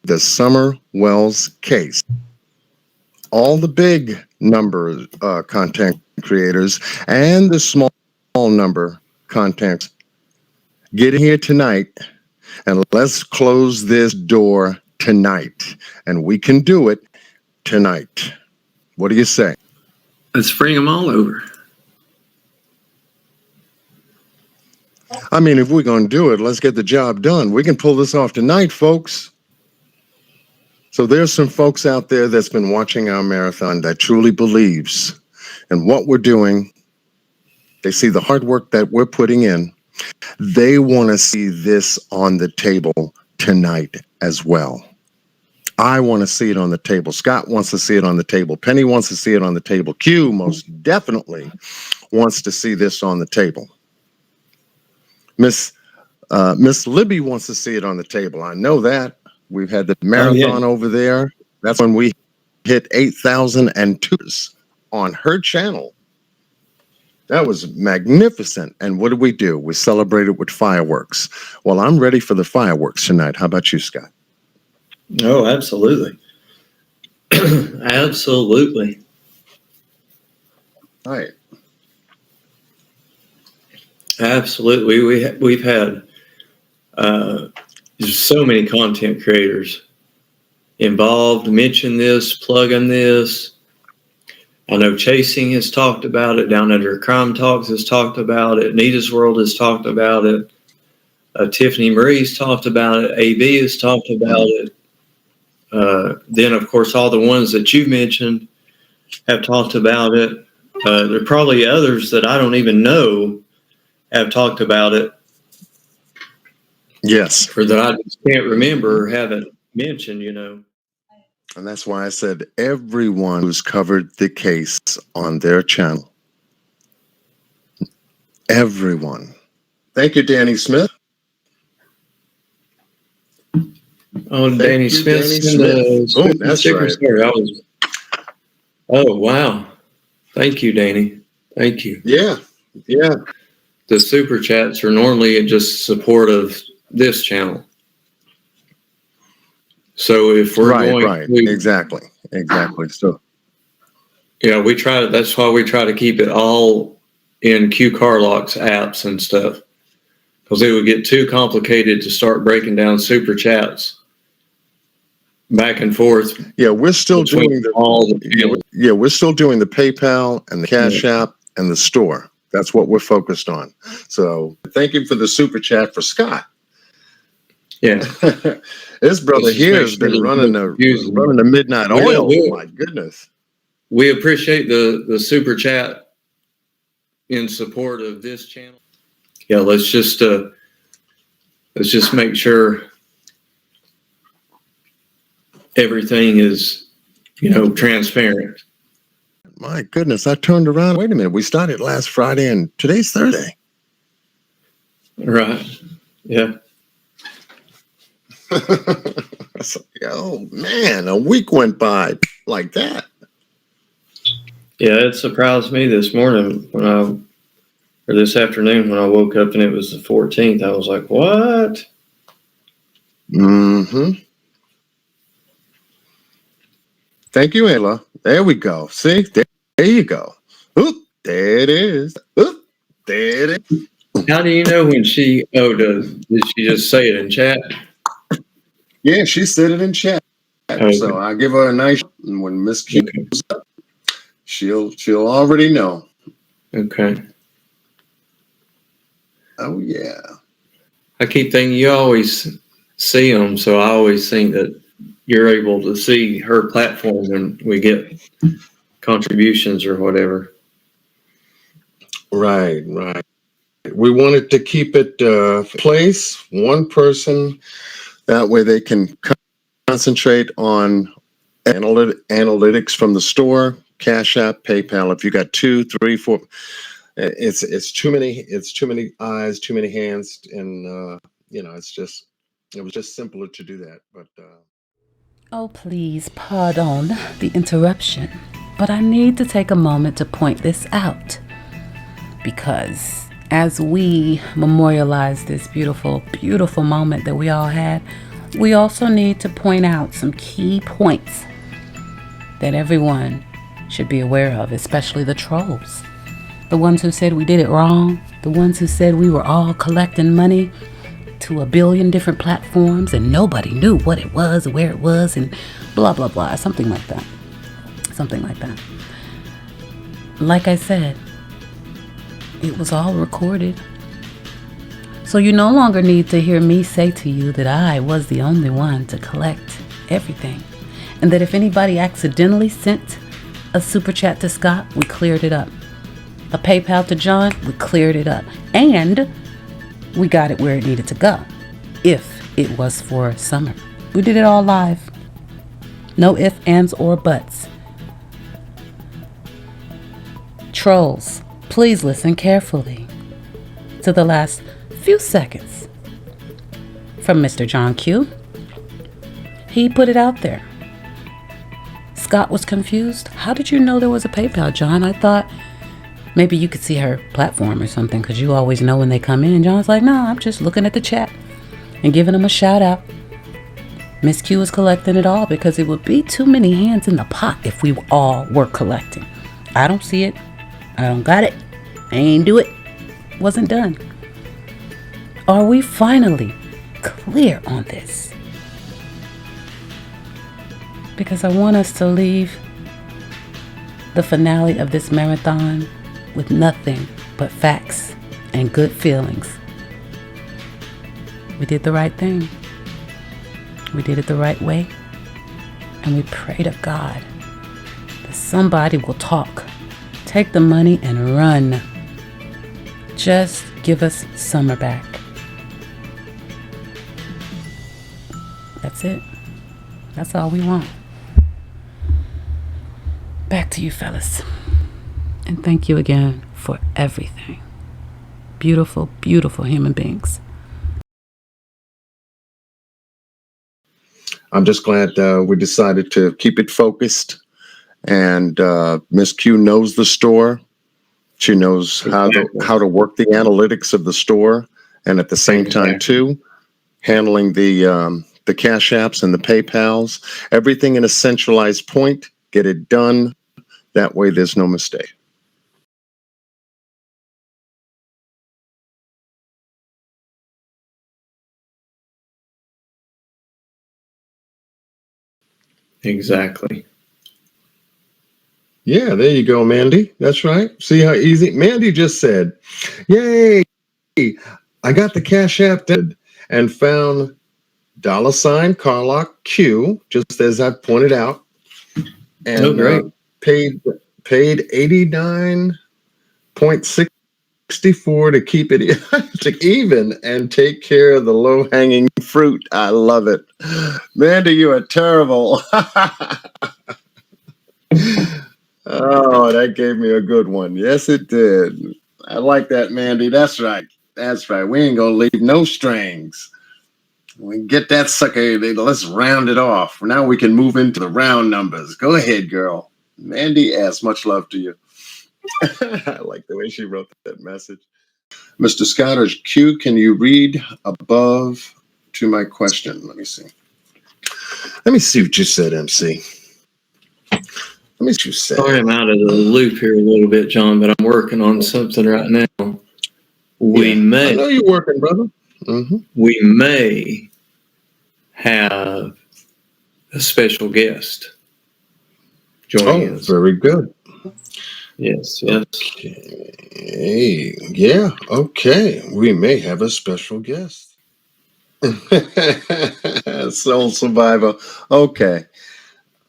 the SUMMERWELLS case, all the big number content creators and the small number content, get in here tonight and let's close this door tonight. And we can do it tonight. What do you say? Let's bring them all over. I mean, if we're going to do it, let's get the job done. We can pull this off tonight, folks. So there's some folks out there that's been watching our marathon that truly believes in what we're doing. They see the hard work that we're putting in. They want to see this on the table tonight as well. I want to see it on the table. Scott wants to see it on the table. Penny wants to see it on the table. Q most definitely wants to see this on the table. Miss Libby wants to see it on the table. I know that. We've had the marathon over there. That's when we hit 8,002 on her channel. That was magnificent. And what did we do? We celebrated with fireworks. Well, I'm ready for the fireworks tonight. How about you, Scott? Oh, absolutely. Absolutely. All right. Absolutely. We've had there's so many content creators involved, mention this, plugging this. I know Chasing has talked about it. Down Under Crime Talks has talked about it. Nita's World has talked about it. Tiffany Marie's talked about it. AB has talked about it. Then, of course, all the ones that you mentioned have talked about it. There are probably others that I don't even know have talked about it. Yes. Or that I just can't remember or haven't mentioned, you know. And that's why I said everyone who's covered the case on their channel. Everyone. Thank you, Danny Smith. Oh, Danny Smith. Oh, that's right. Oh, wow. Thank you, Danny. Thank you. Yeah. The super chats are normally just support of this channel. So if we're going to, exactly. So yeah, that's why we try to keep it all in Q Carlock's apps and stuff, because it would get too complicated to start breaking down super chats back and forth. Yeah, we're still doing we're still doing the PayPal and the Cash App and the store. That's what we're focused on. So thank you for the super chat for Scott. Yeah. This brother here has been running the midnight oil. My goodness. We appreciate the super chat in support of this channel. Yeah, let's just make sure everything is, transparent. My goodness, I turned around. Wait a minute. We started last Friday and today's Thursday. Right. Yeah. Oh man, a week went by like that. Yeah, it surprised me this morning when I or this afternoon when I woke up and it was the 14th. I was like, what? Mm-hmm. Thank you, Ayla. There we go. See, there you go. Oop, there it is. Oop, there it is. How do you know when she, did she just say it in chat? Yeah, she said it in chat. Okay. So I give her a nice, and when Miss Q comes up, she'll already know. Okay. Oh, yeah. I keep thinking you always see them, so I always think that you're able to see her platform when we get contributions or whatever. Right. We wanted to keep it place, one person. That way they can concentrate on analytics from the store, Cash App, PayPal. If you got 2, 3, 4, it's too many. It's too many eyes, too many hands, and it was just simpler to do that. But Oh, please pardon the interruption, but I need to take a moment to point this out, because as we memorialize this beautiful, beautiful moment that we all had, we also need to point out some key points that everyone should be aware of, especially the trolls. The ones who said we did it wrong, the ones who said we were all collecting money to a billion different platforms and nobody knew what it was or where it was and blah, blah, blah, something like that. Like I said, it was all recorded. So you no longer need to hear me say to you that I was the only one to collect everything. And that if anybody accidentally sent a super chat to Scott, we cleared it up. A PayPal to John, we cleared it up. And we got it where it needed to go. If it was for Summer. We did it all live. No ifs, ands, or buts. Trolls, please listen carefully to the last few seconds from Mr. John Q. He put it out there. Scott was confused. How did you know there was a PayPal, John? I thought maybe you could see her platform or something, because you always know when they come in. John's like, no, I'm just looking at the chat and giving them a shout out. Miss Q is collecting it all because it would be too many hands in the pot if we all were collecting. I don't see it. I don't got it. I ain't do it. Wasn't done. Are we finally clear on this? Because I want us to leave the finale of this marathon with nothing but facts and good feelings. We did the right thing. We did it the right way. And we pray to God that somebody will talk, take the money and run. Just give us Summer back. That's it. That's all we want. Back to you, fellas. And thank you again for everything. Beautiful, beautiful human beings. I'm just glad we decided to keep it focused. And Miss Q knows the store. She knows how to work the analytics of the store, and at the same time too, handling the Cash Apps and the PayPals. Everything in a centralized point. Get it done. That way, there's no mistake. Exactly. Yeah, there you go, Mandy. That's right. See how easy? Mandy just said, yay, I got the Cash App and found $ Carlock Q, just as I pointed out. And paid $89.64 to keep it to even and take care of the low-hanging fruit. I love it. Mandy, you are terrible. Oh, that gave me a good one. Yes, it did. I like that, Mandy. That's right. That's right. We ain't gonna leave no strings. We get that sucker. Let's round it off. Now we can move into the round numbers. Go ahead, girl. Mandy S. Much love to you. I like the way she wrote that message. Mr. Scott or Q, can you read above to my question? Let me see. Let me see what you said, MC. Let me see what you said. Sorry, I'm out of the loop here a little bit, John, but I'm working on something right now. I know you're working, brother. Mm-hmm. We may have a special guest joining us. Very good. Yes. Okay. Yeah. Okay. We may have a special guest. Soul Survivor. Okay.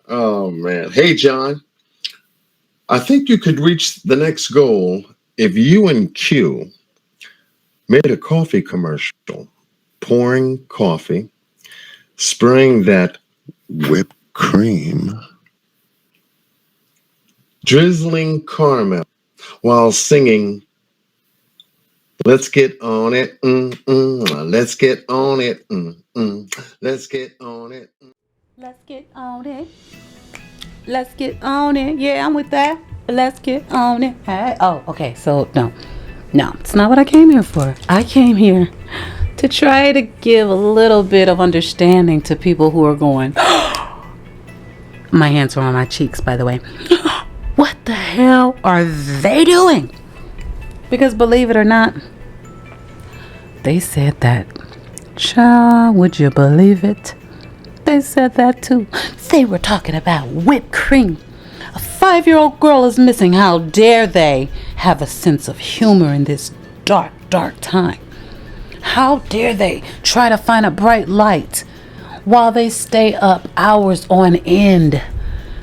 Oh man. Hey, John. I think you could reach the next goal if you and Q made a coffee commercial, pouring coffee, spraying that whipped cream, drizzling caramel while singing, let's get on it, let's get on it, let's get on it. Let's get on it. Let's get on it. Yeah, I'm with that. Let's get on it. Hey. Oh, okay. So, no, it's not what I came here for. I came here to try to give a little bit of understanding to people who are going, my hands are on my cheeks, by the way. What the hell are they doing? Because believe it or not, they said that. Child, would you believe it? They said that too. They were talking about whipped cream. A 5-year-old girl is missing. How dare they have a sense of humor in this dark, dark time? How dare they try to find a bright light while they stay up hours on end,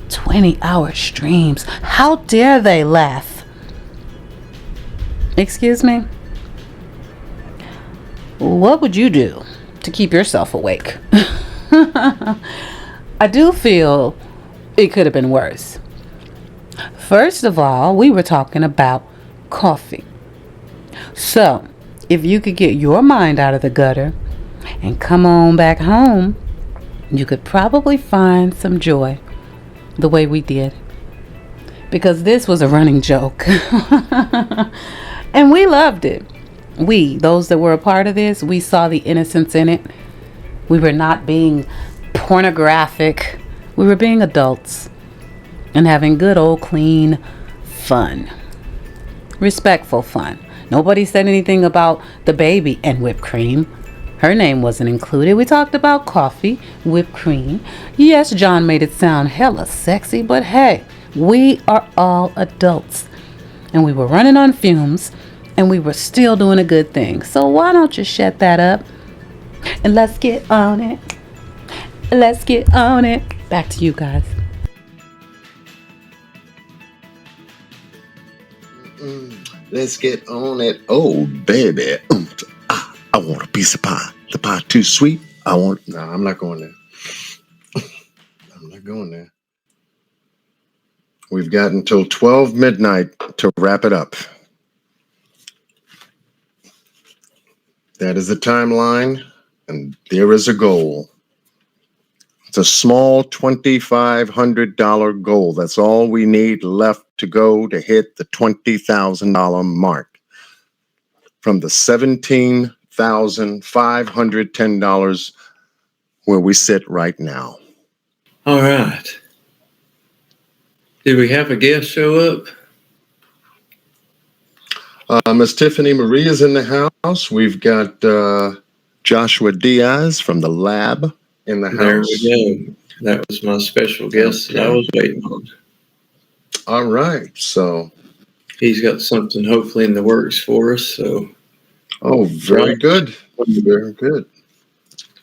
20-hour streams? How dare they laugh? Excuse me? What would you do to keep yourself awake? I do feel it could have been worse. First of all, we were talking about coffee. So, if you could get your mind out of the gutter and come on back home, you could probably find some joy the way we did. Because this was a running joke. And we loved it. We, those that were a part of this, we saw the innocence in it. We were not being pornographic. We were being adults and having good old clean fun. Respectful fun. Nobody said anything about the baby and whipped cream. Her name wasn't included. We talked about coffee, whipped cream. Yes, John made it sound hella sexy, but hey, we are all adults. And we were running on fumes, and we were still doing a good thing. So why don't you shut that up? And let's get on it. Let's get on it. Back to you guys. Let's get on it. Oh, baby. I want a piece of pie. The pie too sweet. No, I'm not going there. I'm not going there. We've got until 12 midnight to wrap it up. That is the timeline, and there is a goal. It's a small $2,500 goal. That's all we need left to go to hit the $20,000 mark from the $17,510 where we sit right now. All right. Did we have a guest show up? Miss Tiffany Marie is in the house. We've got Joshua Diaz from the lab in the house. There we go. That was my special guest that I was waiting on. All right. So he's got something hopefully in the works for us. So very good. Very good.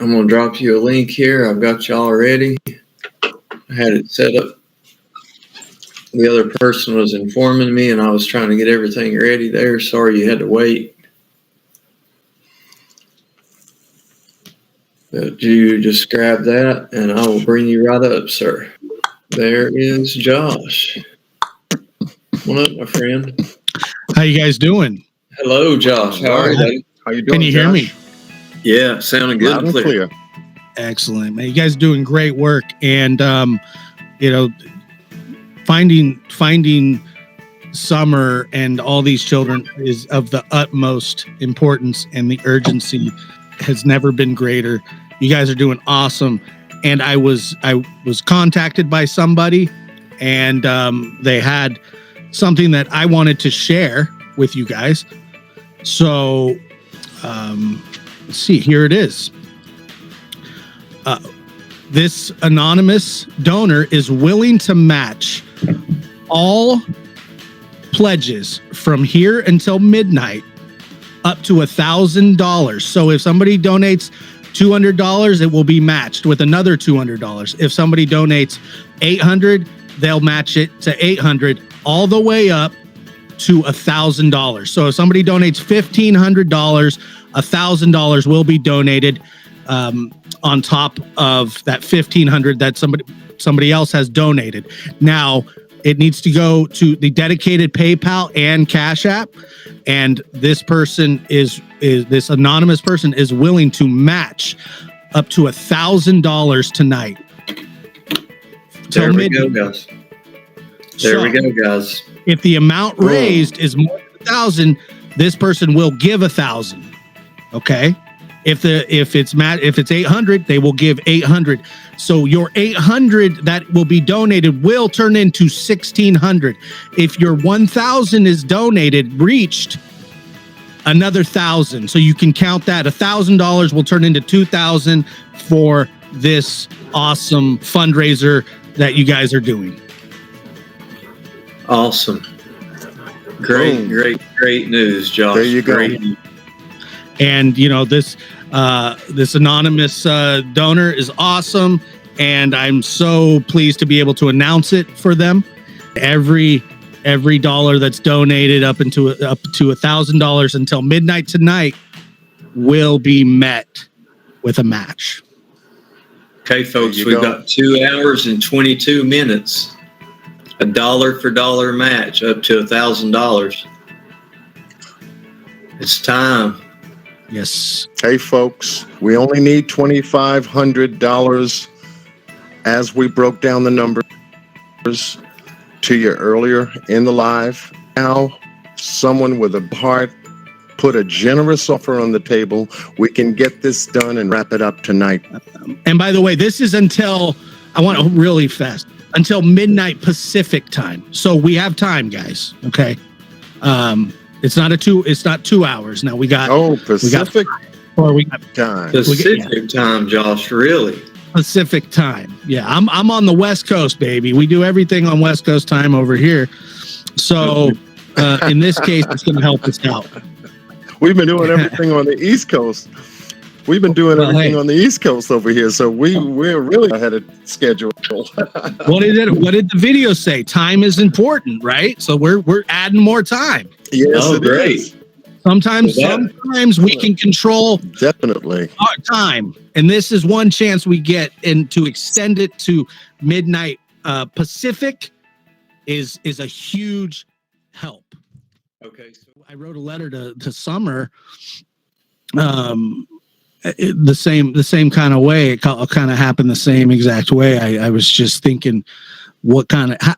I'm going to drop you a link here. I've got you all ready. I had it set up. The other person was informing me, and I was trying to get everything ready there. Sorry you had to wait. But you just grab that, and I will bring you right up, sir. There is Josh. Come on up, my friend. How you guys doing? Hello, Josh. How are you, buddy? How you doing, Can you hear me? Yeah, sounding good and clear. Excellent, man. You guys doing great work, and finding Summer and all these children is of the utmost importance, and the urgency has never been greater. You guys are doing awesome. And I was contacted by somebody, and they had something that I wanted to share with you guys. So let's see, here it is. This anonymous donor is willing to match all pledges from here until midnight up to $1,000. So if somebody donates $200, it will be matched with another $200. If somebody donates $800, they'll match it to $800, all the way up to $1,000. So if somebody donates $1,500, $1,000 will be donated on top of that $1,500 that somebody else has donated. Now, it needs to go to the dedicated PayPal and Cash App, and this person this anonymous person is willing to match up to $1,000 tonight. There we go, guys. There we go, guys. If the amount raised is more than 1,000, this person will give 1,000. Okay. If it's 800, they will give 800. So your 800 that will be donated will turn into 1,600. If your 1,000 is reached another 1,000. So you can count that. $1,000 will turn into 2,000 for this awesome fundraiser that you guys are doing. Awesome. Great news, Josh. There you go. Great. And this anonymous donor is awesome, and I'm so pleased to be able to announce it for them. Every dollar that's donated up to $1,000 until midnight tonight will be met with a match. Okay, folks, we've got 2 hours and 22 minutes. A dollar for dollar match up to $1,000. It's time. Yes. Hey, folks, we only need $2,500 as we broke down the numbers to you earlier in the live. Now, someone with a heart put a generous offer on the table. We can get this done and wrap it up tonight. And by the way, this is until midnight Pacific time. So we have time, guys. Okay. It's not 2 hours. Now we got Pacific time. Pacific time, Josh, really? Pacific time. Yeah, I'm on the West Coast, baby. We do everything on West Coast time over here. So in this case, it's going to help us out. We've been doing everything on the East Coast. We've been doing everything on the East Coast over here, so we're really ahead of schedule. What did the video say? Time is important, right? So we're adding more time. Yes, it great. is. Sometimes we can control definitely our time, and this is one chance we get, and to extend it to midnight Pacific is a huge help. Okay, so I wrote a letter to Summer. The same kind of way. It kind of happened the same exact way. I was just thinking,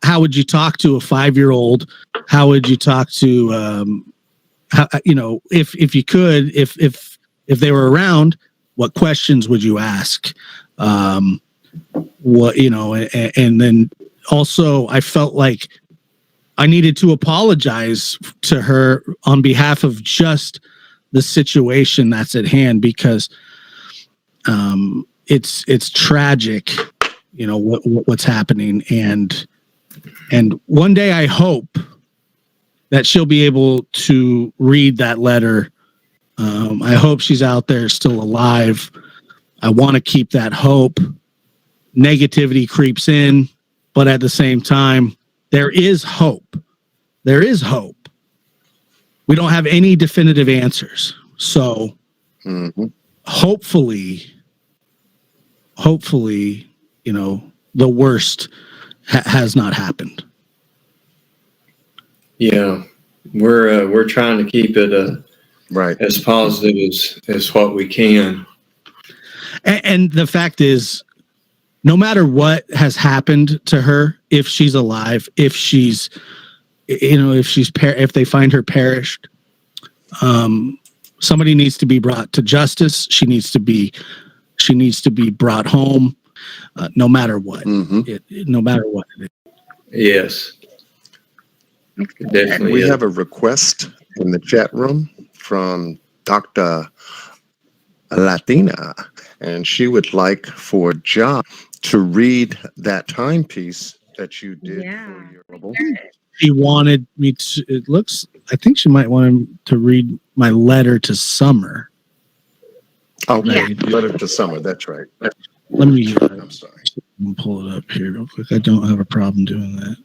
how would you talk to a 5-year-old? How would you talk to, if you could, if they were around, what questions would you ask? And then also I felt like I needed to apologize to her on behalf of just the situation that's at hand, because it's tragic, what's happening, and one day I hope that she'll be able to read that letter. I hope she's out there still alive. I want to keep that hope. Negativity creeps in, but at the same time, there is hope. There is hope. We don't have any definitive answers. So hopefully, the worst has not happened. Yeah, we're trying to keep it right as positive as what we can. And the fact is, no matter what has happened to her, if she's alive, if she's if they find her perished, somebody needs to be brought to justice. She needs to be brought home, no matter what. No matter what it is. Yes. Definitely. We have a request in the chat room from Dr. Latina, and she would like for John to read that timepiece that you did for your bubble. She wanted me to, I think she might want him to read my letter to Summer. Okay, letter to Summer, that's right. Let me, I'm sorry. Pull it up here real quick. I don't have a problem doing that.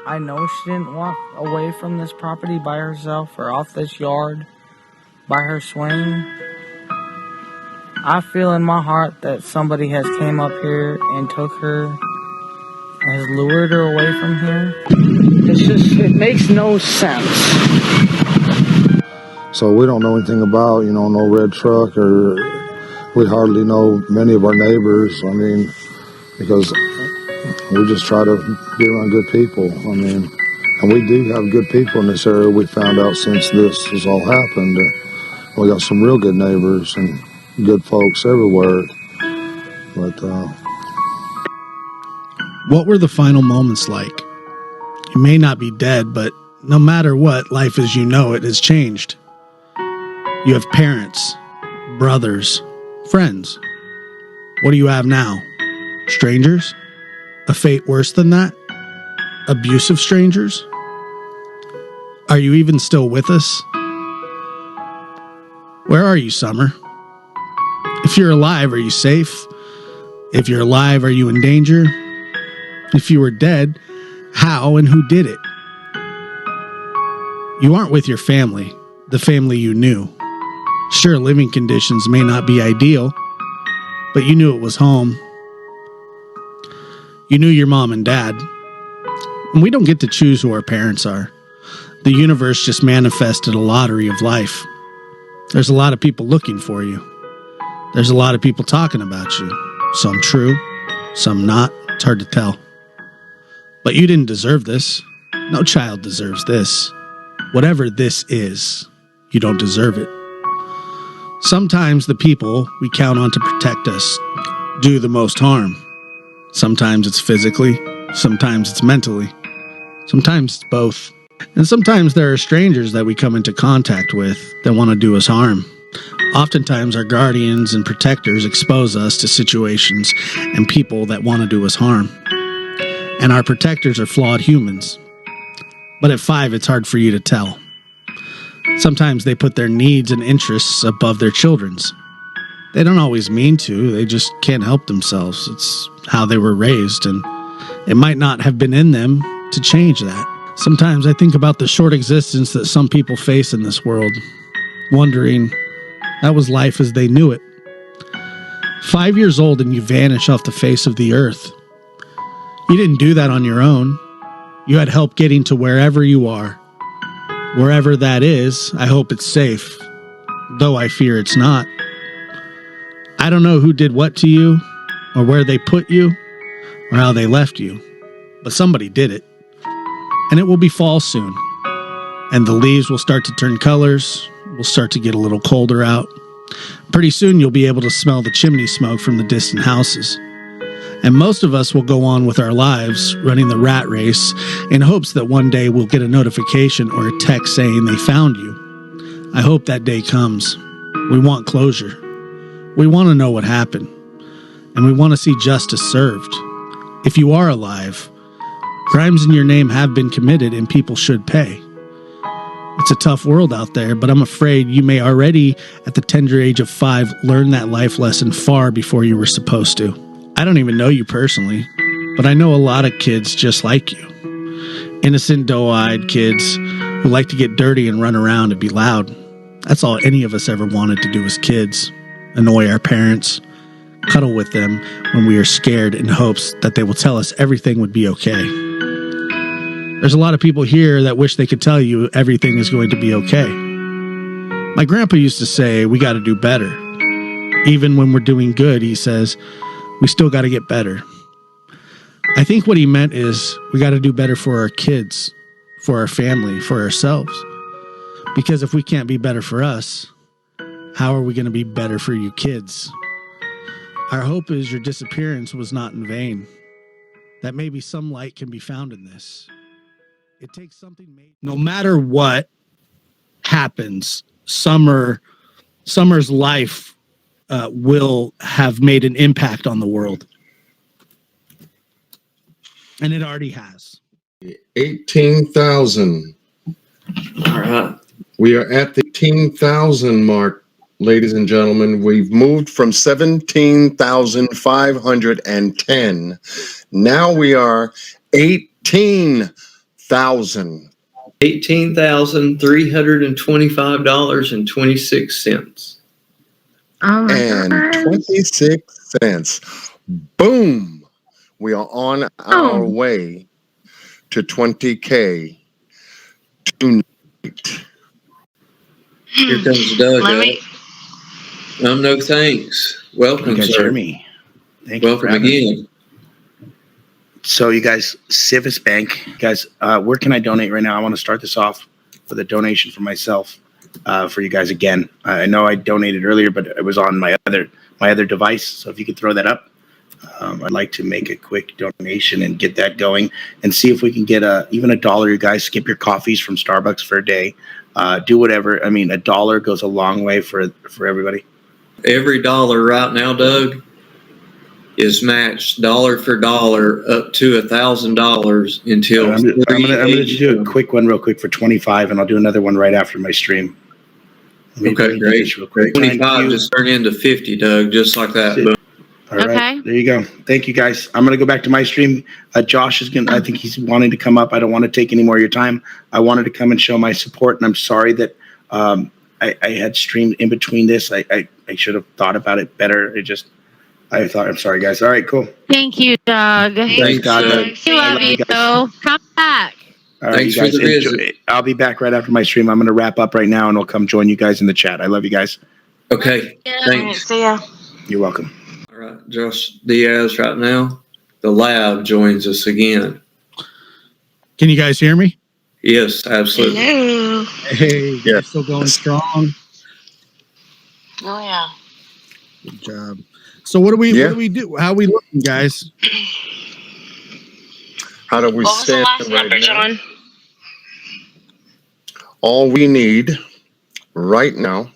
I know she didn't walk away from this property by herself or off this yard by her swing. I feel in my heart that somebody has came up here and took her, has lured her away from here. It makes no sense. So we don't know anything about, no red truck, or we hardly know many of our neighbors. I mean, because we just try to be around good people. I mean, and we do have good people in this area. We found out since this has all happened. We got some real good neighbors and good folks everywhere. But what were the final moments like? You may not be dead, but no matter what, life as you know it has changed. You have parents, brothers, friends. What do you have now? Strangers? A fate worse than that? Abusive strangers? Are you even still with us? Where are you, Summer? If you're alive, are you safe? If you're alive, are you in danger? If you were dead, how and who did it? You aren't with your family, the family you knew. Sure, living conditions may not be ideal, but you knew it was home. You knew your mom and dad. And we don't get to choose who our parents are. The universe just manifested a lottery of life. There's a lot of people looking for you. There's a lot of people talking about you. Some true, some not. It's hard to tell. But you didn't deserve this. No child deserves this. Whatever this is, you don't deserve it. Sometimes the people we count on to protect us do the most harm. Sometimes it's physically, sometimes it's mentally, sometimes it's both. And sometimes there are strangers that we come into contact with that want to do us harm. Oftentimes our guardians and protectors expose us to situations and people that want to do us harm. And our protectors are flawed humans. But at 5, it's hard for you to tell. Sometimes they put their needs and interests above their children's. They don't always mean to, they just can't help themselves. It's how they were raised, and it might not have been in them to change that. Sometimes I think about the short existence that some people face in this world, wondering, that was life as they knew it. 5 years old and you vanish off the face of the earth. You didn't do that on your own. You had help getting to wherever you are. Wherever that is, I hope it's safe, though I fear it's not. I don't know who did what to you, or where they put you, or how they left you, but somebody did it. And it will be fall soon, and the leaves will start to turn colors, will start to get a little colder out. Pretty soon you'll be able to smell the chimney smoke from the distant houses. And most of us will go on with our lives, running the rat race, in hopes that one day we'll get a notification or a text saying they found you. I hope that day comes. We want closure. We want to know what happened. And we want to see justice served. If you are alive, crimes in your name have been committed and people should pay. It's a tough world out there, but I'm afraid you may already, at the tender age of 5, learn that life lesson far before you were supposed to. I don't even know you personally, but I know a lot of kids just like you. Innocent, doe-eyed kids who like to get dirty and run around and be loud. That's all any of us ever wanted to do as kids. Annoy our parents, cuddle with them when we are scared in hopes that they will tell us everything would be okay. There's a lot of people here that wish they could tell you everything is going to be okay. My grandpa used to say, we got to do better. Even when we're doing good, he says, we still got to get better. I think what he meant is we got to do better for our kids, for our family, for ourselves. Because if we can't be better for us, how are we going to be better for you kids? Our hope is your disappearance was not in vain. That maybe some light can be found in this. It takes something made. No matter what happens, Summer's life will have made an impact on the world. And it already has. 18,000. All right. We are at the 18,000 mark, ladies and gentlemen. We've moved from 17,510. Now we are 18,000. $18,325.26. Oh and 26 cents. Boom. We are on our way to 20K tonight. Here comes Doug. No thanks. Welcome, You guys sir. hear me? Thank you. Welcome again. So you guys, Civis Bank, guys, where can I donate right now? I want to start this off with a donation for myself, for you guys again. I know I donated earlier, but it was on my other device. So if you could throw that up, I'd like to make a quick donation and get that going and see if we can get even $1. You guys skip your coffees from Starbucks for a day. Do whatever. I mean, $1 goes a long way for everybody. Every dollar right now, Doug, is matched dollar for dollar up to $1,000 until. I'm gonna do a quick one real quick for 25, and I'll do another one right after my stream. Okay, great. Real quick. 25 just turned into 50, Doug, just like that. Boom. All right, there you go. Thank you, guys. I'm gonna go back to my stream. Josh is gonna. I think he's wanting to come up. I don't want to take any more of your time. I wanted to come and show my support, and I'm sorry that I had streamed in between this. I should have thought about it better. I'm sorry, guys. All right, cool. Thank you, Doug. Thanks, Doug. We love you. Come back. All right, Thanks you guys. for the visit. I'll be back right after my stream. I'm going to wrap up right now, and I'll come join you guys in the chat. I love you guys. Okay, thanks. See ya. You're welcome. All right, Josh Diaz right now. The lab joins us again. Can you guys hear me? Yes, absolutely. Hello. Hey, yeah, still going strong. Oh yeah. Good job. So what do we do? How are we looking, guys? How do we What was the stand last right number, now? John? All we need right now,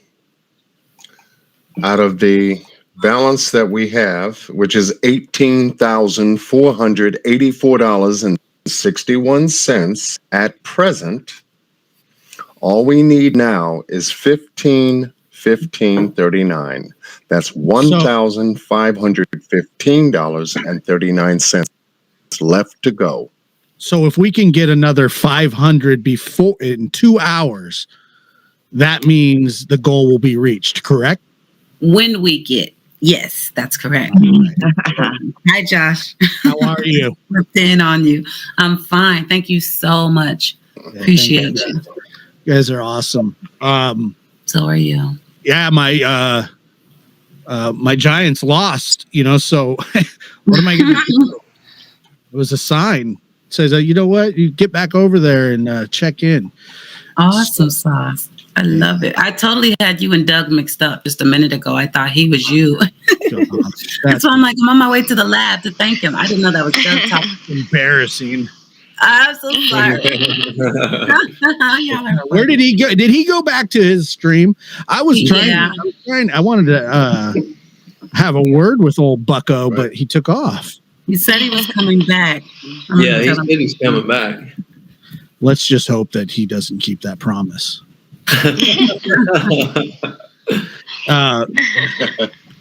out of the balance that we have, which is $18,484.61 at present, all we need now is $15.39. That's $1,515.39 left to go. So if we can get another 500 before in 2 hours, that means the goal will be reached, correct? When we get, yes, that's correct. Hi, Josh. How are you? Slipped in on you. I'm fine. Thank you so much. Appreciate you. You guys are awesome. So are you. Yeah, my Giants lost, so what am I going to do? It was a sign. It says, you know what? You get back over there and check in. Awesome sauce. I love it. I totally had you and Doug mixed up just a minute ago. I thought he was you. That's why I'm like, I'm on my way to the lab to thank him. I didn't know that was Doug talking. Embarrassing. I'm so sorry. Where did he go? Did he go back to his stream? I was trying. I wanted to have a word with old Bucko, but he took off. He said he was coming back. Yeah, he said he's coming back. Let's just hope that he doesn't keep that promise.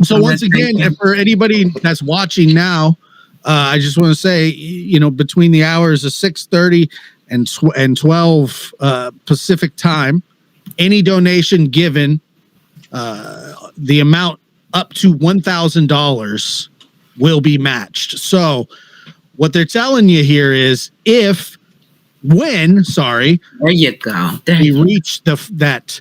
So once again, for anybody that's watching now, I just want to say, between the hours of 6:30 and 12 Pacific time, any donation given, the amount up to $1,000 will be matched. So what they're telling you here is when there you go. We reach that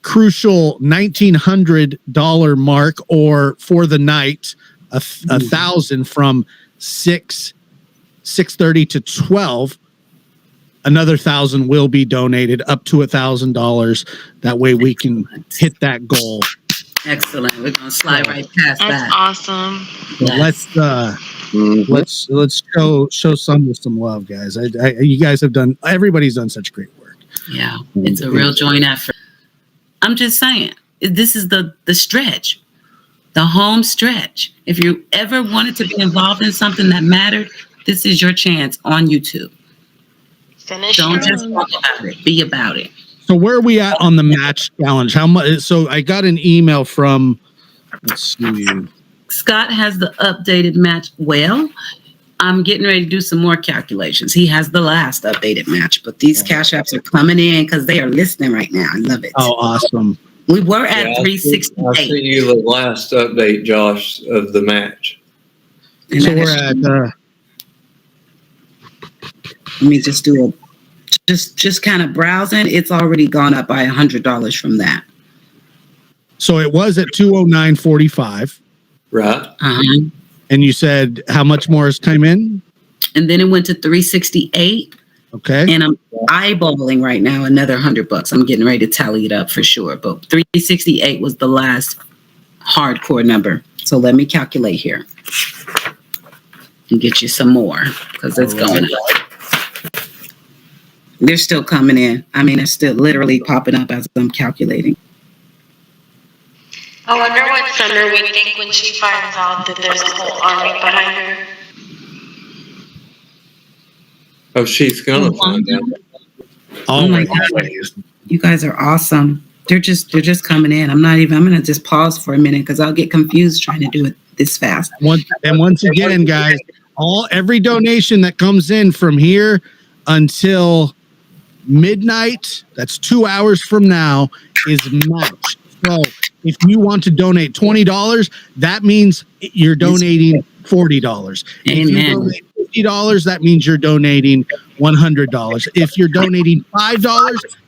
crucial $1,900 mark, or for the night, 1,000 from 6 6:30 to 12, another 1,000 will be donated, up to $1,000. That way we can hit that goal. Excellent. We're gonna slide right past that. That's awesome. So let's show some love, guys. You guys have done. Everybody's done such great work. Yeah, it's a real joint effort. I'm just saying, this is the stretch, the home stretch. If you ever wanted to be involved in something that mattered, this is your chance on YouTube. Don't just talk about it. Be about it. So where are we at on the match challenge? How much? So I got an email from. Let's see. Scott has the updated match. Well, I'm getting ready to do some more calculations. He has the last updated match, but these cash apps are coming in because they are listening right now. I love it. Oh, awesome. We were at 368. I see you the last update, Josh, of the match. And so we're at. Let me just do a. Just kind of browsing. It's already gone up by $100 from that. So it was at 209.45. Right. And you said how much more has come in? And then it went to 368. Okay. And I'm eyeballing right now another $100. I'm getting ready to tally it up for sure. But 368 was the last hardcore number. So let me calculate here and get you some more because it's going up. They're still coming in. I mean, it's still literally popping up as I'm calculating. I wonder what Summer would think when she finds out that there's a whole army behind her. Oh, she's gonna find out. Oh my God. You guys are awesome. They're just coming in. I'm gonna just pause for a minute because I'll get confused trying to do it this fast. Once again, guys, every donation that comes in from here until midnight, that's 2 hours from now, is matched. So if you want to donate $20, that means you're donating $40. If you donate $50, that means you're donating $100. If you're donating $5,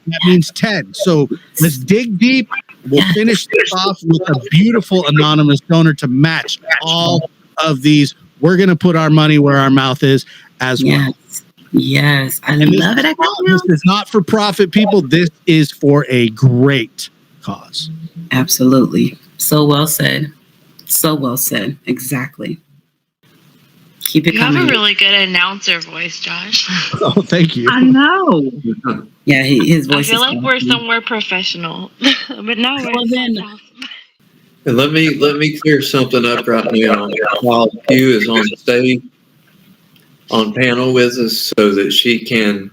that means $10. So let's dig deep. We'll finish this off with a beautiful anonymous donor to match all of these. We're going to put our money where our mouth is as well. Yes, I love it. This is not for profit, people. This is for a great cause. Absolutely. So well said. So well said. Exactly. Keep it coming. You have a really good announcer voice, Josh. Oh, thank you. I know. Yeah, his voice. I feel like we're somewhere professional, but now we're. And let me clear something up right now. While Q is on stage, on panel with us, so that she can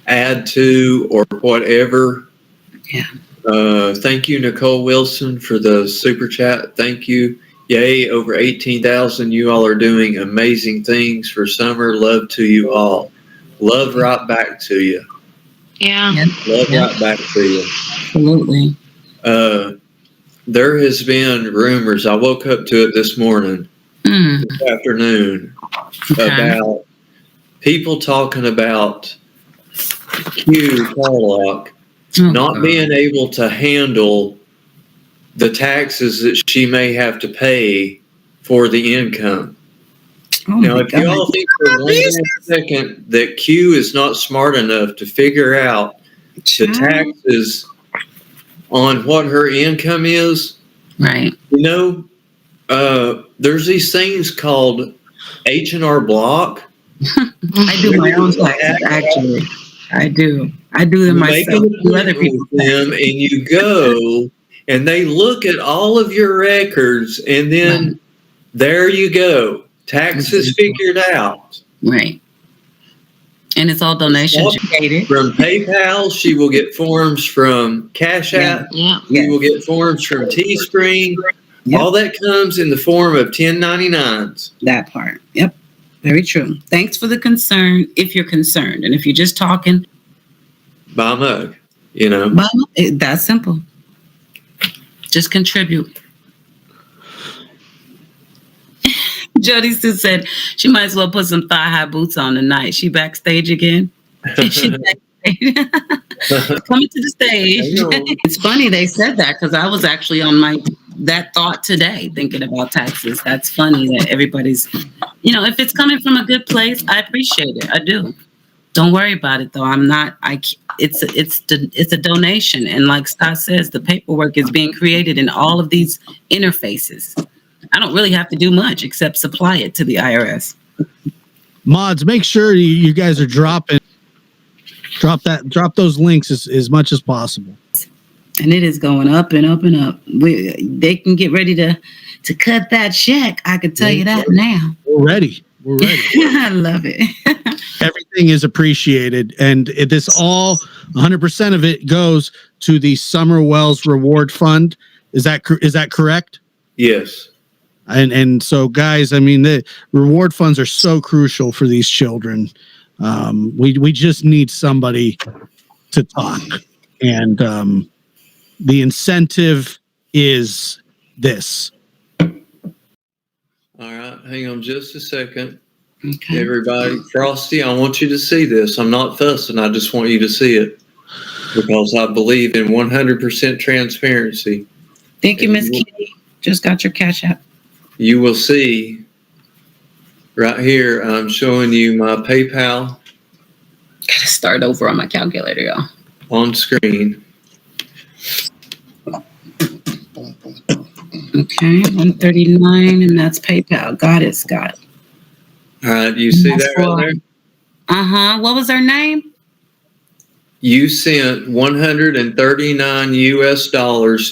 add to or whatever. Yeah. Thank you, Nicole Wilson, for the super chat. Thank you. Yay, over 18,000. You all are doing amazing things for summer. Love to you all. Love right back to you. Yeah. Love right back to you. Absolutely. There has been rumors. I woke up to it this morning, this afternoon, about people talking about Q Carlock not being able to handle the taxes that she may have to pay for the income. Now, if you all think for 1 second that Q is not smart enough to figure out the taxes on what her income is, right? You know, there's these things called H&R Block. I do my own taxes, actually. I do them myself. Do other people them, and you go, and they look at all of your records, and then there you go, taxes figured out. Right. And it's all donations from PayPal. She will get forms from Cash App. Yeah. She will get forms from Teespring. All that comes in the form of 1099s. That part. Yep. Very true. Thanks for the concern. If you're concerned, and if you're just talking, buy a mug. You know, that's simple. Just contribute. Jody still said she might as well put some thigh-high boots on tonight. She backstage again. She backstage. Coming to the stage. It's funny they said that because I was actually on my that thought today, thinking about taxes. That's funny that everybody's, if it's coming from a good place, I appreciate it. I do. Don't worry about it though. It's a donation. And like Scott says, the paperwork is being created in all of these interfaces. I don't really have to do much except supply it to the IRS. Mods, make sure you guys are drop those links as much as possible. And it is going up and up and up. They can get ready to cut that check. I can tell you that now. We're ready. I love it. Everything is appreciated, and this all 100% of it goes to the SUMMERWELLS Reward Fund. Is that correct? Yes. And so, guys, I mean, the reward funds are so crucial for these children. We just need somebody to talk, and the incentive is this. All right, hang on just a second. Okay. Everybody, Frosty, I want you to see this. I'm not fussing. I just want you to see it because I believe in 100% transparency. Thank you, Miss Kitty. Just got your cash app. You will see right here, I'm showing you my PayPal. Gotta start over on my calculator, y'all. On screen. Okay, 139, and that's PayPal. Got it, Scott. All right, you see that right there? Uh-huh. What was her name? You sent $139 US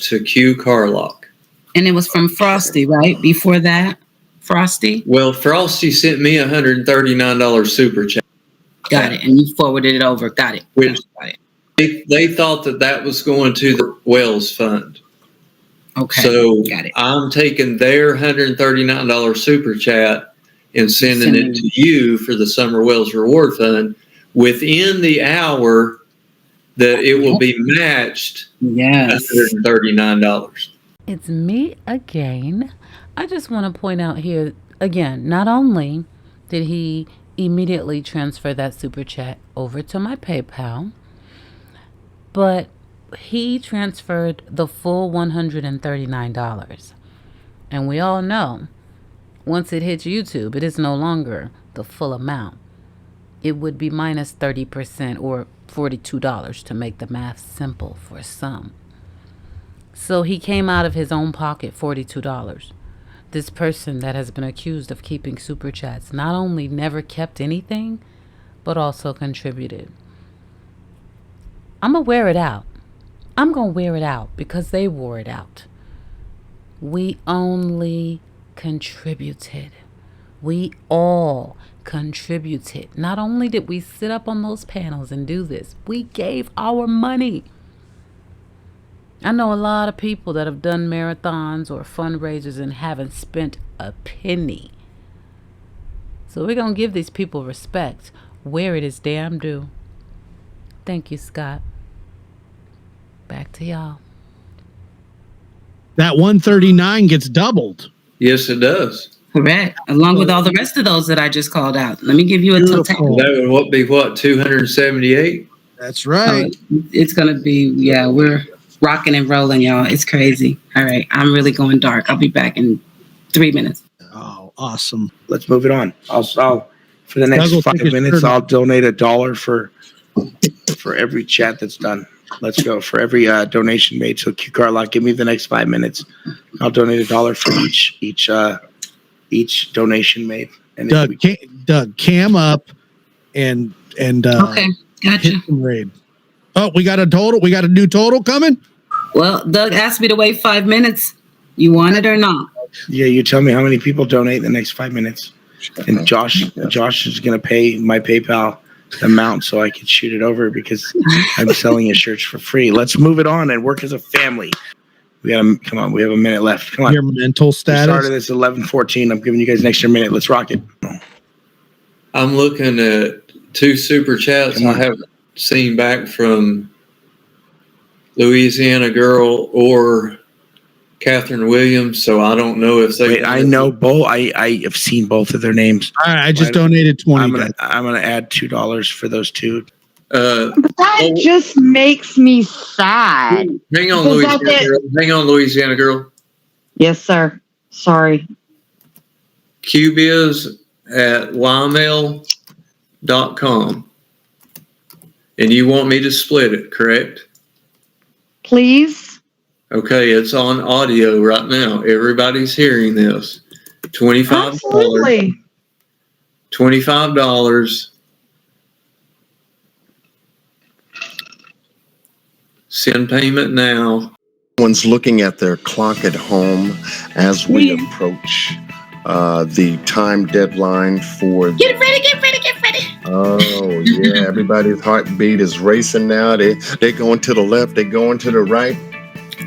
to Q Carlock. And it was from Frosty, right? Before that, Frosty? Well, Frosty sent me $139 super chat. Got it. And you forwarded it over. Got it. Which Got it. they thought that was going to the Wells Fund. Okay. So got it. I'm taking their $139 super chat and sending it to you for the SUMMERWELLS Reward Fund within the hour that it will be matched. Yes. $139. It's me again. I just want to point out here again, not only did he immediately transfer that super chat over to my PayPal, but he transferred the full $139. And we all know once it hits YouTube, it is no longer the full amount. It would be minus 30% or $42 to make the math simple for some. So he came out of his own pocket $42. This person that has been accused of keeping super chats not only never kept anything, but also contributed. I'm going to wear it out. I'm going to wear it out because they wore it out. We only contributed. We all contributed. Not only did we sit up on those panels and do this, we gave our money. I know a lot of people that have done marathons or fundraisers and haven't spent a penny. So we're going to give these people respect where it is damn due. Thank you, Scott. Back to y'all. That 139 gets doubled. Yes, it does. Correct. Along with all the rest of those that I just called out. Let me give you a total. That would be what, 278? That's right. It's going to be, we're rocking and rolling, y'all. It's crazy. All right. I'm really going dark. I'll be back in 3 minutes. Oh, awesome. Let's move it on. I'll for the next 5 minutes, I'll donate $1 for every chat that's done. Let's go. For every donation made. So Q Carlock, give me the next 5 minutes. I'll donate $1 for each donation made. And Doug, cam up and okay, gotcha. Hit some raid. Oh, we got a total. We got a new total coming. Well, Doug asked me to wait 5 minutes. You want it or not? Yeah, you tell me how many people donate in the next 5 minutes. And Josh is going to pay my PayPal amount so I can shoot it over because I'm selling his shirts for free. Let's move it on and work as a family. Come on. We have a minute left. Come on. Your mental status. We started this 11:14. I'm giving you guys an extra minute. Let's rock it. I'm looking at 2 super chats I haven't seen back from Louisiana Girl or Catherine Williams, so I don't know if they. Wait, I know both. I have seen both of their names. All right, I just donated 20. I'm gonna add $2 for those two. But that just makes me sad. Hang on, Louisiana Girl. Yes, sir. Sorry. QBiz@ymail.com. And you want me to split it, correct? Please. Okay, it's on audio right now. Everybody's hearing this. $25. Absolutely. $25. Send payment now. One's looking at their clock at home as we approach the time deadline for. Get ready, get ready, get ready. Oh yeah, everybody's heartbeat is racing now. They going to the left, they going to the right.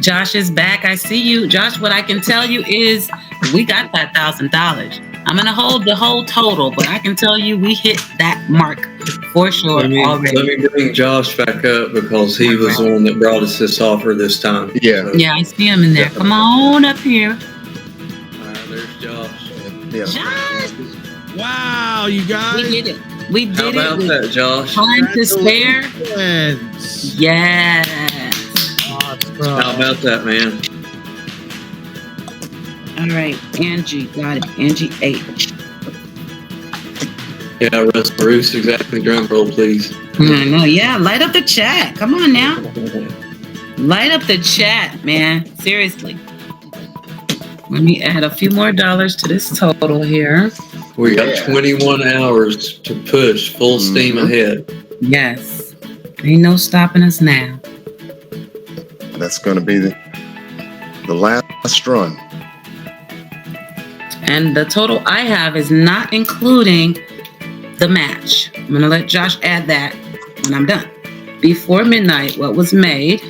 Josh is back. I see you. Josh, what I can tell you is we got that $1,000. I'm going to hold the whole total, but I can tell you we hit that mark for sure already. Let me bring Josh back up because he was the one that brought us this offer this time. Yeah. Yeah, I see him in there. Come on up here. All right, there's Josh. Yeah. Josh! Wow, you guys. We did it. We did it. How about that, Josh? Time to spare. Yes. How about that, man? All right, Angie, got it. Angie H. Yeah, Russ Bruce, exactly. Drum roll, please. I know, yeah. Light up the chat. Come on now. Light up the chat, man. Seriously. Let me add a few more dollars to this total here. We got 21 hours to push full steam ahead. Yes. Ain't no stopping us now. That's going to be the last run. And the total I have is not including the match. I'm going to let Josh add that when I'm done. Before midnight, what was made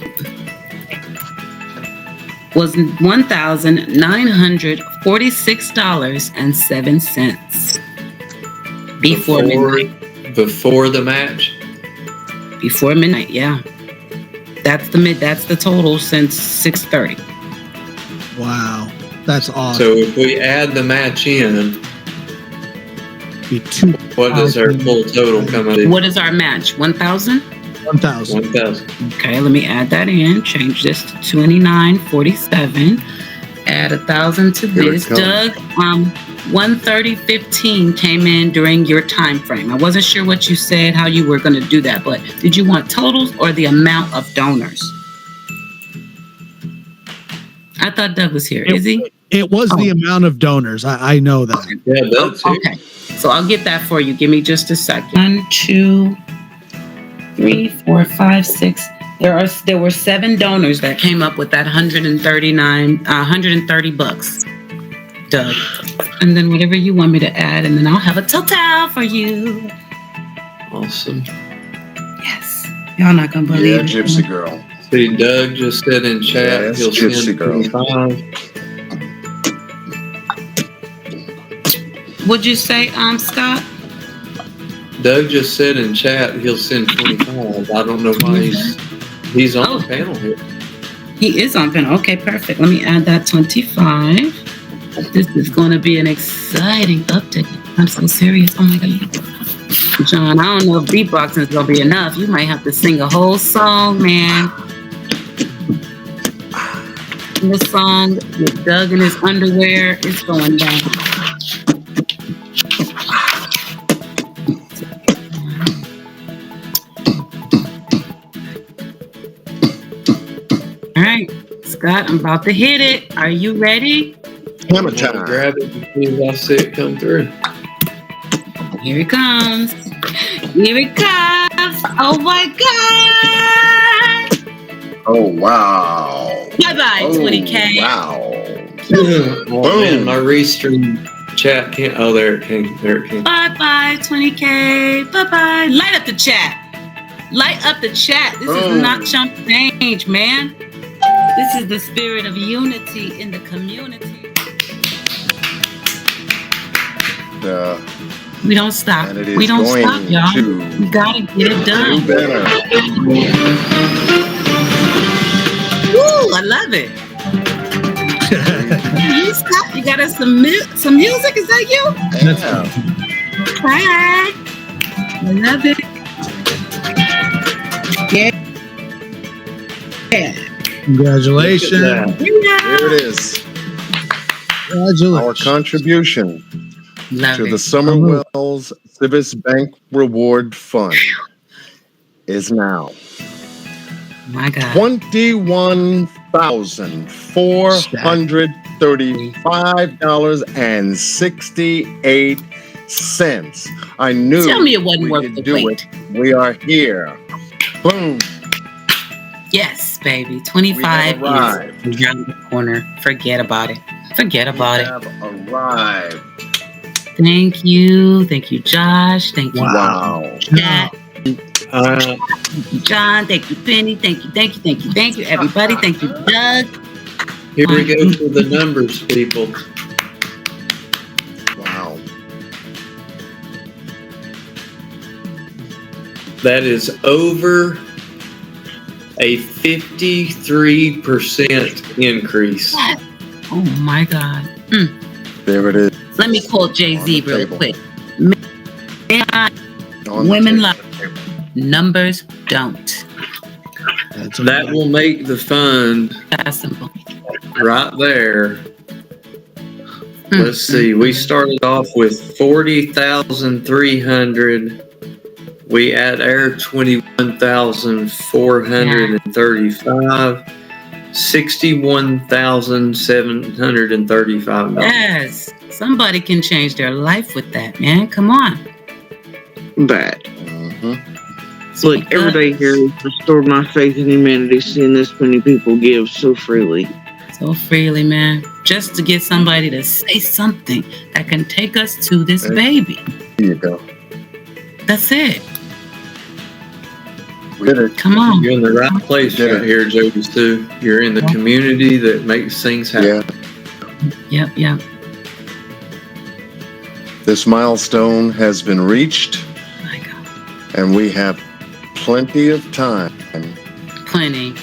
was $1,946.07. Before midnight. Before the match? Before midnight, yeah. That's the total since 6:30. Wow, that's awesome. So if we add the match in, what does our full total come out? What is our match? 1,000? 1,000. 1,000. Okay, let me add that in. Change this to 29.47. Add 1,000 to this. Doug, 130.15 came in during your time frame. I wasn't sure what you said, how you were going to do that, but did you want totals or the amount of donors? I thought Doug was here. Is he? It was the amount of donors. I know that. Yeah, that's okay. So I'll get that for you. Give me just a second. 1, 2, 3, 4, 5, 6. There were 7 donors that came up with that $130, Doug. And then whatever you want me to add, and then I'll have a total for you. Awesome. Yes. Y'all not gonna believe it. Yeah, Gypsy Girl. See, Doug just said in chat, Yeah, he'll Gypsy send Girl. 25. What'd you say, Scott? Doug just said in chat he'll send 25. I don't know why he's on the panel here. He is on panel. Okay, perfect. Let me add that 25. This is going to be an exciting update. I'm so serious. Oh my God. John, I don't know if beatboxing is going to be enough. You might have to sing a whole song, man. The song with Doug in his underwear is going down. All right, Scott, I'm about to hit it. Are you ready? Hammer time. Grab it as soon as I see it come through. Here it comes. Here it comes. Oh my God. Oh wow. Bye-bye, 20K. Wow. Oh man, my restream chat can't. Oh, there it came. There it came. Bye-bye, 20K. Bye-bye. Light up the chat. Light up the chat. This is not chump change, man. This is the spirit of unity in the community. We don't stop. We don't stop, y'all. We gotta get it done. Woo, I love it. You stop. You got us some music. Is that you? Yeah. Hi. I love it. Yeah. Congratulations. Here it is. Our contribution Love to it. the SUMMERWELLS Civis Bank Reward Fund is now My God. $21,435.68. I knew Tell me it wasn't we worth could the do wait. it. We are here. Boom. Yes, baby. 25 is around the corner. Forget about it. Forget about it. Have arrived. Thank you. Thank you, Josh. Thank you. Wow. Jack. Thank you, John. Thank you, Penny. Thank you, thank you, thank you, thank you, everybody. Thank you, Doug. Here we go for the numbers, people. Wow. That is over a 53% increase. Oh my God. There it is. Let me quote Jay-Z real quick. On the Women table. love, numbers don't. That will make the fund That's simple. right there. Let's see. We started off with 40,300. We add our 21,435. $61,735. Yes. Somebody can change their life with that, man. Come on. But look, every day here has restored my faith in humanity, seeing this many people give so freely. So freely, man. Just to get somebody to say something that can take us to this baby. There you go. That's it. We did it. Come on. You're in the right place right here, Jody Stu. You're in the community that makes things happen. Yep, yep. This milestone has been reached. My God. And we have plenty of time Plenty.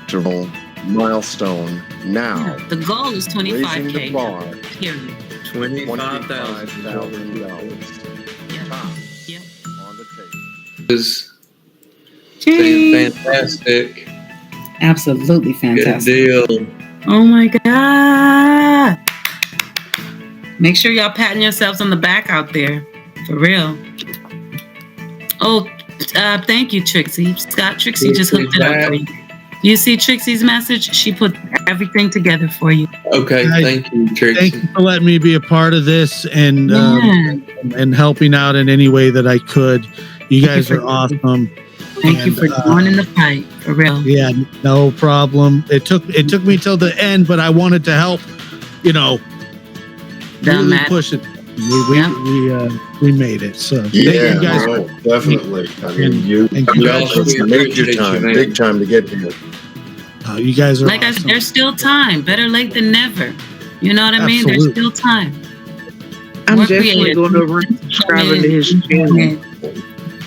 to roll milestone now. The goal is Raising the 25K. bar. Period. $25,000 Yep. On the table. is saying fantastic. Absolutely Good fantastic. deal. Oh my God. Make sure y'all patting yourselves on the back out there. For real. Oh, thank you, Trixie. Scott, Trixie just hooked it up for you. You see Trixie's message? She put everything together for you. Okay, thank you, Trixie. Thank you for letting me be a part of this and helping out in any way that I could. You guys are awesome. Thank you for joining the fight, for real. Yeah, no problem. It took me till the end, but I wanted to help, really push it. We made it. So thank you guys. No, definitely. I mean, you guys make your time, big time to get here. You guys are like I said, there's still time. Better late than never. You know what I mean? Absolutely. There's still time. I'm definitely going over and subscribing to his channel.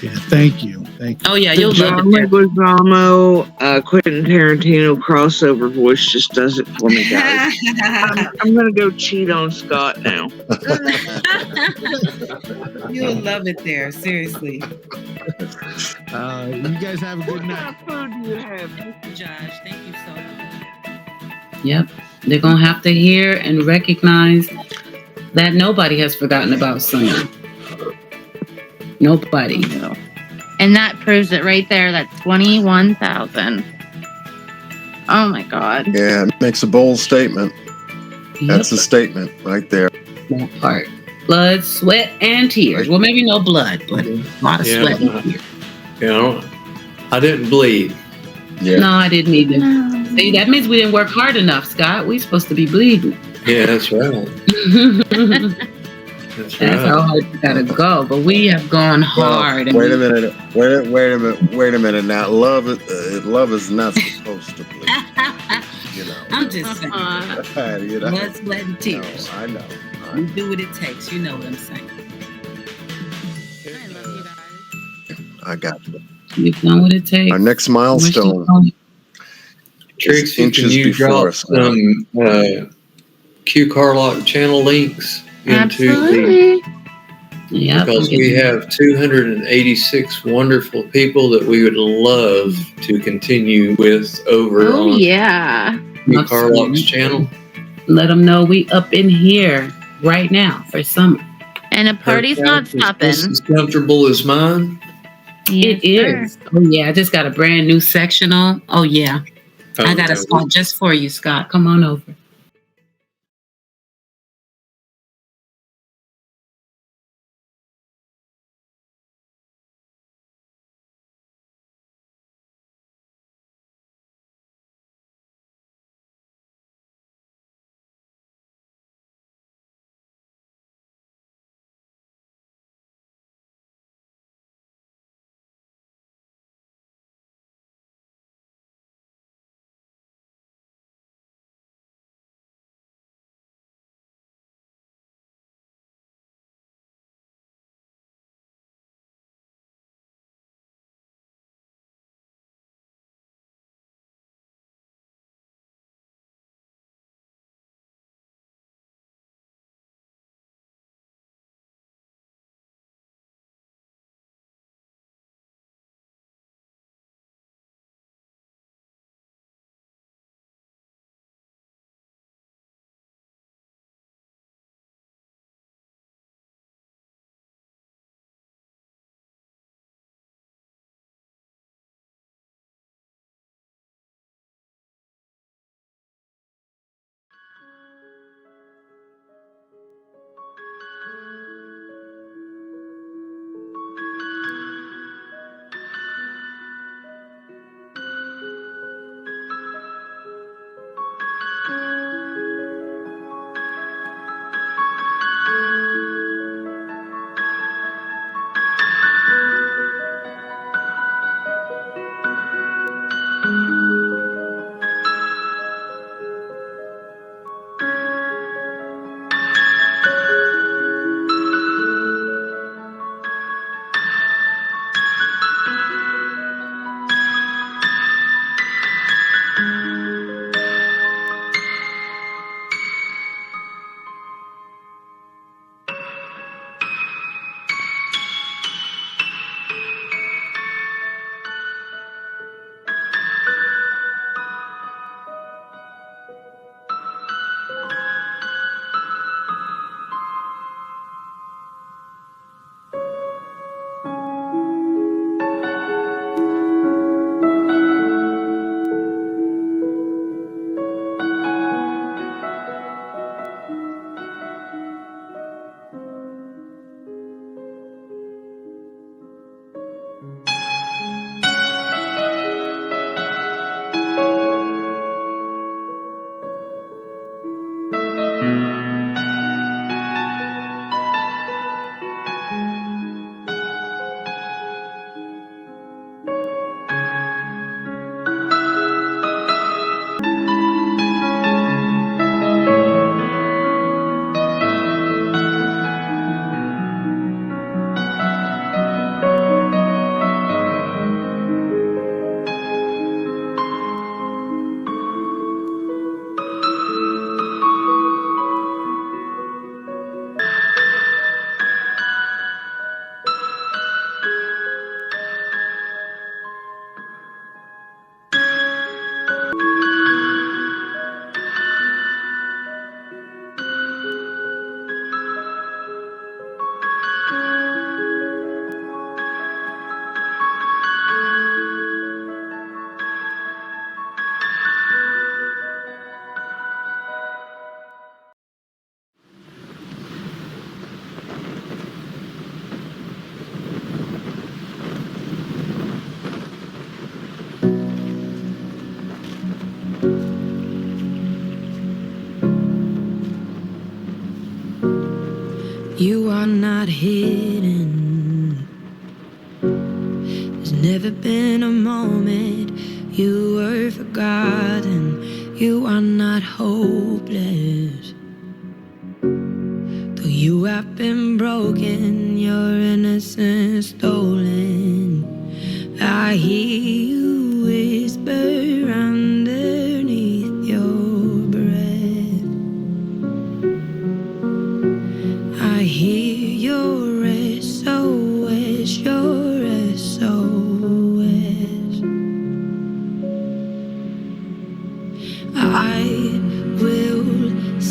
Yeah, thank you. Thank you. Oh yeah, you'll love John Leguizamo, Quentin Tarantino crossover voice just does it for me, guys. I'm gonna go cheat on Scott now. You'll love it there, seriously. You guys have a good night. What food do you have? Josh, thank you so much. Yep, they're gonna have to hear and recognize that nobody has forgotten about Sonia. Nobody. And that proves it right there. That's 21,000. Oh my God. Yeah, it makes a bold statement. That's a statement right there. That part. Blood, sweat, and tears. Well, maybe no blood, but a lot of sweat and tears. I didn't bleed. Yeah. No, I didn't either. See, that means we didn't work hard enough, Scott. We're supposed to be bleeding. Yeah, that's right. That's how hard you gotta go. But we have gone hard. Wait a minute. Wait a minute. Now, love is not supposed to bleed. I'm just saying. Blood, sweat, and tears. I know. We do what it takes. You know what I'm saying. I got you. You've done what it takes. Our next milestone. Trixie, inches can you before drop us. some Q Carlock channel links into Absolutely. because we have 286 wonderful people that we would love to continue with over on yeah. Q Carlock's channel. let them know we up in here right now for summer. And the party's not stopping. This is comfortable as mine. It is. Oh yeah, I just got a brand new sectional. Oh yeah. I got a spot just for you, Scott. Come on over. You are not hidden. There's never been a moment you were forgotten. You are not hopeless. Though you have been broken, your innocence stolen. I hear you whisper underneath your breath. I hear your SOS, your SOS. I will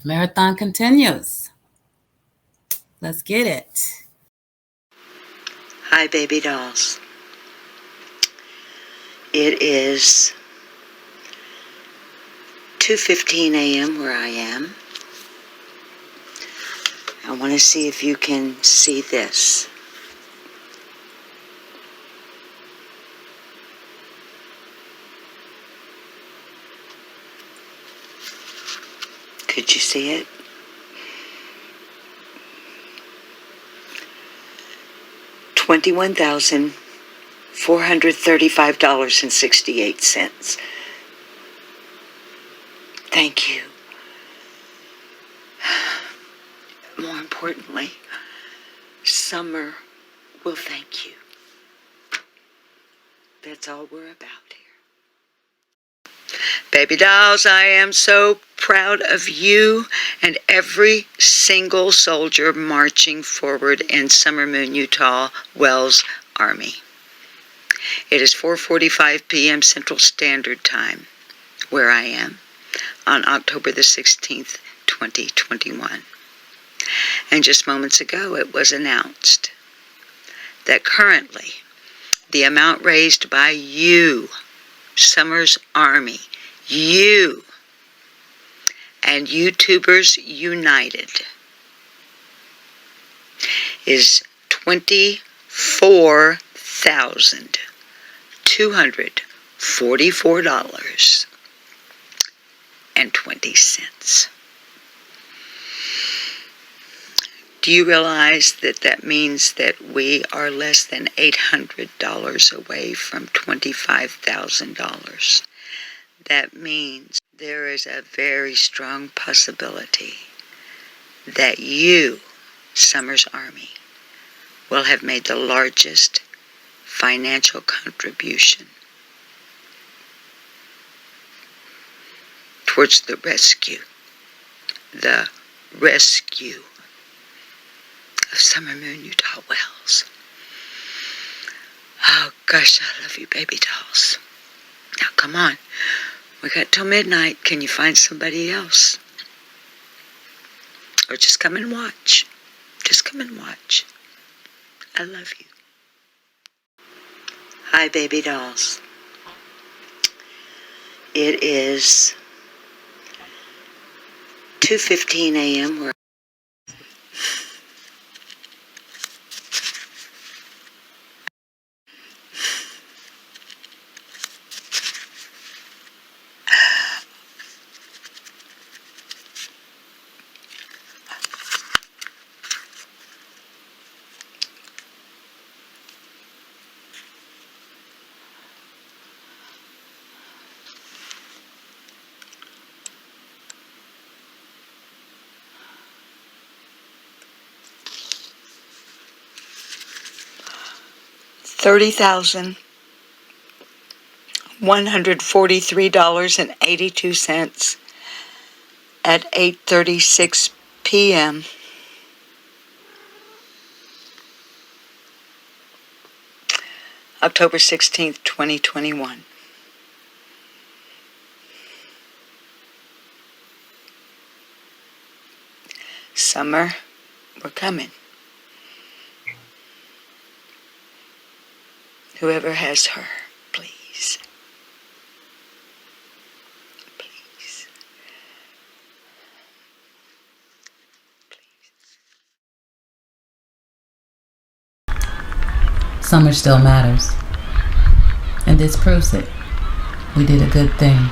Marathon continues. Let's get it. Hi, baby dolls. It is 2:15 a.m. where I am. I want to see if you can see this. Could you see it? $21,435.68. Thank you. More importantly, Summer will thank you. That's all we're about here. Baby dolls, I am so proud of you and every single soldier marching forward in Summer Moon, Utah Wells Army. It is 4:45 p.m. Central Standard Time, where I am, on October the 16th, 2021. And just moments ago, it was announced that currently the amount raised by you, Summer's Army, you, and YouTubers United is $24,244.20. Do you realize that that means that we are less than $800 away from $25,000? That means there is a very strong possibility that you, Summer's Army, will have made the largest financial contribution towards the rescue of Summer Moon, Utah Wells. Oh gosh, I love you, baby dolls. Now come on, we got till midnight. Can you find somebody else? Or just come and watch. Just come and watch. I love you. Hi, baby dolls. It is 2:15 a.m. where $30,143.82 at 8:36 p.m. October 16th, 2021. Summer, we're coming. Whoever has her, please. Please. Summer still matters. And this proves it. We did a good thing.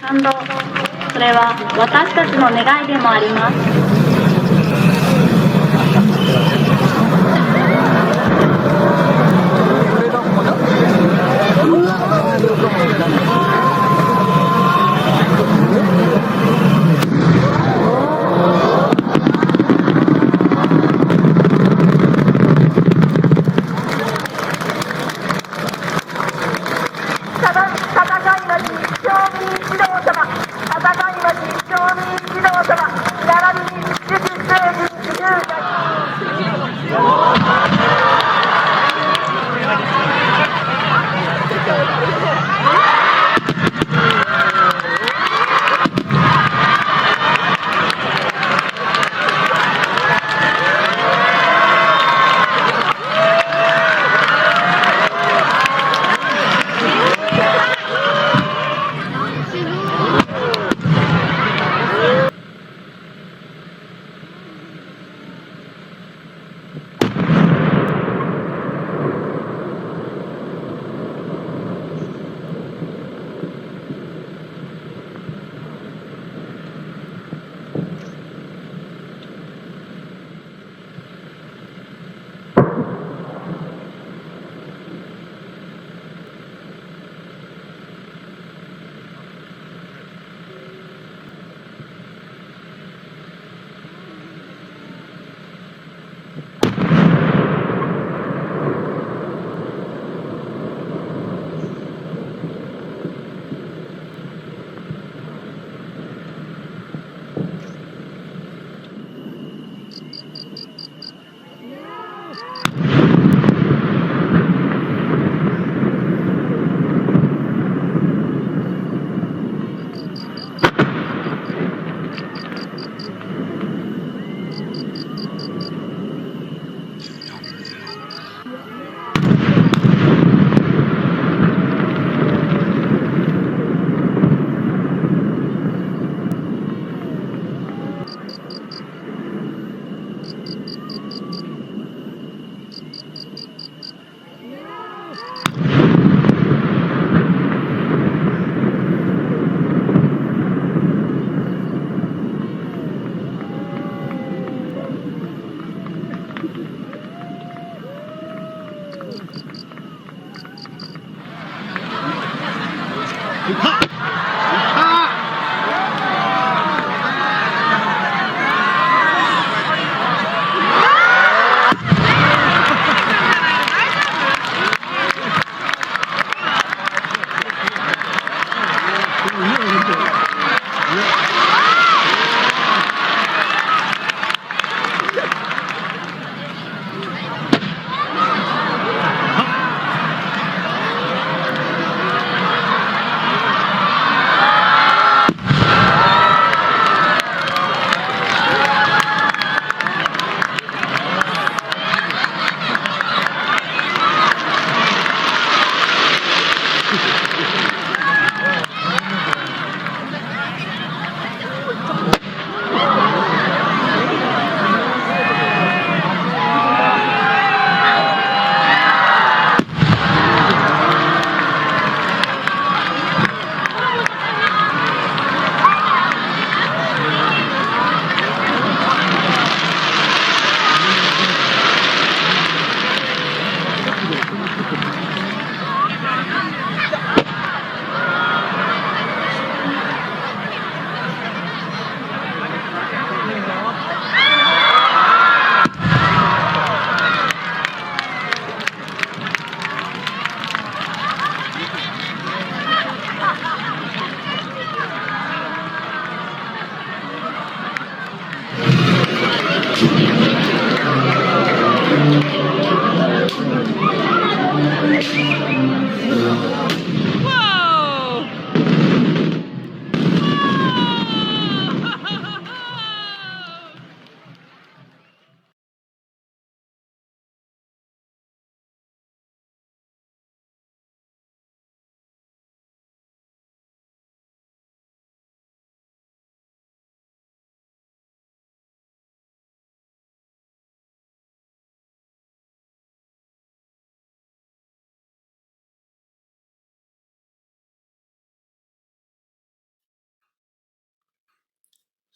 それは私たちの願いでもあります。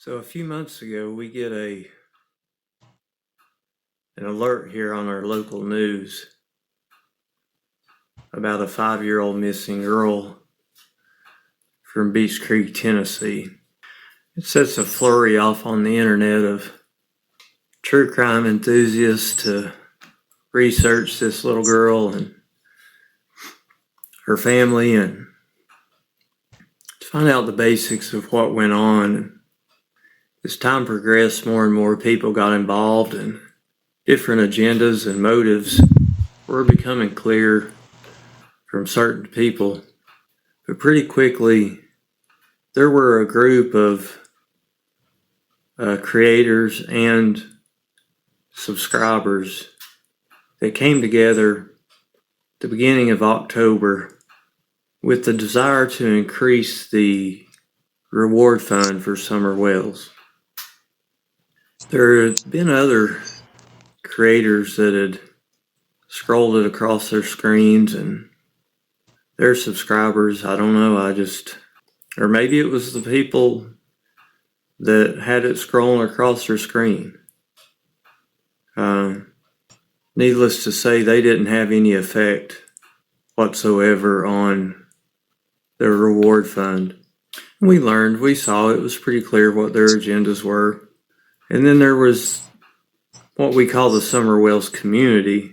So a few months ago, we get an alert here on our local news about a 5-year-old missing girl from Beach Creek, Tennessee. It sets a flurry off on the internet of true crime enthusiasts to research this little girl and her family and to find out the basics of what went on. As time progressed, more and more people got involved and different agendas and motives were becoming clear from certain people. But pretty quickly, there were a group of creators and subscribers that came together at the beginning of October with the desire to increase the reward fund for SUMMERWELLS. There had been other creators that had scrolled it across their screens and their subscribers, I don't know, or maybe it was the people that had it scrolling across their screen. Needless to say, they didn't have any effect whatsoever on their reward fund. We saw it was pretty clear what their agendas were. And then there was what we call the SUMMERWELLS community,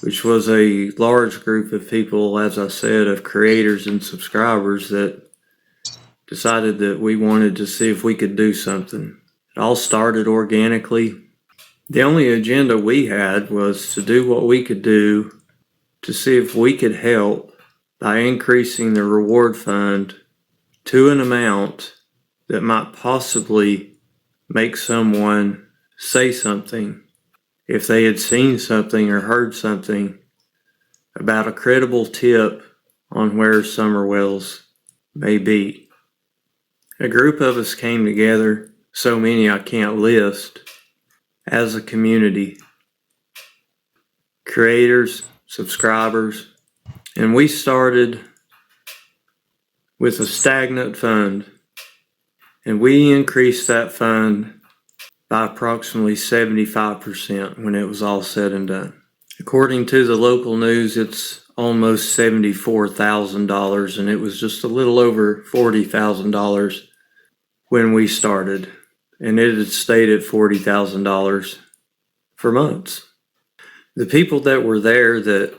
which was a large group of people, as I said, of creators and subscribers that decided that we wanted to see if we could do something. It all started organically. The only agenda we had was to do what we could do to see if we could help by increasing the reward fund to an amount that might possibly make someone say something if they had seen something or heard something about a credible tip on where SUMMERWELLS may be. A group of us came together, so many I can't list, as a community. Creators, subscribers, and we started with a stagnant fund, and we increased that fund by approximately 75% when it was all said and done. According to the local news, it's almost $74,000, and it was just a little over $40,000 when we started, and it had stayed at $40,000 for months. The people that were there that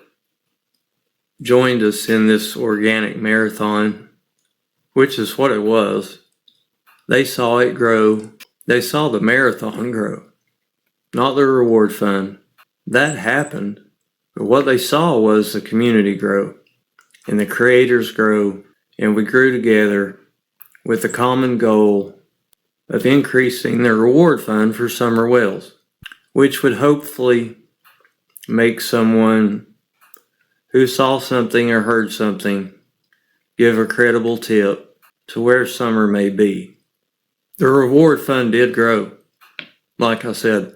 joined us in this organic marathon, which is what it was, they saw it grow. They saw the marathon grow, not the reward fund. That happened, but what they saw was the community grow and the creators grow, and we grew together with the common goal of increasing the reward fund for SUMMERWELLS, which would hopefully make someone who saw something or heard something give a credible tip to where summer may be. The reward fund did grow. Like I said,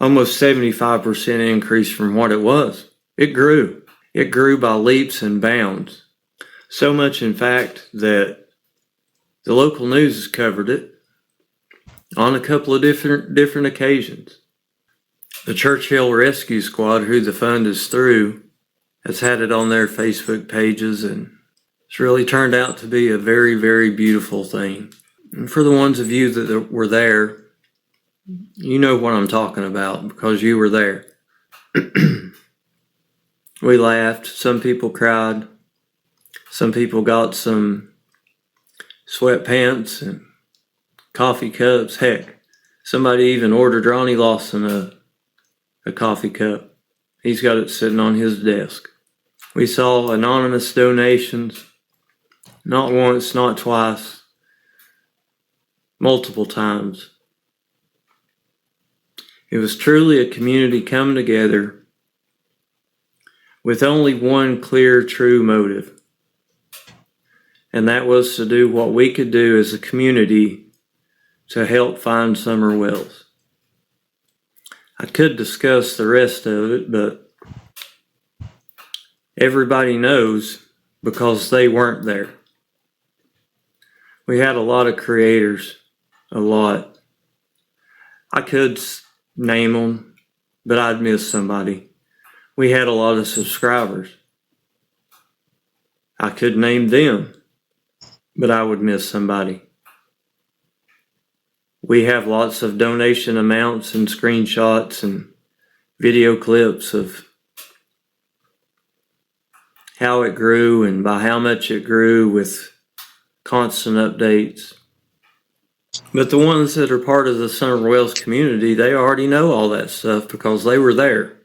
almost 75% increase from what it was. It grew. It grew by leaps and bounds. So much, in fact, that the local news has covered it on a couple of different occasions. The Churchill Rescue Squad, who the fund is through, has had it on their Facebook pages, and it's really turned out to be a very, very beautiful thing. And for the ones of you that were there, you know what I'm talking about because you were there. We laughed. Some people cried. Some people got some sweatpants and coffee cups. Heck, somebody even ordered Ronnie Lawson a coffee cup. He's got it sitting on his desk. We saw anonymous donations, not once, not twice, multiple times. It was truly a community coming together with only one clear, true motive, and that was to do what we could do as a community to help find SUMMERWELLS. I could discuss the rest of it, but everybody knows because they weren't there. We had a lot of creators a lot. I could name them, but I'd miss somebody. We had a lot of subscribers. I could name them, but I would miss somebody. We have lots of donation amounts and screenshots and video clips of how it grew and by how much it grew with constant updates. But the ones that are part of the SUMMERWELLS community, they already know all that stuff because they were there.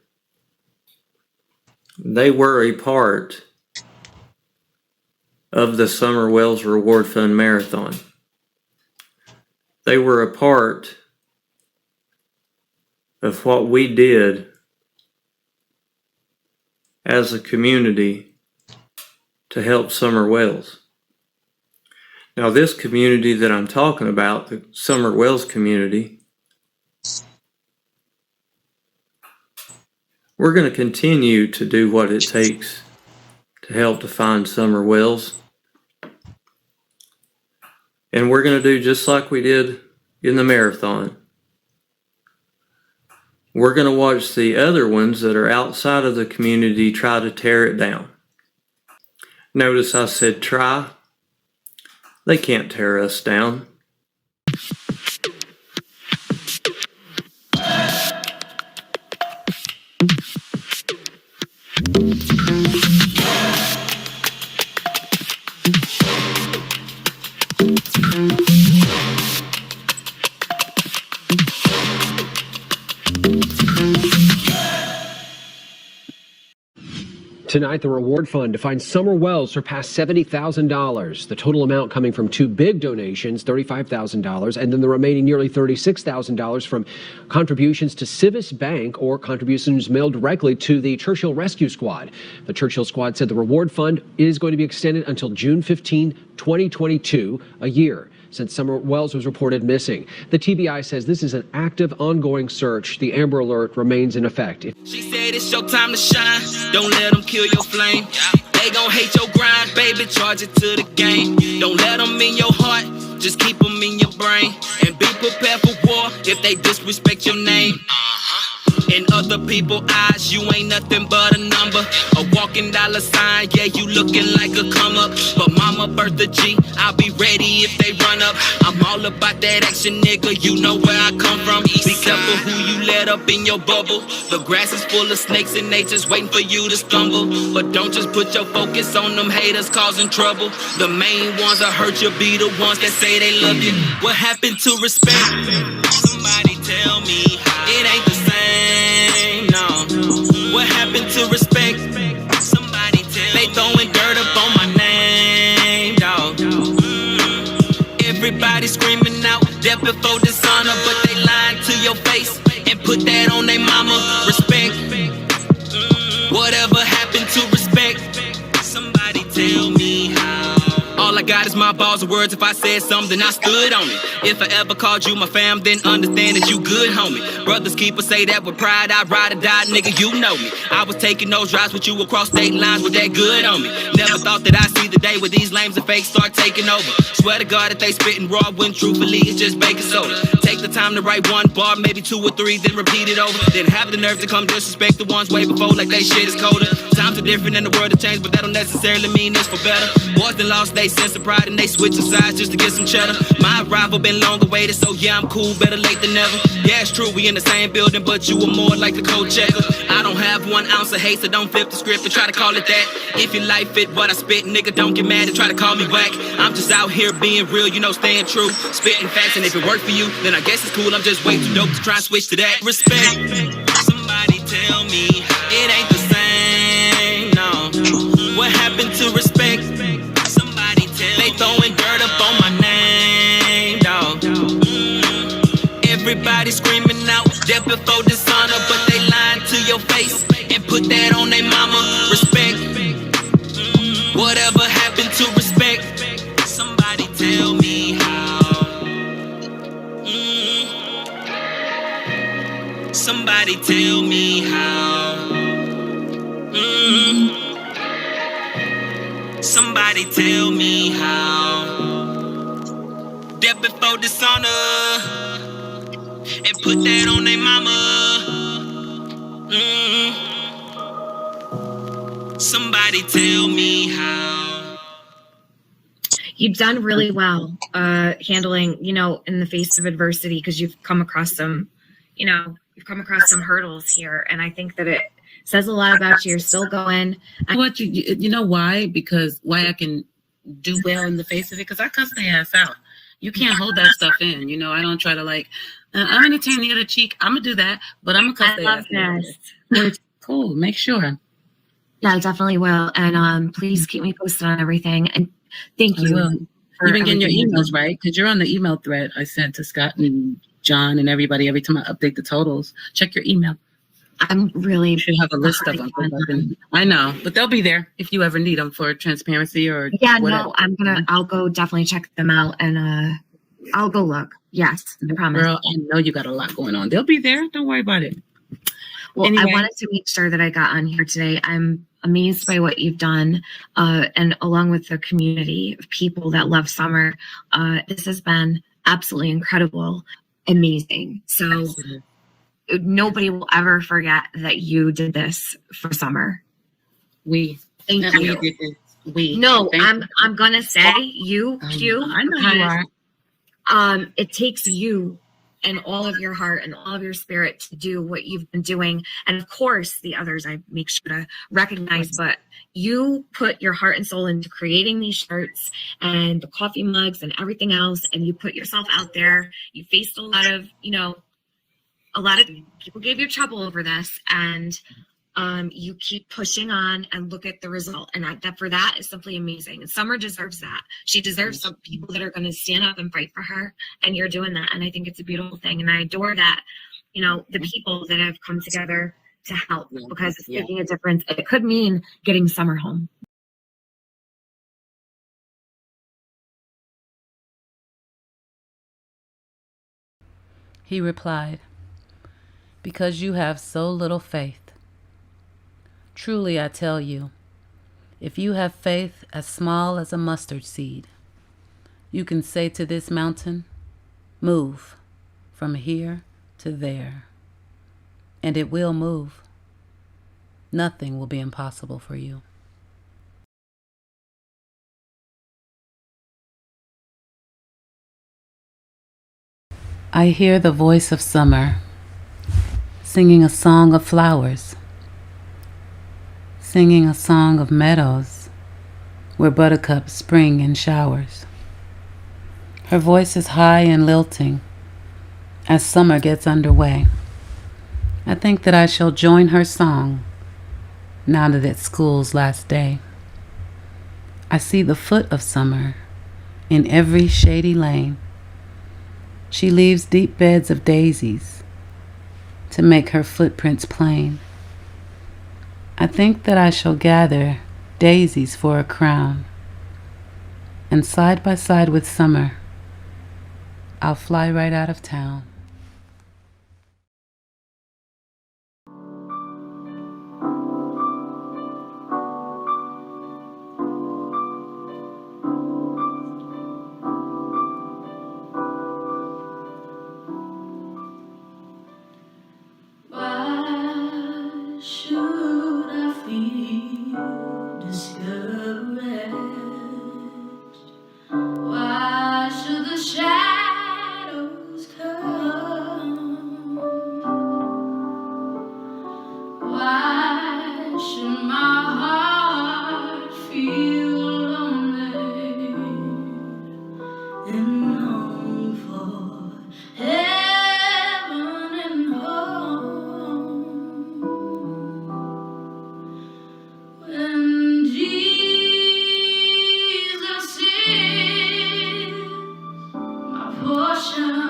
They were a part of the SUMMERWELLS Reward Fund Marathon. They were a part of what we did as a community to help SUMMERWELLS. Now, this community that I'm talking about, the SUMMERWELLS community, we're going to continue to do what it takes to help define SUMMERWELLS. And we're going to do just like we did in the marathon. We're going to watch the other ones that are outside of the community try to tear it down. Notice I said try. They can't tear us down. Tonight, the reward fund to find SUMMERWELLS surpassed $70,000. The total amount coming from two big donations, $35,000, and then the remaining nearly $36,000 from contributions to Civis Bank or contributions mailed directly to the Churchill Rescue Squad. The Churchill Squad said the reward fund is going to be extended until June 15, 2022, a year since SUMMERWELLS was reported missing. The TBI says this is an active, ongoing search. The Amber Alert remains in effect. She said it's your time to shine. Don't let them kill your flame. They gon' hate your grind, baby. Charge it to the game. Don't let them in your heart. Just keep them in your brain. And be prepared for war if they disrespect your name. In other people's eyes, you ain't nothing but a number. A walking dollar sign, yeah, you looking like a come up. But mama birthed a G, I'll be ready if they run up. I'm all about that action, nigga, you know where I come from. Be careful who you let up in your bubble. The grass is full of snakes and they just waiting for you to stumble. But don't just put your focus on them haters causing trouble. The main ones that hurt you be the ones that say they love you. What happened to respect? Somebody tell me it ain't the same, no. What happened to respect? Somebody tell me. They throwing dirt up on my name, dog. Everybody screaming out death before dishonor, but they lying to your face and put that on their mama. Respect. Whatever happened to respect? Somebody tell me how. All I got is my balls of words. If I said something, I stood on it. If I ever called you my fam, then understand that you good, homie. Brothers keepers say that with pride, I ride or die, nigga, you know me. I was taking those drives with you across state lines with that good on me. Never thought that I'd see the day where these lames and fakes start taking over. Swear to God that they spitting raw when truthfully it's just baking soda. Take the time to write one bar, maybe two or three, then repeat it over. Then have the nerve to come disrespect the ones way before like they shit is colder. Times are different and the world has changed, but that don't necessarily mean it's for better. Boys done lost they sense of pride and they switching sides just to get some cheddar. My arrival been long awaited, so yeah, I'm cool, better late than never. Yeah, it's true, we in the same building, but you were more like the code checker. I don't have 1 ounce of hate, so don't flip the script and try to call it that. If your life fit what I spit, nigga, don't get mad and try to call me whack. I'm just out here being real, you know, staying true, spitting facts, and if it worked for you, then I guess it's cool. I'm just way too dope to try and switch to that. Respect. Somebody tell me it ain't the same, no. What happened to respect? Somebody tell me. They throwing dirt up on my name, dog. Everybody screaming out death before dishonor, but they lying to your face and put that on their mama. Respect. Whatever happened to respect? Somebody tell me how. Somebody tell me how. Somebody tell me how. death before dishonor and put that on their mama. Somebody tell me how. You've done really well handling, in the face of adversity, because you've come across some hurdles here. And I think that it says a lot about you. You're still going. You know why? Because why I can do well in the face of it? Because I cuss the ass out. You can't hold that stuff in. I don't try to I'm going to turn the other cheek. I'm going to do that, but I'm going to cuss the ass out. Cool. Make sure. Yeah, I definitely will. And please keep me posted on everything. And thank you. You've been getting your emails, right? Because you're on the email thread I sent to Scott and John and everybody every time I update the totals. Check your email. I'm really should have a list of them. I know, but they'll be there if you ever need them for transparency or whatever. No, I'll go definitely check them out, and I'll go look. Yes, I promise. Girl, I know you got a lot going on. They'll be there. Don't worry about it. Well, anyway. I wanted to make sure that I got on here today. I'm amazed by what you've done, and along with the community of people that love summer, this has been absolutely incredible, amazing. So nobody will ever forget that you did this for summer. Thank you. I'm gonna say you. I know you are. It takes you and all of your heart and all of your spirit to do what you've been doing. And of course, the others I make sure to recognize, but you put your heart and soul into creating these shirts and the coffee mugs and everything else. And you put yourself out there. You faced a lot of people gave you trouble over this, and you keep pushing on and look at the result. And that for that is simply amazing. And Summer deserves that. She deserves some people that are going to stand up and fight for her. And you're doing that. And I think it's a beautiful thing. And I adore that, the people that have come together to help, because it's making a difference. It could mean getting Summer home. He replied, "Because you have so little faith. Truly I tell you, if you have faith as small as a mustard seed, you can say to this mountain, 'Move from here to there,' and it will move. Nothing will be impossible for you." I hear the voice of summer singing a song of flowers, singing a song of meadows where buttercups spring in showers. Her voice is high and lilting as summer gets underway. I think that I shall join her song now that it's school's last day. I see the foot of summer in every shady lane. She leaves deep beds of daisies to make her footprints plain. I think that I shall gather daisies for a crown, and side by side with summer, I'll fly right out of town. Why should I feel discouraged? Why should the shadows come? Why should my heart feel lonely and long for heaven and home? When Jesus is my portion,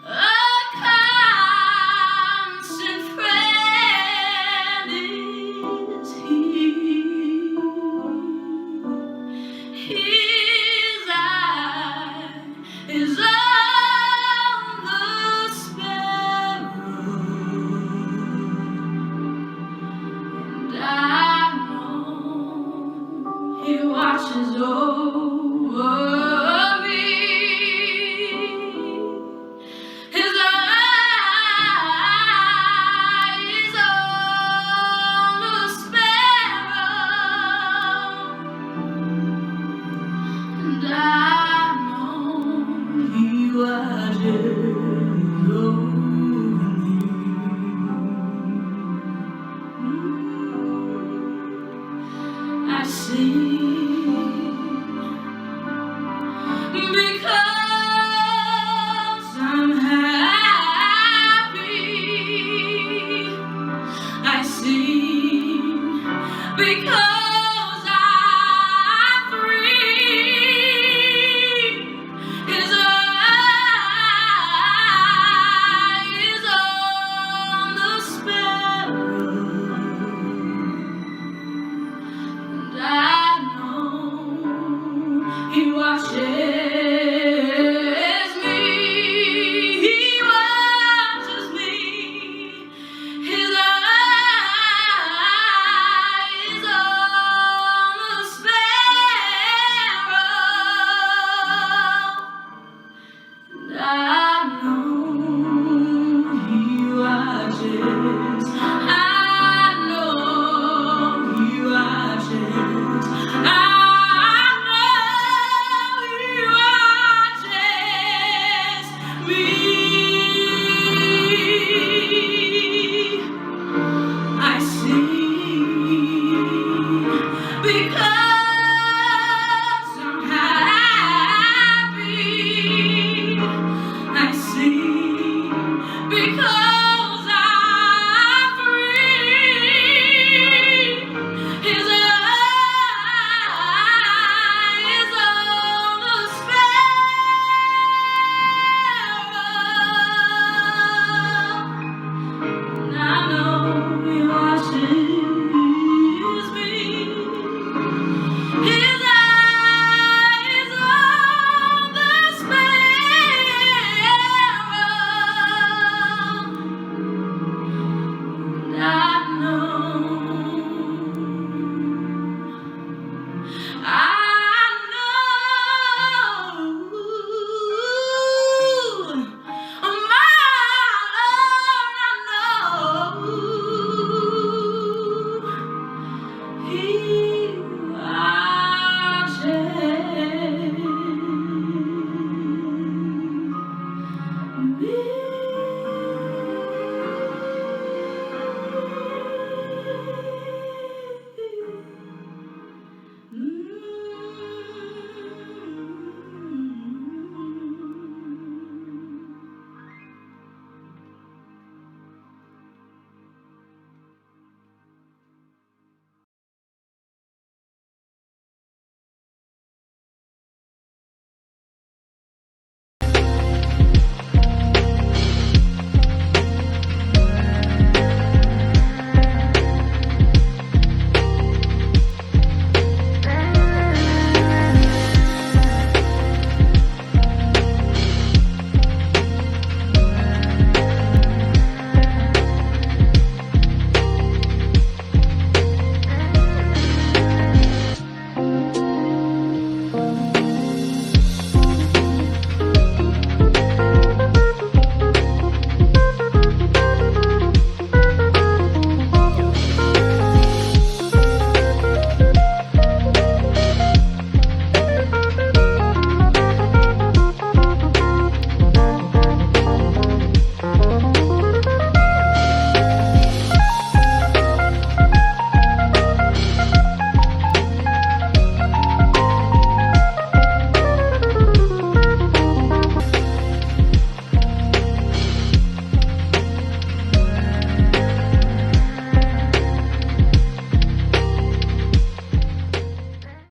a constant friend is He. His eye is on the sparrow, and I know He watches over Whoa.